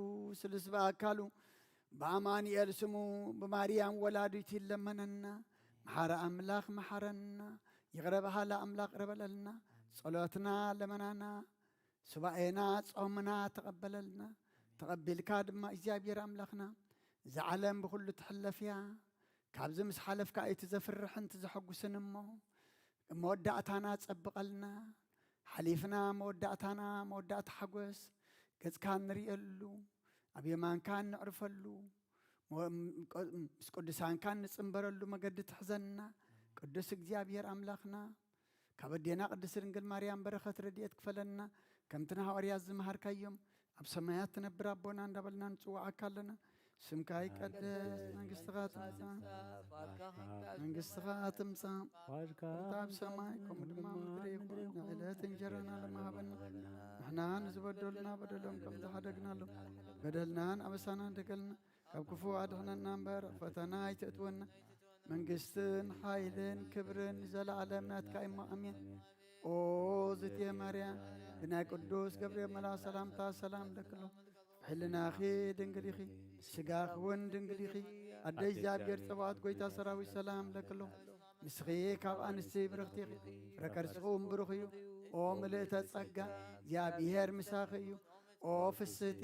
ስልስ በአካሉ በአማኑኤል ስሙ በማርያም ወላዲት ይለመነና መሐረ አምላክ መሐረና ይቅረበሃላ አምላክ ረበለልና ጸሎትና ለመናና ሱባኤና ጾምና ተቀበለልና ተቀቢልካ ድማ እግዚአብሔር አምላክና እዚ ዓለም ብኩሉ ትሕለፍያ ካብዚ ምስ ሓለፍካ እቲ ዘፍርሕን ትዘሐጉስን እሞ መወዳእታና ፀብቐልና ሓሊፍና መወዳእታና መወዳእታ ሓጎስ ገጽካ ንሪእየሉ ኣብ የማንካ ንዕርፈሉ ምስ ቅዱሳንካ ንፅንበረሉ መገዲ ትሕዘና ቅዱስ እግዚአብሔር አምላክና ካብ ኣዴና ቅድስት ድንግል ማርያም በረኸት ረድኤት ክፈለና ከምቲ ንሐዋርያት ዝመሃርካዮም ኣብ ሰማያት ትነብር ኣቦና እንዳበልና ንፅዋዓካ ኣለና ስምካ ይቀደስ መንግስትኻ ትምፃእ መንግስትኻ ትምፃእ ኣብ ሰማይ ከምኡ ድማ ምድሪ ይኩን ንዕለት እንጀራና ለማሃበና ንሕና ንዝበደሉና በደሎም ከም ዝሓደግናሎም በደልናን ኣበሳናን ደገልና ካብ ክፉ ኣድሕነና እምበር ፈተና ኣይተእትወና መንግስትን ሓይልን ክብርን ዘለዓለም ናትካ እሞ ኣሜን ኦ ዝትየ ማርያም ብናይ ቅዱስ ገብርኤል መልአክ ሰላምታ ሰላም ለክሎ ሕልናኺ ድንግል ኢኺ ስጋኺ እውን ድንግል ኢኺ ኣደይ እግዚኣብሔር ፀባዖት ጎይታ ሰራዊት ሰላም ለክሎ ንስኺ ካብ ኣንስቲ ብርኽቲ ኢኺ ፍረ ከርስኹም ብሩኽ እዩ ኦ ምልእተ ጸጋ እግዚኣብሔር ምሳኺ እዩ ኦ ፍስህቲ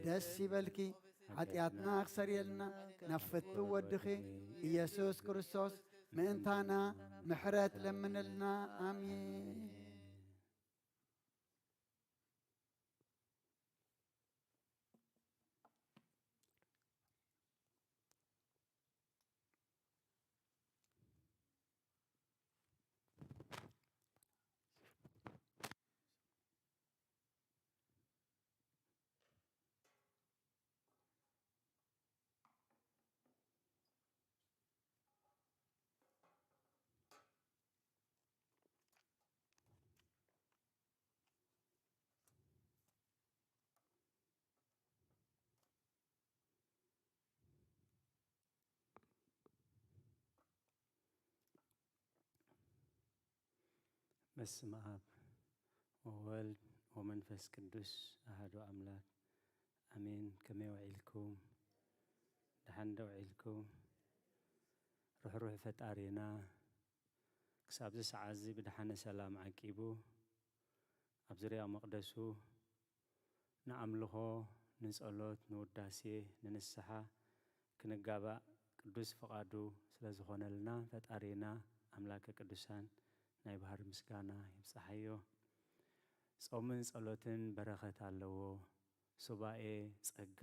ደስ ይበልኪ ኃጢአትና ክሰርየልና ናፍት ብወድኺ ኢየሱስ ክርስቶስ ምእንታና ምሕረት ለምንልና አሜን በስመ አብ ወወልድ ወመንፈስ ቅዱስ አሐዱ አምላክ አሜን። ከመይ ውዒልኩም ደሓን ዶ ውዒልኩም? ርኅሩሕ ፈጣሪና ክሳብ ዚ ሰዓት እዚ ብድሓነ ሰላም ዓቂቡ ኣብ ዙርያ መቕደሱ ንኣምልኾ ንጸሎት ንውዳሴ ንንስሓ ክንጋባእ ቅዱስ ፈቃዱ ስለ ዝኾነልና ፈጣሪና ኣምላከ ቅዱሳን ናይ ባህር ምስጋና ይብፅሓዮ። ጾምን ጸሎትን በረኸት ኣለዎ። ሱባኤ ጸጋ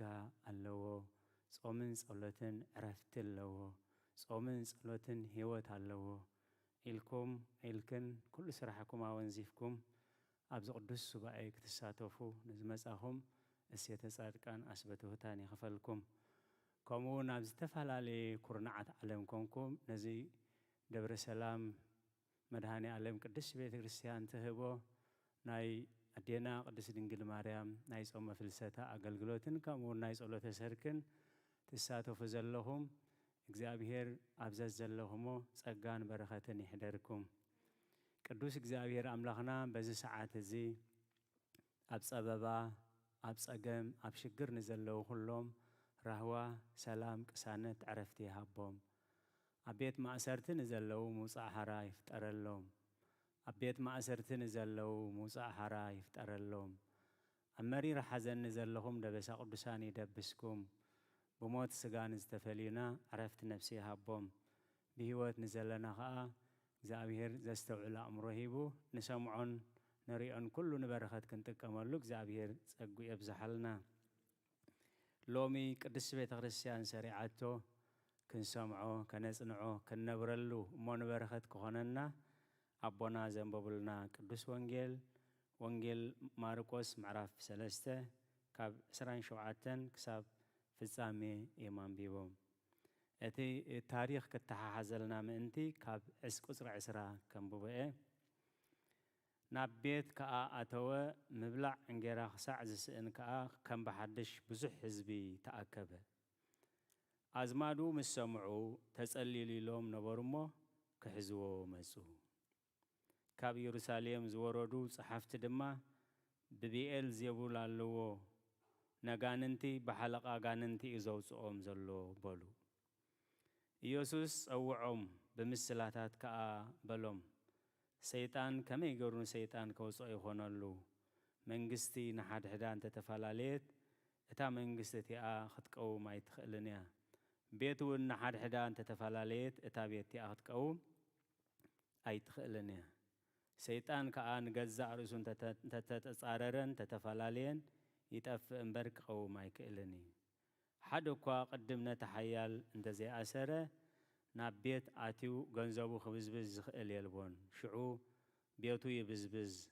ኣለዎ። ጾምን ጸሎትን ዕረፍቲ ኣለዎ። ጾምን ጸሎትን ህይወት ኣለዎ ኢልኩም ኢልክን ኩሉ ስራሕኩም ኣወንዚፍኩም ኣብዚ ቅዱስ ሱባኤ ክትሳተፉ ንዝመጻኹም እሴተ ጻድቃን ኣስበትውታን ይኽፈልኩም። ከምኡውን ኣብ ዝተፈላለየ ኩርናዓት ዓለም ኮንኩም ነዚ ደብረ ሰላም መድኃኔ ዓለም ቅድስት ቤተ ክርስቲያን ትህቦ ናይ ኣዴና ቅድስት ድንግል ማርያም ናይ ጾመ ፍልሰታ ኣገልግሎትን ከምኡውን ናይ ጸሎተ ሰርክን ትሳተፉ ዘለኹም እግዚአብሔር ኣብዘዝ ዘለኹሞ ጸጋን በረኸትን ይሕደርኩም። ቅዱስ እግዚአብሔር ኣምላኽና በዚ ሰዓት እዚ ኣብ ጸበባ ኣብ ጸገም ኣብ ሽግር ንዘለዉ ኩሎም ራህዋ ሰላም ቅሳነት ዕረፍቲ ይሃቦም። ኣብ ቤት ማእሰርቲ ንዘለዉ ምውፃእ ሓራ ይፍጠረሎም። ኣብ ቤት ማእሰርቲ ንዘለዉ ምውፃእ ሓራ ይፍጠረሎም። ኣብ መሪር ሓዘን ንዘለኹም ደበሳ ቅዱሳን ይደብስኩም። ብሞት ስጋ ንዝተፈሊዩና ዕረፍቲ ነፍሲ ይሃቦም። ብህይወት ንዘለና ከዓ እግዚአብሔር ዘስተውዕል ኣእምሮ ሂቡ ንሰምዖን ንሪኦን ኩሉ ንበረኸት ክንጥቀመሉ እግዚአብሔር ጸጉ የብዝሓልና። ሎሚ ቅድስት ቤተ ክርስቲያን ሰሪዓቶ ክንሰምዖ ከነጽንዖ ክንነብረሉ እሞ ንበረኸት ክኾነና ኣቦና ዘንበቡልና ቅዱስ ወንጌል ወንጌል ማርቆስ ምዕራፍ 3 ካብ 27 ክሳብ ፍጻሜ የማንቢቦም። እቲ ታሪኽ ከተሓሓዘልና ምእንቲ ካብ ቁጽሪ 10 ከንብቦ እየ። ናብ ቤት ከዓ ኣተወ ምብላዕ እንጌራ ክሳዕ ዝስእን ከዓ ከም ብሓድሽ ብዙሕ ህዝቢ ተኣከበ። أزمادو مسمعو تسأليلي لهم نبرمو كحزوو مسو كاب يروساليم زوردو صحافت دما ببيئل زيبول اللو نغاننتي بحلقة غاننتي إزوصوهم زلو بلو إيوسوس أوعوم بمسلاتات كا بلوم سيطان كما يقولون سيطان كوصو يخونالو منغستي نحاد حدان تتفالاليت اتا منغستي خطقو ما يتخلنيا بيتو نحاد حدان تتفالاليت اتا بيتي خطقو أي تخلنيا سيطان كا نغزا رسون تتصاررن تتفالالين يتأف انبرك أو ما يكلني حدو كوا قدمنا تحيال انت زي أسره نابيت آتيو غنزابو خبزبز زخيل يلبون شعو بيوتو يبزبز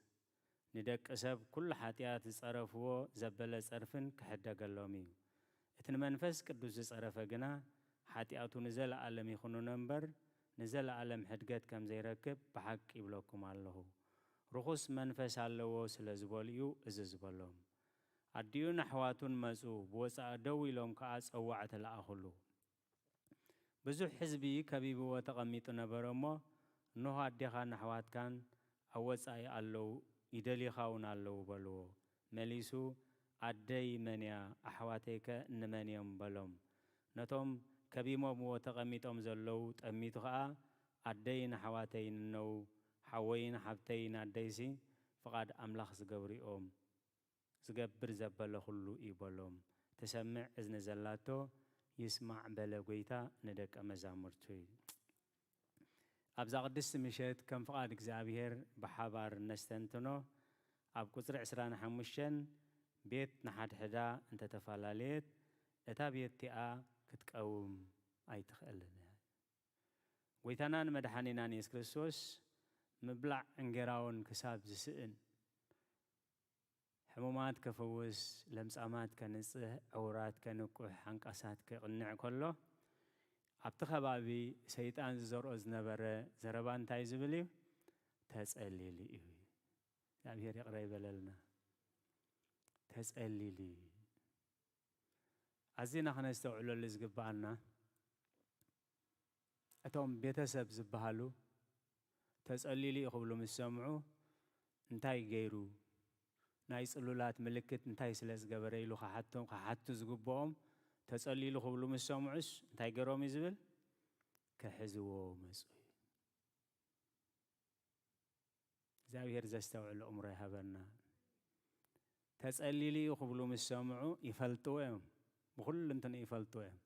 ندك أسب كل حاتيات صرفو زبالة صرفن كحدا قلومي اتن منفس كدوز صرفة قنا حاتياتو نزل عالم يخونو نمبر نزل عالم حدقات كم زي ركب بحق يبلوكم الله رخص منفس اللو سلزبوليو اززبولهم عديو نحواتون مزو بوصا دوي لهم كاس أوعت الأخلو بزو حزبي كبيبو وتقميتو نبرمو نوها عديخا نحوات كان أوصا يالو يدلي خاون اللو بلو مليسو عدي منيا أحواتيك نمانيهم بلوم نتوم كبيمو وتقميتهم زلو تقميتو خا عدي نحواتين نو حوين حبتين عديسي فقد أملاخ زقوريهم زقبر زبالة خلو إيبالوم تسمع إذن زلاتو يسمع بلا قويتا ندك أمزامرتوي أبزا قدس مشيت كم فقاد إكزابير بحابار نستنتنو أب كسر عسران حموشن بيت نحاد حدا انت تفالاليت اتا بيت تيا كتقوم أي تخلنا قويتانان مدحانينان يسكريسوس مبلع انقراون كساب زسئن حمومات كفوز لمسامات كنصح عورات كنقح حنقاسات كقنع كله ابتخبابي سيطان زرؤ زنبره زربان تاي زبلي تسألي لي እግዚአብሔር يقرأ يبللنا تسألي لي عزينا خنستوعلو اللي زقبالنا اتوم بيتسب زبهالو تسألي لي يقبلو مسمعو انتاي غيرو ناي صلولات ملكت انتاي سلاس غبريلو خحتهم خحتو زغبوم تسأليلو خبلو مسامعس انتاي غروم يزبل كحزو مسوي زاوير زستوعل عمره هبنا تسأليلي خبلو مسامعو يفلطوهم بكل انتن يفلطوهم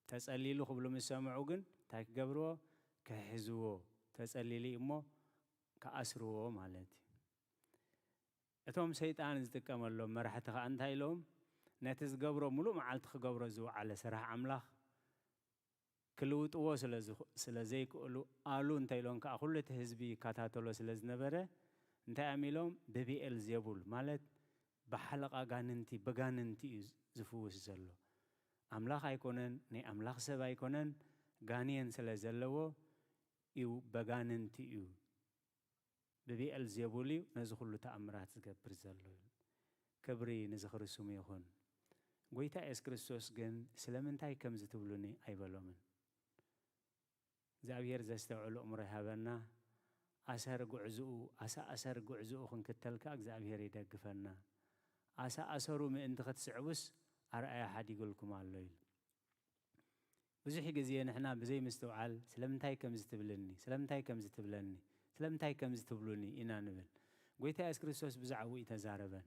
تسأليلو خبلو مسامعو جن تاي غبرو كحزو تسأليلي امو كأسرو مالتي اتوم سيطان زتقملو مرحتها انتاي لهم ناتز قبرو ملو معالت خقبرو زو على سرح عملاخ كلوت او سلازيك قولو قالو انتاي لهم كأخلو تهزبي كاتاتولو سلاز نبره انتاي عميلهم ببيئل زيبول مالت بحلقة غاننتي بغاننتي زفوس زلو عملاخ ايكونن ني عملاخ سب ايكونن غانيان سلازلو يو بغاننتي يو ببيئل زيبولي نزخلو تأمرات زقبر زلو كبري نزخر السمي يخون قويتا إس كريستوس جن سلامنتاي كم زتبلوني أي بلومن زاوير زستوعلو أمره هبنا أسر قعزو أسر قعزو خن كتلكاك زاوير يدقفنا أسرو من انتخت سعوس أرأي أحد يقولكم على الليل بزحي قزيان احنا بزي مستوعل سلامنتاي كم زتبلني سلامنتاي كم زتبلني سلامنتاي كم زتبلوني إنا نبل قويتا إس كريستوس بزعوي تزاربن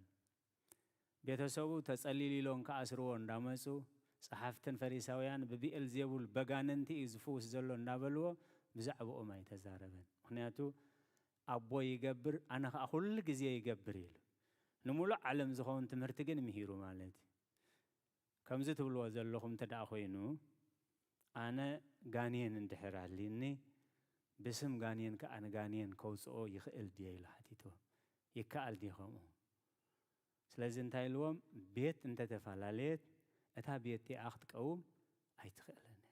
بيتسوو تسألي لون كأسرون دامسو صحافتن فريساويان ببيئل زيبول بغاننتي يزفوس زلون نابلو بزعبو ما يتزاربن مخنياتو أبو يقبر أنا أخل قزي يقبر يلو نمولا علم زخون تمرتقن مهيرو مالتي كم زتبلو زلوكم تداخوينو أنا غانيين اندحر عليني بسم غانيين كأنا غانيين كوسو يخيل ديال حتيتو يكال ديخمو سلازي انتاي لوم بيت انت تفعلاليت اتا بيتي اخت قوم اي تخيلنا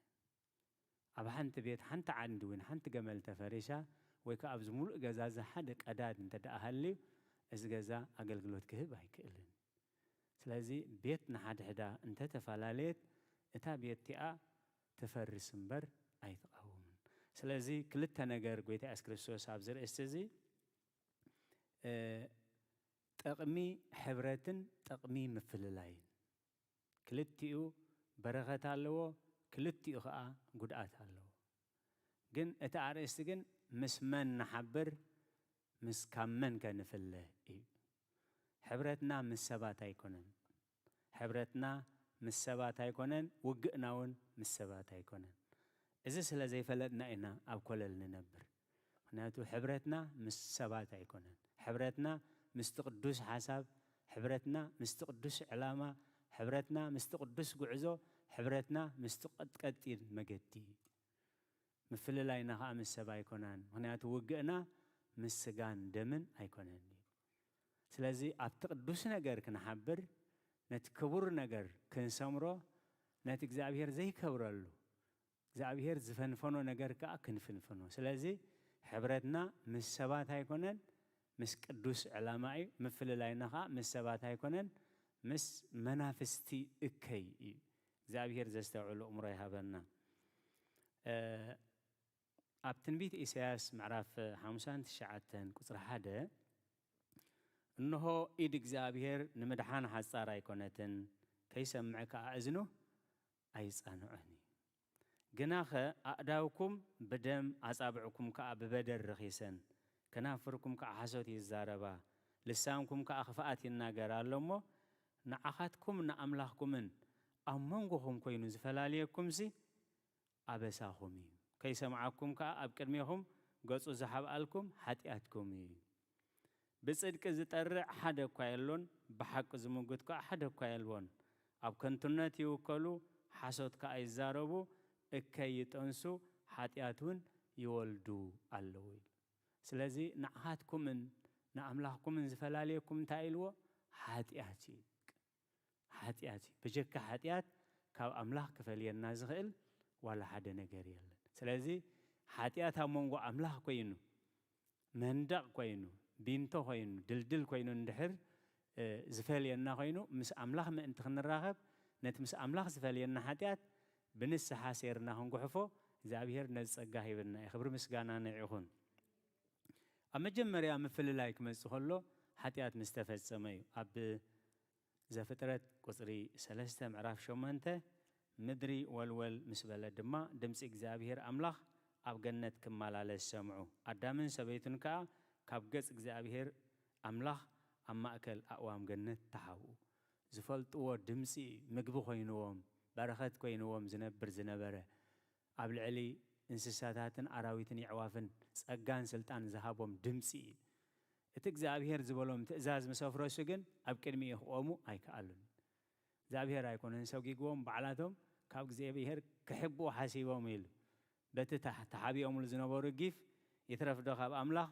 اب حنت بيت حنت عندوين حنت جمل تفريشا ويكا ابز مول غزازا حد قداد انت داهلي از غزا اغلغلوت كهب اي كيلن سلازي بيت نحد حدا انت تفعلاليت اتا بيتي تفرس مبر أي تقاومن سلازي كلتا نجار قويتا أسكريستوس عبزر استزي تقمي حبرتن تقمي مفللاين كلتيو برغت اللو كلتيو خا قدات اللو جن اتعرست جن مسمن نحبر مس كمن كنفله حبرتنا مس سبات يكونن حبرتنا مس سبات يكونن وقناون مس سبات يكونن إذا سلا زي فلتنا إنا أو كلل ننبر هناتو حبرتنا مس سبات يكونن حبرتنا مستقدس حساب حبرتنا مستقدس علامة حبرتنا مستقدس قعزو حبرتنا مستقدين مجدي مفل لاينا خام السبا يكونان هناتو وقعنا مسجان دمن أيكونن سلازي أبتقدس نجار كنحبر نتكبر نجار كنسمرو نتجزابير زي كبرلو زابير زفنفنو نجار كأكنفنفنو سلازي حبرتنا مسبات هيكونن مس قدوس علاماي مفل لاينا خا مسبات هيكونن مس منافستي اكي زابير زستوعلو امره يهبنا ابتنبيت إسياس معرف حمسان تشعتن كسر حدا إنه إيد إجزابير نمدحان حصار يكونتن كيسمعك أذنه أيصانعني جناخه أداوكم بدم أصابعكم كأببدر رخيسن كنافركم كأحسوت الزاربا لسانكم كأخفاءات الناجر اللهم نعختكم نأملاكمن أمانكم كوينو زفلاليكم زي أبساهمي كيسمعكم كأبكرميهم قصو زحب ألكم حتياتكم بصدق زترع حدا كايلون بحق زموجت كحدا كايلون أب كنتنات يوكلو حسوت كأيزاربو اكيت أنسو حتياتون يولدو اللوي سلازي نعهاتكم من نعملكم من زفلاليكم تايلو حتياتي بجك حتيات كاب أملاك كفلينا زغل ولا حدا نجار يلا سلازي حتيات همونغو أملاك كوينو مندق كوينو بينتو كوينو دلدل كوينو ندحر زفلينا كوينو مس أملاك ما انت خنراغب نت مس أملاك زفلينا حتيات بنس حاسيرنا هنغو حفو زابير نزقاهي بنا يخبر مسقانا نعيخون أما جمريا مفل لايك مسخلو حتيات مستفز سمايو أب زفترت قصري سلسته معرف شومانته مدري والول مسبلة دما دمس إجزابير أملاخ أب جنة كمال على السمعو أدامن سبيتن كاب جس إجزابير أملاخ أما أكل أقوام جنة تحاو زفلت أو دمسي مقبو خينوهم برخت كوينوهم زنبر زنبره قبل علي انسساتاتن أراويتن يعوافن سأجان سلطان زهابهم دمسي اتجزابير زبولهم تأزاز مسافر سجن أبكرمي يخوامو أي كألون زابير أيكون إنسوجي قوم بعلاتهم كاب زابير كحبوا حاسيبهم يلو بت تحابي أمول زنبور الجيف يترف دخاب أملاح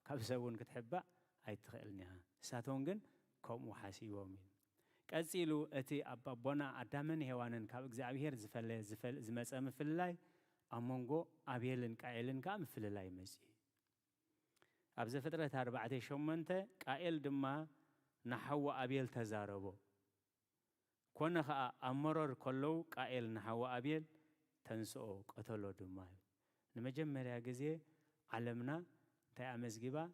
كاب سوون كتحبة أي تخيلنيها ساتونجن كوم وحاسيبهم يلو كأزيلو أتي أبونا أدامن هوانن كاب زابير زفل زمسام في الله أمونجو أبيلن كأيلن كام في الله مسي أبز فترة 4 شومنته كأيل دما نحو أبيل تزاربو كون خا أمرر كلو كأيل نحو أبيل تنسو قتلو دما نمجمريا جزيه علمنا تأمز جبا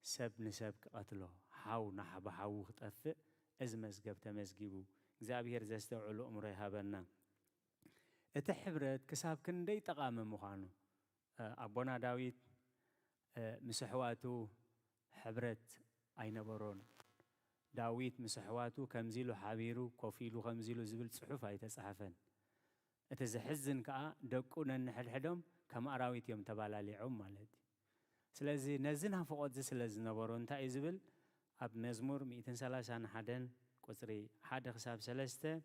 سب نسب قتلو حاو نحب حاو خطفء أزمز جب تمزجيبو زابير زستوعلو أمره هبنا اتحبرت كساب كندي تقام مخانو أبونا داويد مسحواتو حبرت أين برون داويد مسحواتو كمزيلو حبيرو كوفيلو خمزيلو زبل صحف هاي تصحفن اتزحزن كا دقونا نحدهم كما أراويت يوم تبالا لعم مالتي سلازي نزنها فوقت زي سلازي نبرون تا إزبل أب مزمور 130 حدن قصري حد خساب سلسته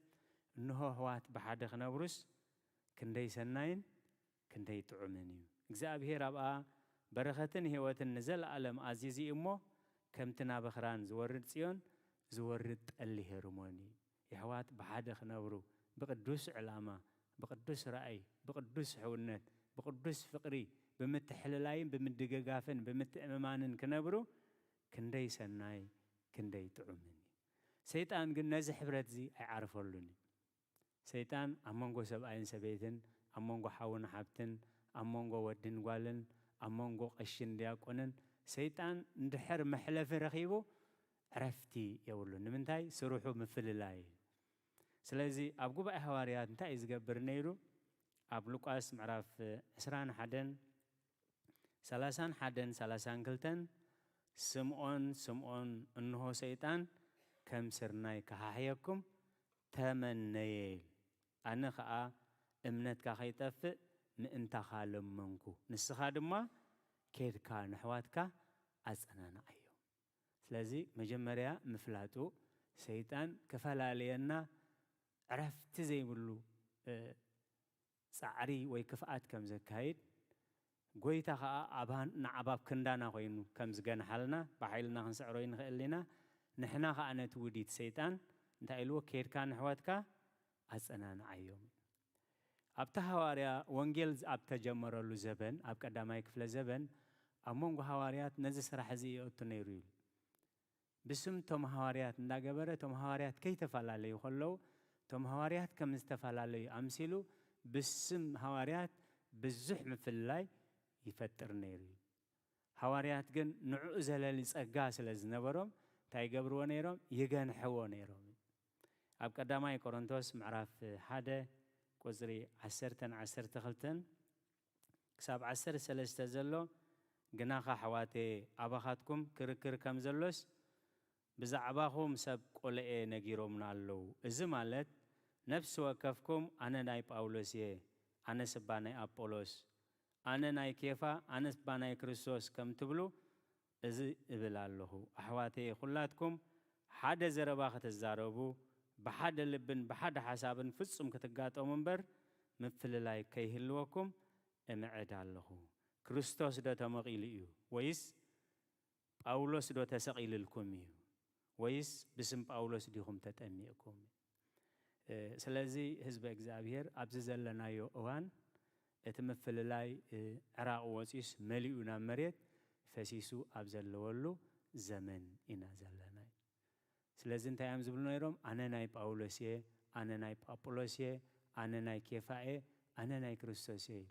إنه هوات بحد خنبرس كندي سناين كندي تعمنيو إجزابه ربا برختن هواتن نزل علم عزيزي أمه كم تنابخران زورد سيون زورد اللي هرموني يهوات بحد خنبرو بقدوس علامة بقدوس رأي بقدوس حونت بقدوس فقري بمتحللاين بمدقاقافن بمتأممانن كنبرو كندي سناي كندي تعمني سيطان قلنا زي حبرت زي أعرفوا لني سيطان أمانقو سبعين سبيتن أمونغو حاون حبتن أمونغو ودن قالن أمونغو قشن دياقونن سيطان ندحر محلف رخيبو عرفتي يقولون نمنتاي سروحو مفل الله سلازي أبقو بقى حواريات انتا إزقبر نيرو أبلوكاس معرف إسران حدن سلاسان حدن سلاسان كلتن سمعون إنه سيطان كم سرناي كحاحيكم تمنيل أنا خا امنت كخيتف انت خالم منكو نسخا دما كيد كا نحواتك أزأنانا أيوم سلازي مجمريا مفلاتو سيطان كفالالينا عرفت زي بلو سعري ويكفأت كم زكايد قويتا خا أبان نعباب كندانا خوينو كم زغان حالنا بحيلنا خنسعروين خيلنا نحنا خا أنا توديت سيطان انت إلو كيد كا نحواتك أزأنانا أيوم أبتا هواريا وانجيلز أبتا جمرلو زبن أبقى داماي كفل زبن أمونغو هواريات نزي سرحزي أوتونيريل بسم توم هواريات نداقبرة توم هواريات كي تفعلالي يخلو توم هواريات كم استفعلالي أمثلو بسم هواريات بالزحم في الله يفتر نيريل هواريات جن نوع زلالي سأقاس لزنبرم تايقبرو نيرم يغن حوو نيرم أبقى داماي كورنتوس معرف حدا كوزري عسرت خلتن كساب عسر سلسة زلو جناخا حواتي أباخاتكم كركر كم زلوس بزعباهم سب قلئ نجيروم نالو إزمالت نفس وكفكم أنا ناي باولوسيه أنا سباني أبولوس أنا ناي كيفا أنا سباني كريستوس كم تبلو إز إبلالله أحواتي خلاتكم حدا زرباخت الزاربو بحد اللبن بحد حسابن فصم كتقاطو منبر مثل لاي كيهلوكم امعد الله كريستوس دا تمقيليو ويس باولوس دا تسقيل الكم ويس بسم باولوس ديهم تتأميكم سلازي حزب اغزابير ابز زلنايو اوان اتمثل لاي عراق وصيس مليونا مريت فسيسو ابزلولو زمن إنا زلناي سلازي انت يام زبلو نيروم أنا ناي باولوسيه أنا ناي أبولوسيه أنا ناي كيفاء أنا ناي كريستوسيه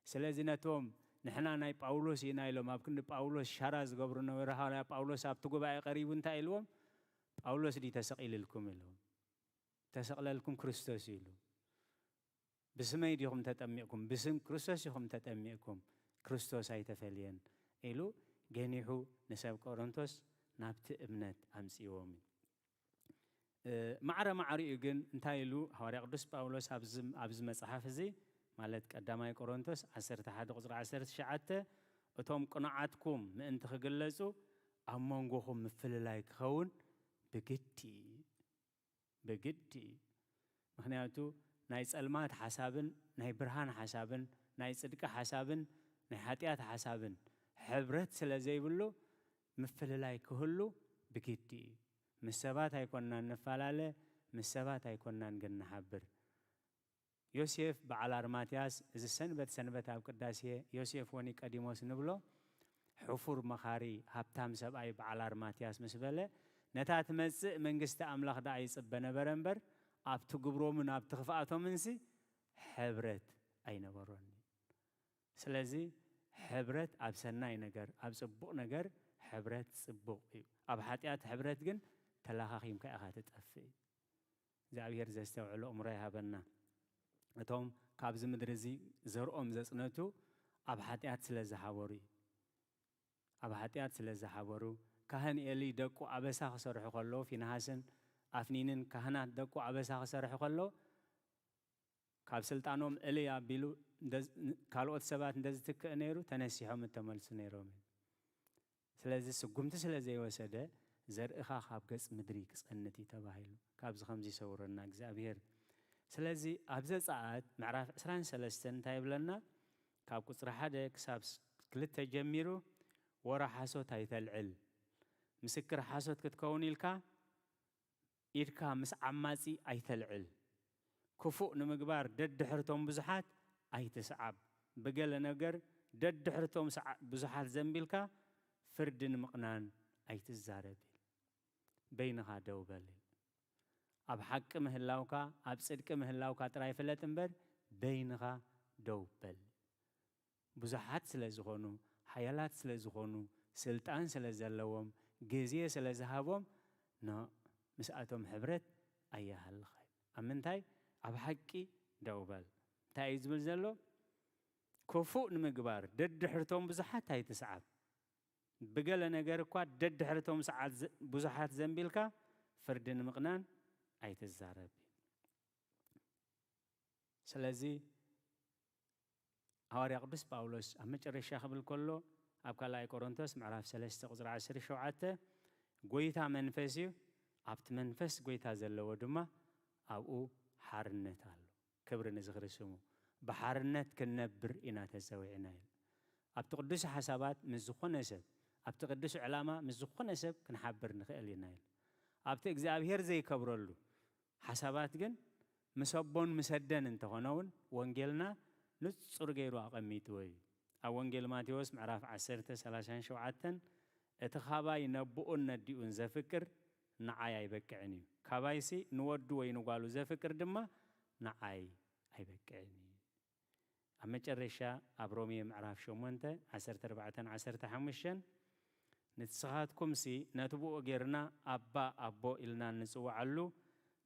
سلازي نتوم نحنا ناي باولوس ينايلو ما بكن باولوس شراز قبرنا ورحالا باولوس أبتقو بقى قريب انتا إلوم باولوس دي تسقيل لكم إلوم تسقل لكم كريستوس إلوم بسمي ديهم تتأميكم بسم كريستوس يهم تتأميكم كريستوس أي تفلين إلو جنيحو نساب كورنتوس نابت ابنت أمس يومي معري يجن انتايلو حواري قدس باولوس أبز مصحف زي مالت قداماي كورنثوس 11 شعته اتوم قناعتكم من انت خجلصو امونغوهم مفللاي كون بجدي مخنياتو ناي صلمات حسابن ناي برهان حسابن ناي صدق حسابن ناي حطيات حسابن حبرت سلازي بلو مفللاي كهلو بجدي مسبات هيكوننا نفلاله مسبات هيكوننا نحبر يوسف بعلى أرماتياس إذا سنبت أو قداسية يوسف وني قديموس نبلو حفور مخاري هبتام سبعي بعلى أرماتياس مسبلة نتات مزق منجست أملاخ داعي سبنا برنبر أبتو قبرو من أبتو خفاءتو منسي حبرت أين بروني سلازي حبرت أبسناي نجر أبسبق نجر حبرت سبق أب حاتيات حبرت جن تلاخيم كأخات تأفي زعبير زستوعلو أمريها بنا أتوم كابز مدرزي زرقهم زسنتو أبحاتيات سلزحوري أبحاتيات سلزحورو كهن إلي دكو أبسا خسر حقلو في نهاسن أفنينن كهنات دكو أبسا خسر حقلو كاب سلطانهم إلي يابيلو كالوت سبات ندزتك نيرو تنسيحهم التملس نيرو سلازي سقمت سلازي وسده زر إخا خاب قص مدريك سقنتي تباهيلو كابز خمزي سورنا أجزابير سلازي أبزت ساعات معرف إسران سلستن تايبلنا كاب قصر حدا كسابس كلتا جميرو ورا حاسوت هيتلعل مسكر حاسوت كتكوني لكا إيركا مس عماسي أيتلعل كفوق نمقبار دد حرتهم بزحات أيتسعب بقل نقر دد حرتهم بزحات زنبيلكا فردن مقنان أيتزاربي بينها دوبالي أب حق مهلاوكا أب صدق مهلاوكا تراي فلتنبر بينها دوبل بزحات سلازغونو حيالات سلازغونو سلطان سلازلوم جزية سلازهابوم نا مسأتهم حبرت أيها الخير أمنتاي أبحكي دوبل تايز بالزلو كفوق نمقبار دد حرتهم بزحات هاي تسعب بقال نجار قاد دد حرتهم ساعات بزحات زنبيلكا فردن مقنان أي تزارب سلازي هواري قدس باولوس أمج الرشاخ بالكلو أبقى لاي كورنثوس معرف 3 قزر 10 شوعته قويتا منفسيو أبت منفس قويتا زلو دما أو حارنت الله كبر نزغر سمو بحارنت كنبر إنا تسوي عنايل أبت قدس حسابات مزخون نسب أبت قدس علامة مزخون نسب كنحبر نخيل ينايل أبت إجزابير زي كبرلو حسابات جن مسبون مسدن انت هناون وانجيلنا نصر غيرو أقميتوي أو وانجيل ماتيوس معرف 10 شوعتن اتخابا ينبؤون نديون زفكر نعاي يبكعني كابايسي نودو وينقالو زفكر دما نعاي يبكعني أما جرشا أبرومي معرف شو منته 10 نتسخاتكم سي نتبو غيرنا أبا أبو إلنا نسوع علو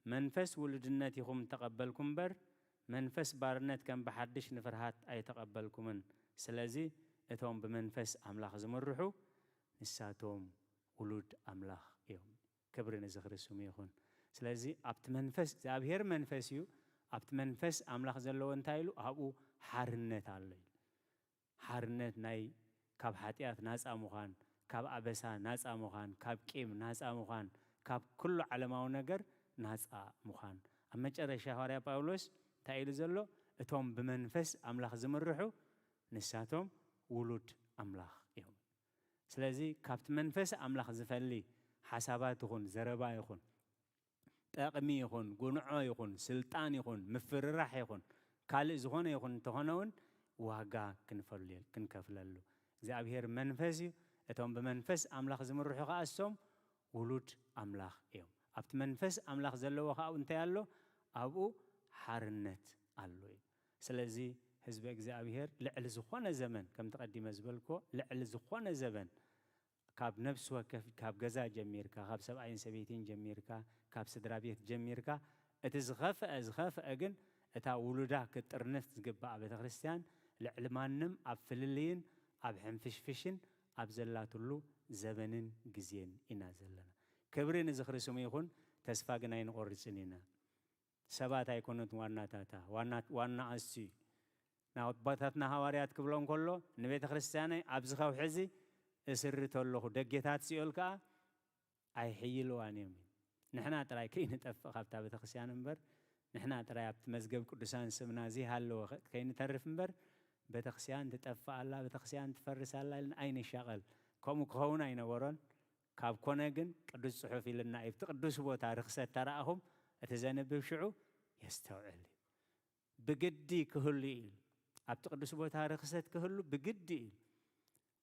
منفس ولدناتكم تقبلكم بر منفس بارنت كان بحدش نفرهات أي تقبلكمن سلازي اتهم بمنفس أملاخ زمرحو نساتهم ولود أملاخ يوم كبرنا زغر السميخون سلازي أبت منفس زابهر منفسيو أبت منفس أملاخ زلو انتايلو أبو حارنت علي حارنت ناي كاب حاتيات ناس أموخان كاب أبسا ناس أموخان كاب كيم ناس أموخان كاب كل علماء نجر ناس أموخان أما جرى شهارة باولوس تايل زلو اتهم بمنفس أملاخ زمرحو نساتهم ولود أملاخ يوم سلازي كابت منفس أملاخ زفلي حسابات يخون زربا يخون تقمي يخون قنعو يخون سلطان يخون مفرراح يخون كالي زخون يخون تهونون واقا كنكفللو زابهر منفسي اتهم بمنفس أملاخ زمرحو خاصهم ولود أملاخ يوم أبت منفس أملاخ زلو خاو انتيالو أبو حارنت ألوي سلازي حزب إجزابير لعل زخانة زمن كم تقدم زبالكو لعل زخانة زمن كاب نفس وكف كاب جزا جميركا كاب 70 سبيتين جميركا كاب سدرابيت جميركا اتزغف أجن اتا ولودا كترنفت زقبا بيت خريستيان لعل مانم أبفللين أبحنفشفشن أبزلاتلو زبنن جزين إنا زلنا كبرين زخر سميخون تسفاقنا ينقرسنينا سبات يكونت وانا تاتا وانا أسي ناوت باتاتنا هواريات كبلون كله نبيت خريستياني أبزخاو حزي اسرتو الله دقيتات سيولكا أي حيلو عنيمين نحنا تراي كين تفق خبتا بيت خريستيان مبر نحنا تراي بتمزقب قدسان سمنازي هالو كين تعرف مبر بيت خريستيان تتفق الله بيت خريستيان تفرس الله لن أين الشغل كومو كهون أين ورون كاب كونجن قدس صحفي لنا يفتقدس بوتا رخصة تراهم اتزانب بشعو يستوعلي بقدي كهولي أبتقدس بوتا رخصة كهولو بقدي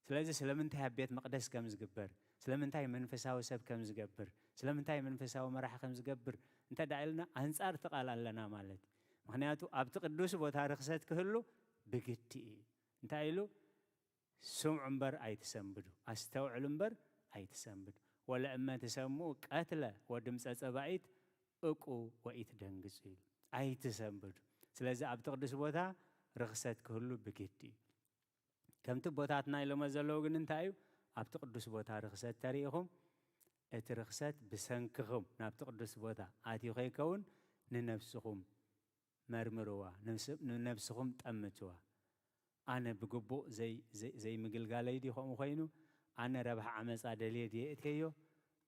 سلازي سلامنتها بيت مقدس كم زقبر سلامنتها منفساو سب كم زقبر سلامنتها منفساو مراح كم زقبر انت دايلنا أنصار تقال لنا مالت معناته أبتقدس بوتا رخصة كهولو بقدي انت قايلو سمع مبر أي تسنبدو أستوعل مبر أي تسنبدو ولا أما تسمو قاتلة ودمس أصبعيت أقو وإيت دنقسيل أي تسنبدو سلازي أبتقدس بوتا رخصت كهلو بكتي كم تبوتاتنا إلو مزلوغن انتايو أبتقدس بوتا رخصت تاريخهم اترخصت بسنكهم نابتقدس بوتا آتيو خيكون ننفسهم مرمروا ننفسهم تأمتوا أنا بقبو زي مقلقالي دي خو مخينو أنا ربح عمس عدلية دي اتكيو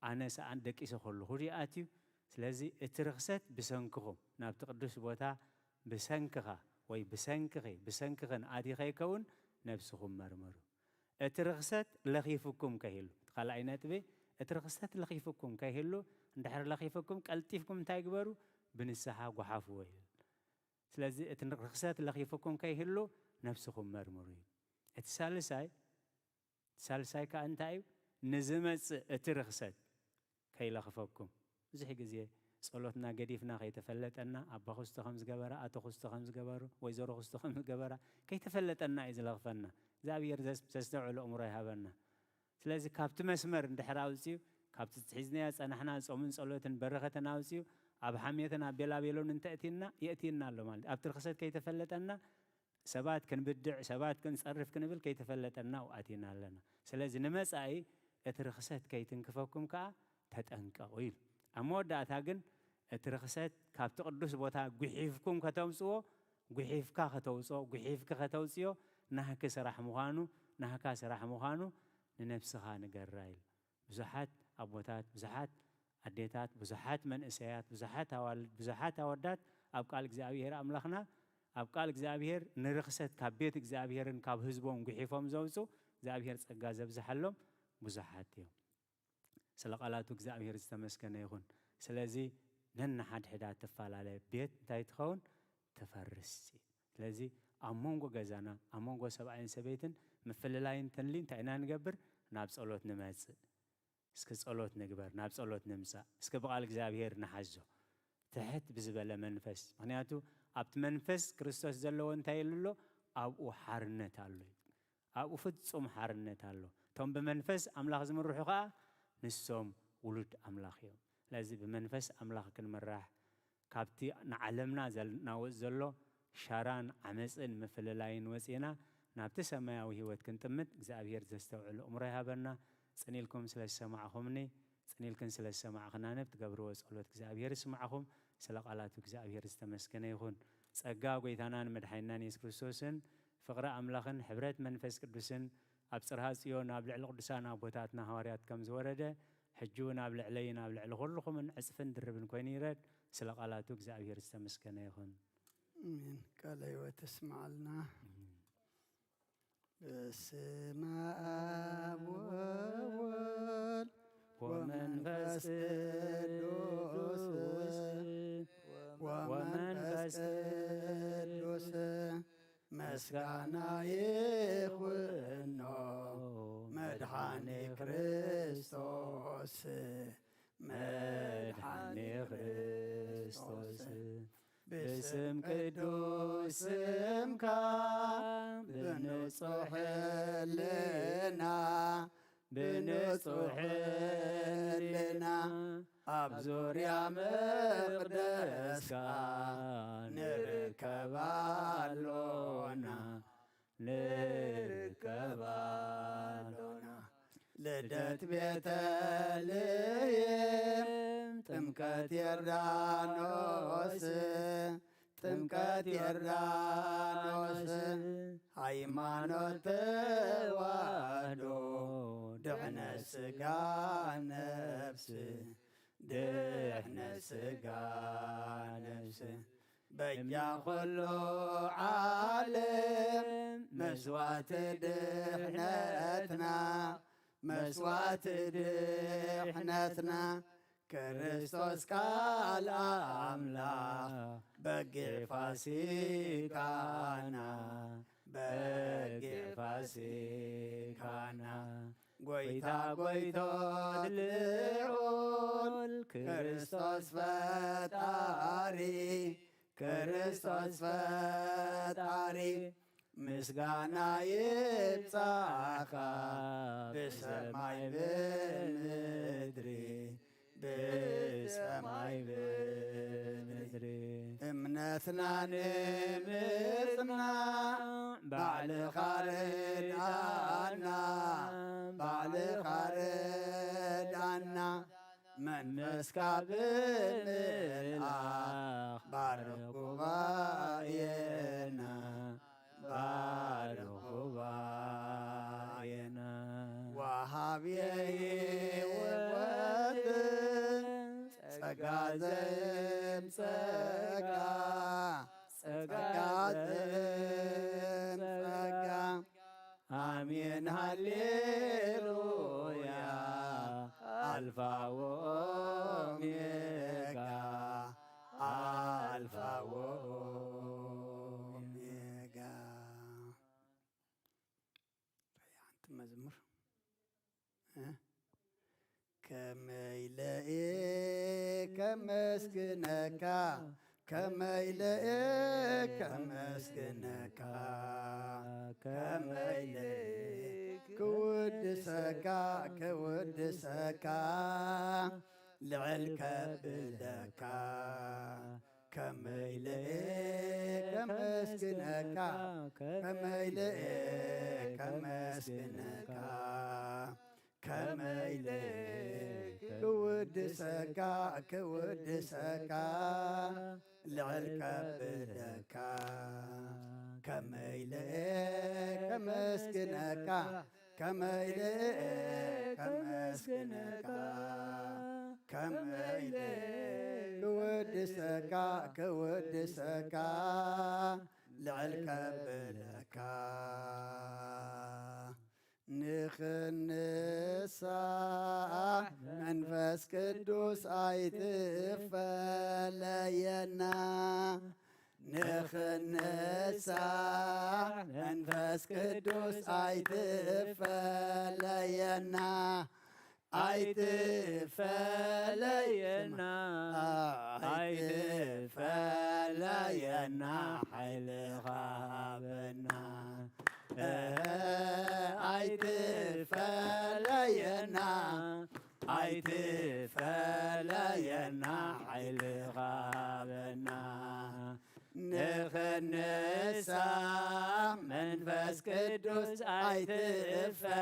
أنا سأندك إسا خلو خوري آتيو سلازي اترخصت بسنكهم نابتقدس بوتا بسنكها وي بسنكغن آدي خيكون نفسهم مرمرو اترخصت لخيفكم كهلو قال عينات بي اترخصت لخيفكم كهلو اندحر لخيفكم قلتيفكم تايقبرو بنسحا وحافوه سلازي اترخصت لخيفكم كهلو نفسهم مرمرو اتسالساي كأنتايو نزمت اترخصت كي لخفكم زي قزيه ጸሎትና ገዲፍና ከይተፈለጠና አባ ክርስቶ ከም ዝገበራ አቶ ክርስቶ ከም ዝገበሩ ወይዘሮ ክርስቶ ከም ዝገበራ ከይተፈለጠና እዩ ዝለኽፈና እግዚአብሔር ዘስተውዕሎ እምሮ ይሃበና ስለዚ ካብቲ መስመር እንድሕር አውፅዩ ካብቲ ትሒዝናዮ ፀናሕና ጾምን ጸሎትን በረኸትን አውፅዩ ኣብ ሓሜትን ኣብ ቤላቤሎን እንተእቲና የእቲና ኣሎ ማለት ኣብቲ ርክሰት ከይተፈለጠና ሰባት ክንብድዕ ሰባት ክንፀርፍ ክንብል ከይተፈለጠና ኣቲና ኣለና ስለዚ ንመጻኢ እቲ ርክሰት ከይትንክፈኩም ከዓ ተጠንቀቁ ኢሉ ኣብ መወዳእታ ግን እቲ ርክሰት ካብቲ ቅዱስ ቦታ ጉሒፍኩም ከተምፅዎ ጉሒፍካ ከተውፅኦ ጉሒፍካ ከተውፅዮ ናህኪ ስራሕ ምዃኑ ናህካ ስራሕ ምዃኑ ንነፍስኻ ንገራ ኢሉ ብዙሓት ኣቦታት ብዙሓት ኣዴታት ብዙሓት መንእሰያት ብዙሓት ኣዋልድ ብዙሓት ኣወዳት ኣብ ቃል እግዚአብሔር ኣምላኽና ኣብ ቃል እግዚአብሔር ንርክሰት ካብ ቤት እግዚአብሔርን ካብ ህዝቦም ጉሒፎም ዘውፁ እግዚአብሔር ጸጋ ዘብዝሓሎም ብዙሓት እዮም ስለ ቃላቱ እግዚአብሔር ዝተመስገነ ይኹን ስለዚ ነንሓድሕዳ ትፈላለየ ቤት እንታይ ትኸውን ትፈርስ ስለዚ ኣብ መንጎ ገዛና ኣብ መንጎ ሰብኣይን ሰበይትን ምፍልላይን ተንሊ እንታይ ኢና ንገብር ናብ ጸሎት ንመጽእ እስኪ ጸሎት ንግበር ናብ ጸሎት ንምጻእ እስኪ ብቃል እግዚአብሔር ንሓዞ ትሕት ብዝበለ መንፈስ ምክንያቱ ኣብቲ መንፈስ ክርስቶስ ዘለዎ እንታይ የለሎ ኣብኡ ሓርነት ኣሎ ኣብኡ ፍጹም ሓርነት ኣሎ እቶም ብመንፈስ ኣምላኽ ዝምርሑ ከዓ ንሶም ውሉድ ኣምላኽ እዮም ስለዚ ብመንፈስ ኣምላኽ ክንምራሕ ካብቲ ንዓለምና ናወፅ ዘሎ ሻራን ዓመፅን ምፍልላይን ወፂና ናብቲ ሰማያዊ ህይወት ክንጥምት እግዚአብሔር ዘስተውዕሎ እምሮ ይሃበና ጽኒልኩም ስለ ዝሰማዕኹምኒ ጽኒልክን ስለ ዝሰማዕኽና ነብ ትገብርዎ ጸሎት እግዚአብሔር ይስማዕኹም ስለ ቃላቱ እግዚአብሔር ዝተመስገነ ይኹን ጸጋ ጎይታናን መድሓኒናን ኢየሱስ ክርስቶስን ፍቕሪ ኣምላኽን ሕብረት መንፈስ ቅዱስን ኣብ ጽርሐ ጽዮን ኣብ ልዕሊ ቅዱሳን ኣቦታትና ሐዋርያት ከም ዝወረደ ሕጂ እውን ኣብ ልዕለይን ኣብ ልዕሊ ኩልኹምን ዕፅፍን ድርብን ኮይኑ ይረድ ስለ ቃላቱ እግዚአብሔር ዝተመስገነ ይኹን አሜን ቃለ ሕይወት እስማዓልና በስመ አብ ወወልድ ወመንፈስ ቅዱስ ምስጋና ይኹኖ መድኃኔ ክርስቶስ መድኃኔ ክርስቶስ باسم قدوس سمك بنصح لنا بنصح لنا أبزور يا مقدسك نركب علونا نركب علونا لدت بيتلهم ጥምቀት ዮርዳኖስ ጥምቀት ዮርዳኖስ ሃይማኖት ተዋህዶ ድሕነት ሥጋ ነፍስ ድሕነት ሥጋ ነፍስ በያ ኩሉ ዓለም መስዋዕት ድሕነትና መስዋዕት ድሕነትና ክርስቶስ ቃል አምላክ በጊዕ ፋሲካና በጊዕ ፋሲካና ጎይታ ጎይቶ ልዑል ክርስቶስ ፈጣሪ ክርስቶስ ፈጣሪ ምስጋና ይብጻኻ ብሰማይ ብምድሪ በሰማይ በምድሪ እምነትና ንምጽና ባዕልኻ ረድአና ባዕልኻ ረድአና መንፈስካ ብምልኣኽ ባርኽ ጉባኤና ባርኽ ጉባኤና ወሃብየ ጸጋ ዘምጸጋ ጸጋ ዘምጸጋ አሜን ሃሌሉያ አልፋ ወኦሜጋ አልፋ ወኦሜጋ አንተ መዝሙር ከመይ ለኢከ كمسكنك كميلئ كمسكنك كميلئ كودسك كودسك لعلك بلك كميلئ كمسكنك كميلئ كمسكنك كميلئ كودسك كودسك لعلك بلك كميلئ كمسكنك كميلئ كمسكنك كميلئ كودسك كودسك لعلك بلك نخنسا منفس قدوس أيتفلينا نخنسا منفس قدوس أيتفلينا أيتفلينا أيتفلينا حيل غابنا أيتفلينا أيتفلينا حيل غابنا نخنسا منفس قدوس أيتفلينا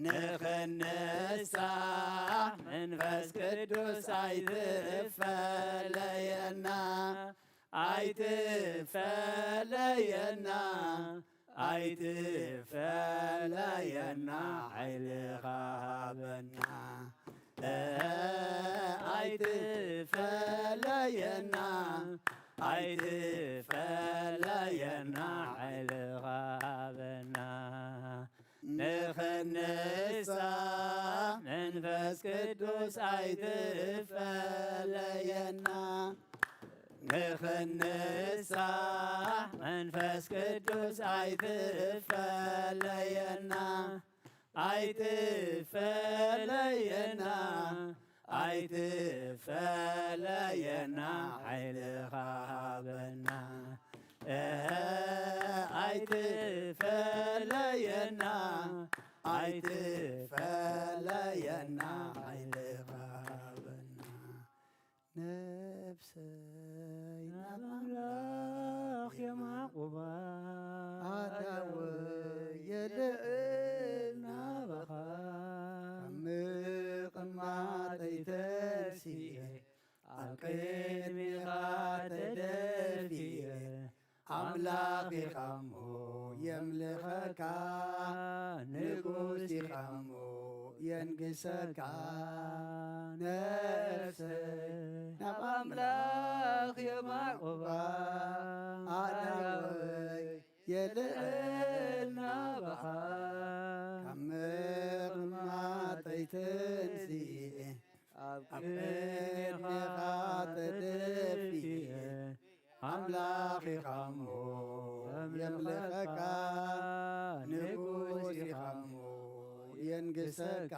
نخنسا منفس قدوس أيتفلينا أيتفلينا أيتفلينا حيل غابنا أيتفلينا أيتفلينا حيل غابنا نخنسا منفس قدوس أيتفلينا نخنسا منفس قدوس أيتفلينا أيتفلينا أيتفلينا حيل غابنا أيتفلينا أيتفلينا حيل غابنا نفسي أملاخ يا معقوبة عداوي يلقنا بخا عمق ما تيتنسي عقيد ميقات دفي أملاخي خمو يملخك نقوسي خمو ينقسك نفسي نب أملاخ يا معقوبة عداوي يلقنا بخا عمق ما تيتنسي عقيد ميقات دفي أملاخي خمو يملخك نقوسي خمو ينقسك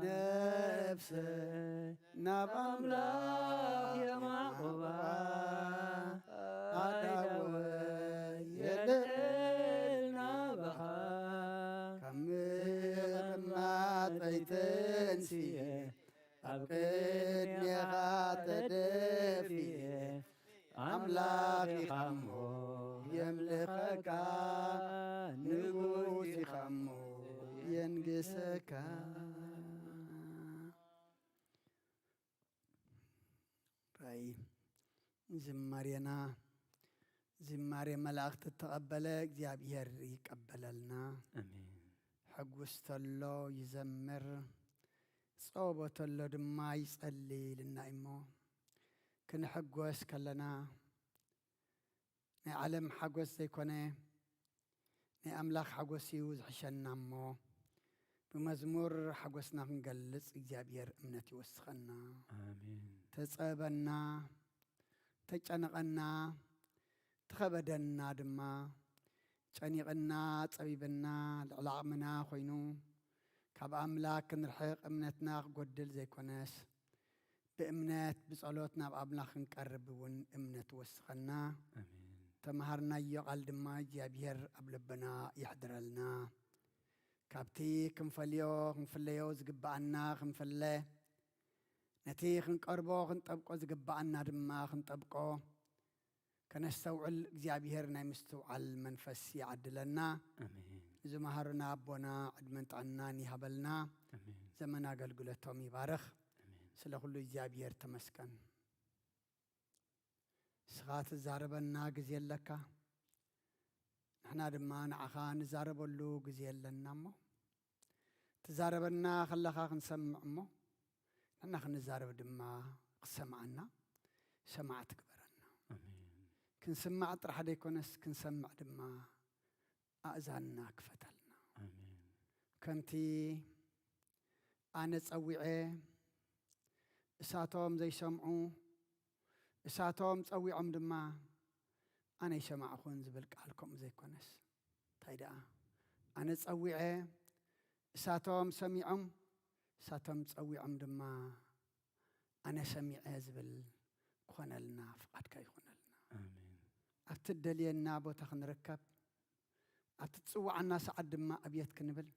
نفسي نب أملاخ يا معقوبة عداوي يلقنا بخا كمق ما تيتنسي عقيد ميقات دفي أملاخي خمو يملخك نقوسي خمو ينقسك رأي زمارينا زماري ملاخت تقبل እግዚአብሔር يقبللنا آمين حقوستلو يزمر صوبتلو دما يصلي لنا إمو كنحقوس كلنا نعلم حقوس زيكونه نأملاخ حقوسي وزحشنا مو بمزمور حقوسنا نقلص እግዚአብሔር እምነት ይወስኸና آمين ተጸበና ተጨነቀና ተኸበደና ድማ ጨኒቅና ጸቢብና ልዕላዕምና ኮይኑ ካብ ኣምላኽ ክንርሕቕ እምነትና ክጎድል ዘይኮነስ ብእምነት ብጸሎት ናብ ኣምላኽ ክንቀርብ እውን እምነት ወስኸና ተምሃርናዮ ቃል ድማ እግዚኣብሔር ኣብ ልብና ይሕድረልና ካብቲ ክንፍለዮ ዝግባአና ክንፍለ ነቲ ክንቀርቦ ክንጠብቆ ዝግባአና ድማ ክንጠብቆ ከነስተውዕል እግዚኣብሔር ናይ ምስትውዓል መንፈስ ይዓድለና ዝመሃሩና ኣቦና ዕድመን ጥዕናን ይሃበልና ዘመን ኣገልግሎቶም ይባርኽ ስለ ኩሉ እግዚኣብሔር ተመስገን ስኻ ትዛረበና ግዜ ኣለካ ንሕና ድማ ንዓኻ ንዛረበሉ ግዜ ኣለና እሞ ትዛረበና ከለኻ ክንሰምዕ እሞ ንሕና ክንዛረብ ድማ ክሰምዓና ሰማዕ ትግበረና ክንስማዕ ጥራሕ ደይኮነስ ክንሰምዕ ድማ ኣእዛንና ክፈተልና ከምቲ ኣነ ፀዊዐ እሳቶም ዘይሰምዑ እሳቶም ፀዊዖም ድማ ኣነ ይሰማዕኹን ዝብል ቃል ከምኡ ዘይኮነስ እንታይ ደኣ ኣነ ፀዊዐ እሳቶም ሰሚዖም እሳቶም ፀዊዖም ድማ ኣነ ሰሚዐ ዝብል ክኾነልና ፍቓድካ ይኾነልና ኣብቲ ደልየና ቦታ ክንርከብ ኣብቲ ትፅዋዓና ሰዓት ድማ ኣብየት ክንብል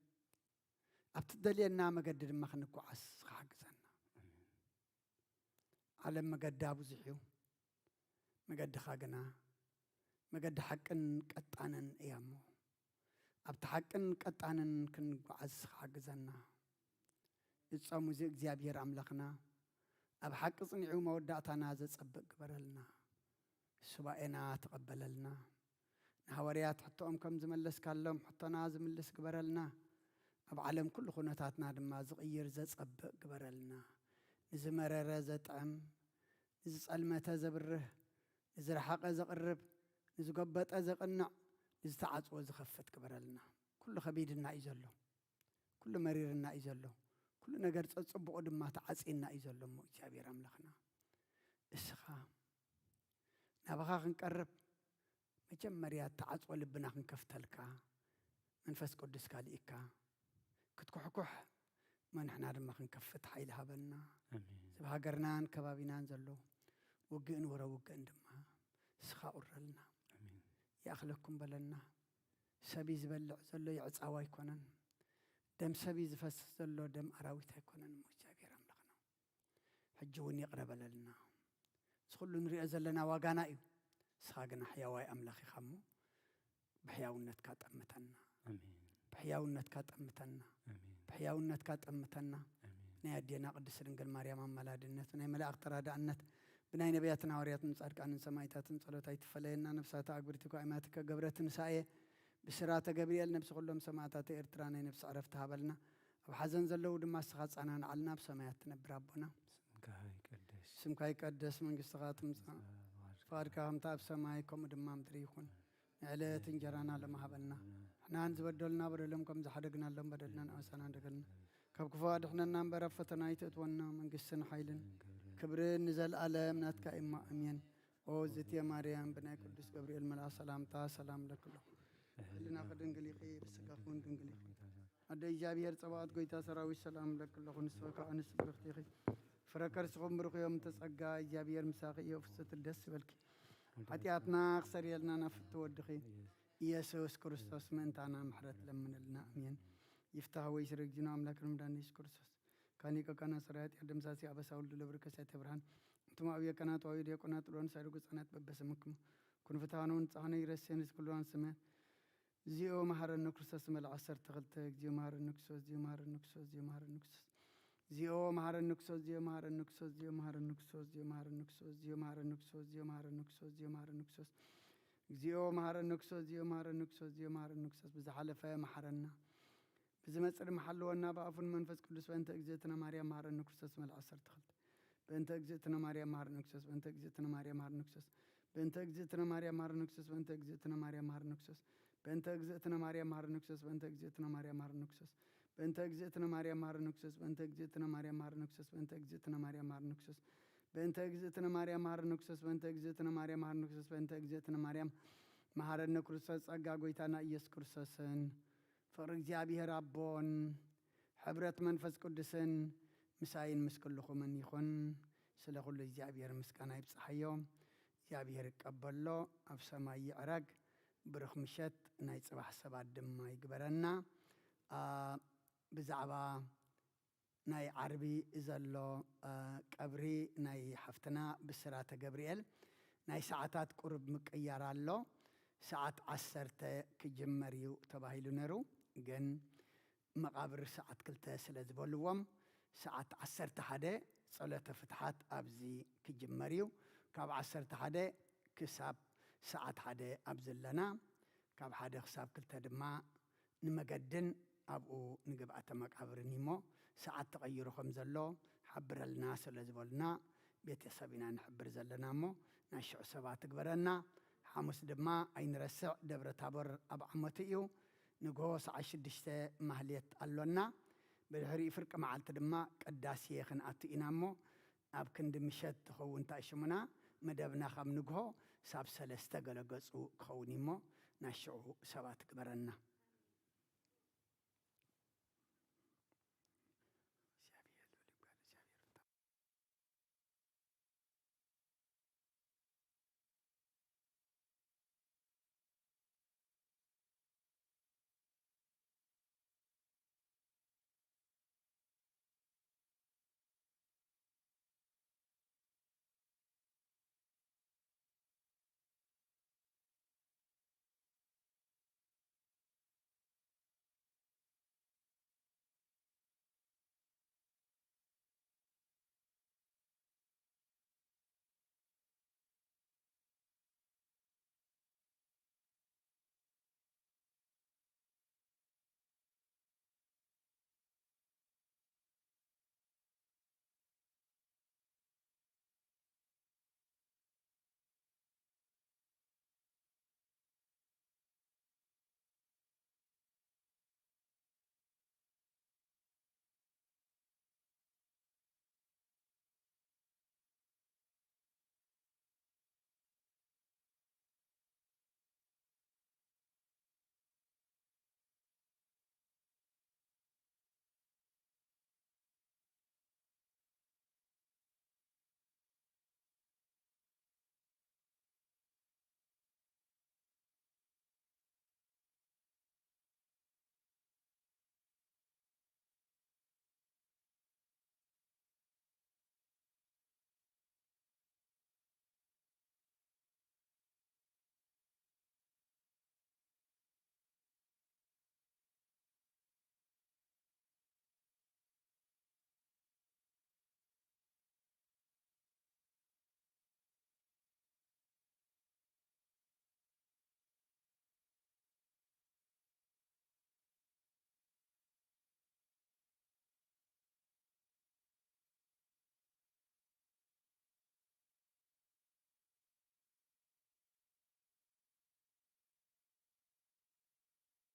ኣብቲ ደልየና መገዲ ድማ ክንጓዓዝ ክሓግዘና ዓለም መገዳ ብዙሕ እዩ መገድኻ ግና መገዲ ሓቅን ቀጣንን እያ እሞ ኣብቲ ሓቅን ቀጣንን ክንጓዓዝ ክሓግዘና እጾም እዚ እግዚኣብሔር ኣምላኽና ኣብ ሓቂ ጽኒዑ መወዳእታና ዘጸብቕ ግበረልና ሱባኤና ተቐበለልና ንሃዋርያት ሕቶኦም ከም ዝመለስካሎም ሕቶና ዝምልስ ግበረልና ኣብ ዓለም ኩሉ ኩነታትና ድማ ዝቕይር ዘጸብቕ ግበረልና ንዝመረረ ዘጥዕም ንዝጸልመተ ዘብርህ ንዝረሓቐ ዘቕርብ ንዝጎበጠ ዘቕንዕ ንዝተዓጽወ ዝኸፍት ግበረልና ኩሉ ከቢድና እዩ ዘሎ ኩሉ መሪርና እዩ ዘሎ ኩሉ ነገር ፀጽብቑ ድማ ተዓጺና እዩ ዘሎ እሞ እግዚኣብሔር ኣምላኽና እስኻ ናባኻ ክንቀርብ መጀመርያ ተዓጽወ ልብና ክንከፍተልካ መንፈስ ቅዱስ ካልኢካ ክትኩሕኩሕ መንሕና ድማ ክንከፍት ሓይሊ ሃበና ሰብ ሃገርናን ከባቢናን ዘሎ ውግእን ወረ ውግእን ድማ እስኻ ቁረልና ይኣኽለኩም በለና ሰቢ ዝበልዕ ዘሎ ይዕፃዋ ኣይኮነን ደም ሰቢ ዝፈስስ ዘሎ ደም ኣራዊት ኣይኮነን እሞ እግዚኣብሔር ኣምላኽና ሕጂ እውን ይቕረበለልና ዝኩሉ ንሪኦ ዘለና ዋጋና እዩ እስኻ ግና ሕያዋይ ኣምላኽ ኢኻ እሞ ብሕያውነትካ ጠምተና ብሕያውነትካ ጠምተና ብሕያውነትካ ጠምተና ናይ ኣዴና ቅድስት ድንግል ማርያም ኣመላድነት ናይ መላእኽቲ ተራዳእነት ብናይ ነቢያትን ሃዋርያትን ጻድቃንን ሰማዕታትን ጸሎታ ይትፈለየና ነፍሳታ ኣግብርቲካ ኣይማትከ ገብረት ንሳኤ ብስራተ ገብርኤል ነብሲ ኩሎም ሰማዕታት ኤርትራ ናይ ነፍሲ ዕረፍቲ ሃበልና ኣብ ሓዘን ዘለዉ ድማ እስኻ ጻናንዓልና ብሰማያት ትነብር ኣቦና ስምካ ይቀደስ መንግስትኻ ትምጻእ ፍቃድካ ከምታ ኣብ ሰማይ ከምኡ ድማ ምድሪ ይኹን ንዕለት እንጀራና ለማሃበልና ንሕናን ዝበደሉና በደሎም ከም ዝሓደግናሎም በደልና ንኣውሳና እንደገልና ካብ ክፉ ኣድሕነና እምበር ኣብ ፈተና ይተእትወና መንግስትን ሓይልን ክብርን ንዘለኣለም ናትካ እማ ኣሜን ኦ እግዝእትየ ማርያም ብናይ ቅዱስ ገብርኤል መልኣክ ሰላምታ ሰላም ለክሎ ህልና ከድንግል ይኺ ብስጋኹን ድንግል ይኺ ኣደ እግዚኣብሔር ፀባኦት ጎይታ ሰራዊት ሰላም ለክለኹ ንስኻ ኣንስት ብርኽቲ ይኺ ፍረ ከርስኹም ብሩኽ እዮም ተጸጋ እግዚኣብሔር ምሳኺ እዮ ፍስት ደስ ይበልኪ ኃጢአትና ክሰርየልና ናፍቲ ወድኺ ኢየሱስ ክርስቶስ ምእንታና ምሕረት ለምንልና አሜን ይፍታህ ወይ ስረግጂና አምላክ ረምዳን ኢየሱስ ክርስቶስ ካኒ ከካና ሰራያት ያደምሳሲ አበሳውል ለብርከ ሰተ ብርሃን እንቱማ አብየ ቀናት ወይ ዲያቆናት ሎን ሳይሩግ ጻናት በበሰምኩም ኩን ፍታኑን ጻነ ይረሰን ስኩሉን ስመ ዚኦ ማህረነ ክርስቶስ መልዓሰር ተኸልተ ዚኦ ማህረነ ክርስቶስ ዚኦ ማህረነ ክርስቶስ ዚኦ ማህረነ ክርስቶስ ዚኦ ማህረነ ክርስቶስ ዚኦ ማህረነ ክርስቶስ ዚኦ ማህረነ ክርስቶስ ዚኦ ማህረነ ክርስቶስ ዚኦ ማህረነ ክርስቶስ ዚኦ ማህረነ ክርስቶስ ዚኦ ማህረነ ክርስቶስ ዚኦ ማህረነ ክርስቶስ ዚኦ ማህረነ ክርስቶስ ዚኦ ማህረነ ክርስቶስ ብዝሓለፈ ማህረና ብዝመጽር መሐልወና በአፉን መንፈስ ቅዱስ በእንተ እግዝእትነ ማርያም ማህረነ ክርስቶስ መልዓሰር ተኸልተ በእንተ እግዝእትነ ማርያም ማህረነ ክርስቶስ በእንተ እግዝእትነ ማርያም ማህረነ ክርስቶስ በእንተ እግዝእትነ ማርያም ማህረነ ክርስቶስ በእንተ እግዝእትነ ማርያም ማህረነ ክርስቶስ በእንተ እግዝእትነ ማርያም ማህረነ ክርስቶስ በእንተ እግዝእትነ ማርያም ማህረነ ክርስቶስ በእንተ እግዝእትነ ማርያም ማህረነ ክርስቶስ በእንተ እግዝእትነ ማርያም ማህረነ ክርስቶስ በእንተ እግዝእትነ ማርያም ማህረነ ክርስቶስ በእንተ እግዝእትነ ማርያም ማህረነ ክርስቶስ በእንተ እግዝእትነ ማርያም ማህረነ ክርስቶስ በእንተ እግዝእትነ ማርያም ማህረነ ክርስቶስ ጸጋ ጎይታና ኢየሱስ ክርስቶስን ፍቅር እግዚአብሔር አቦን ሕብረት መንፈስ ቅዱስን ምሳይን ምስ ኩልኹምን ይኹን። ስለ ኩሉ እግዚኣብሔር ምስጋና ይብፅሓዮ። እግዚኣብሔር ይቀበሎ፣ ኣብ ሰማይ ይዕረግ። ብሩኽ ምሸት ናይ ፅባሕ ሰባት ድማ ይግበረና። ብዛዕባ ናይ ዓርቢ ዘሎ ቀብሪ ናይ ሓፍትና ብስራተ ገብርኤል ናይ ሰዓታት ቁርብ ምቅያር ኣሎ። ሰዓት 10 ክጅመር እዩ ተባሂሉ ነይሩ፣ ግን መቃብር ሰዓት 2 ስለ ዝበልዎም ሰዓት 11 ጸሎተ ፍትሓት ኣብዚ ክጅመር እዩ። ካብ 11 ክሳብ ሰዓት 1 ኣብ ዘለና፣ ካብ 1 ክሳብ 2 ድማ ንመገድን ኣብኡ ንግብኣተ መቃብርን እሞ ሰዓት ተቐይሩ ከም ዘሎ ሓብረልና ስለ ዝበሉና ቤተሰብ ኢና ንሕብር ዘለና እሞ ናይ 10 ሰባት ትግበረና። ሓሙስ ድማ ኣይንረስዕ ደብረ ታቦር ኣብ ዓመቱ እዩ። ንግሆ ሰዓት 6 ማህሌት ኣሎና። ብድሕሪኡ ፍርቂ መዓልቲ ድማ ቅዳሴ ክንኣቱ ኢና እሞ ኣብ ክንዲ ምሸት ትኸውን ታሽሙና። መደብና ካብ ንግሆ ሳብ 3 ገለገፁ ክኸውን እሞ ናይ 10 ሰባት ትግበረና።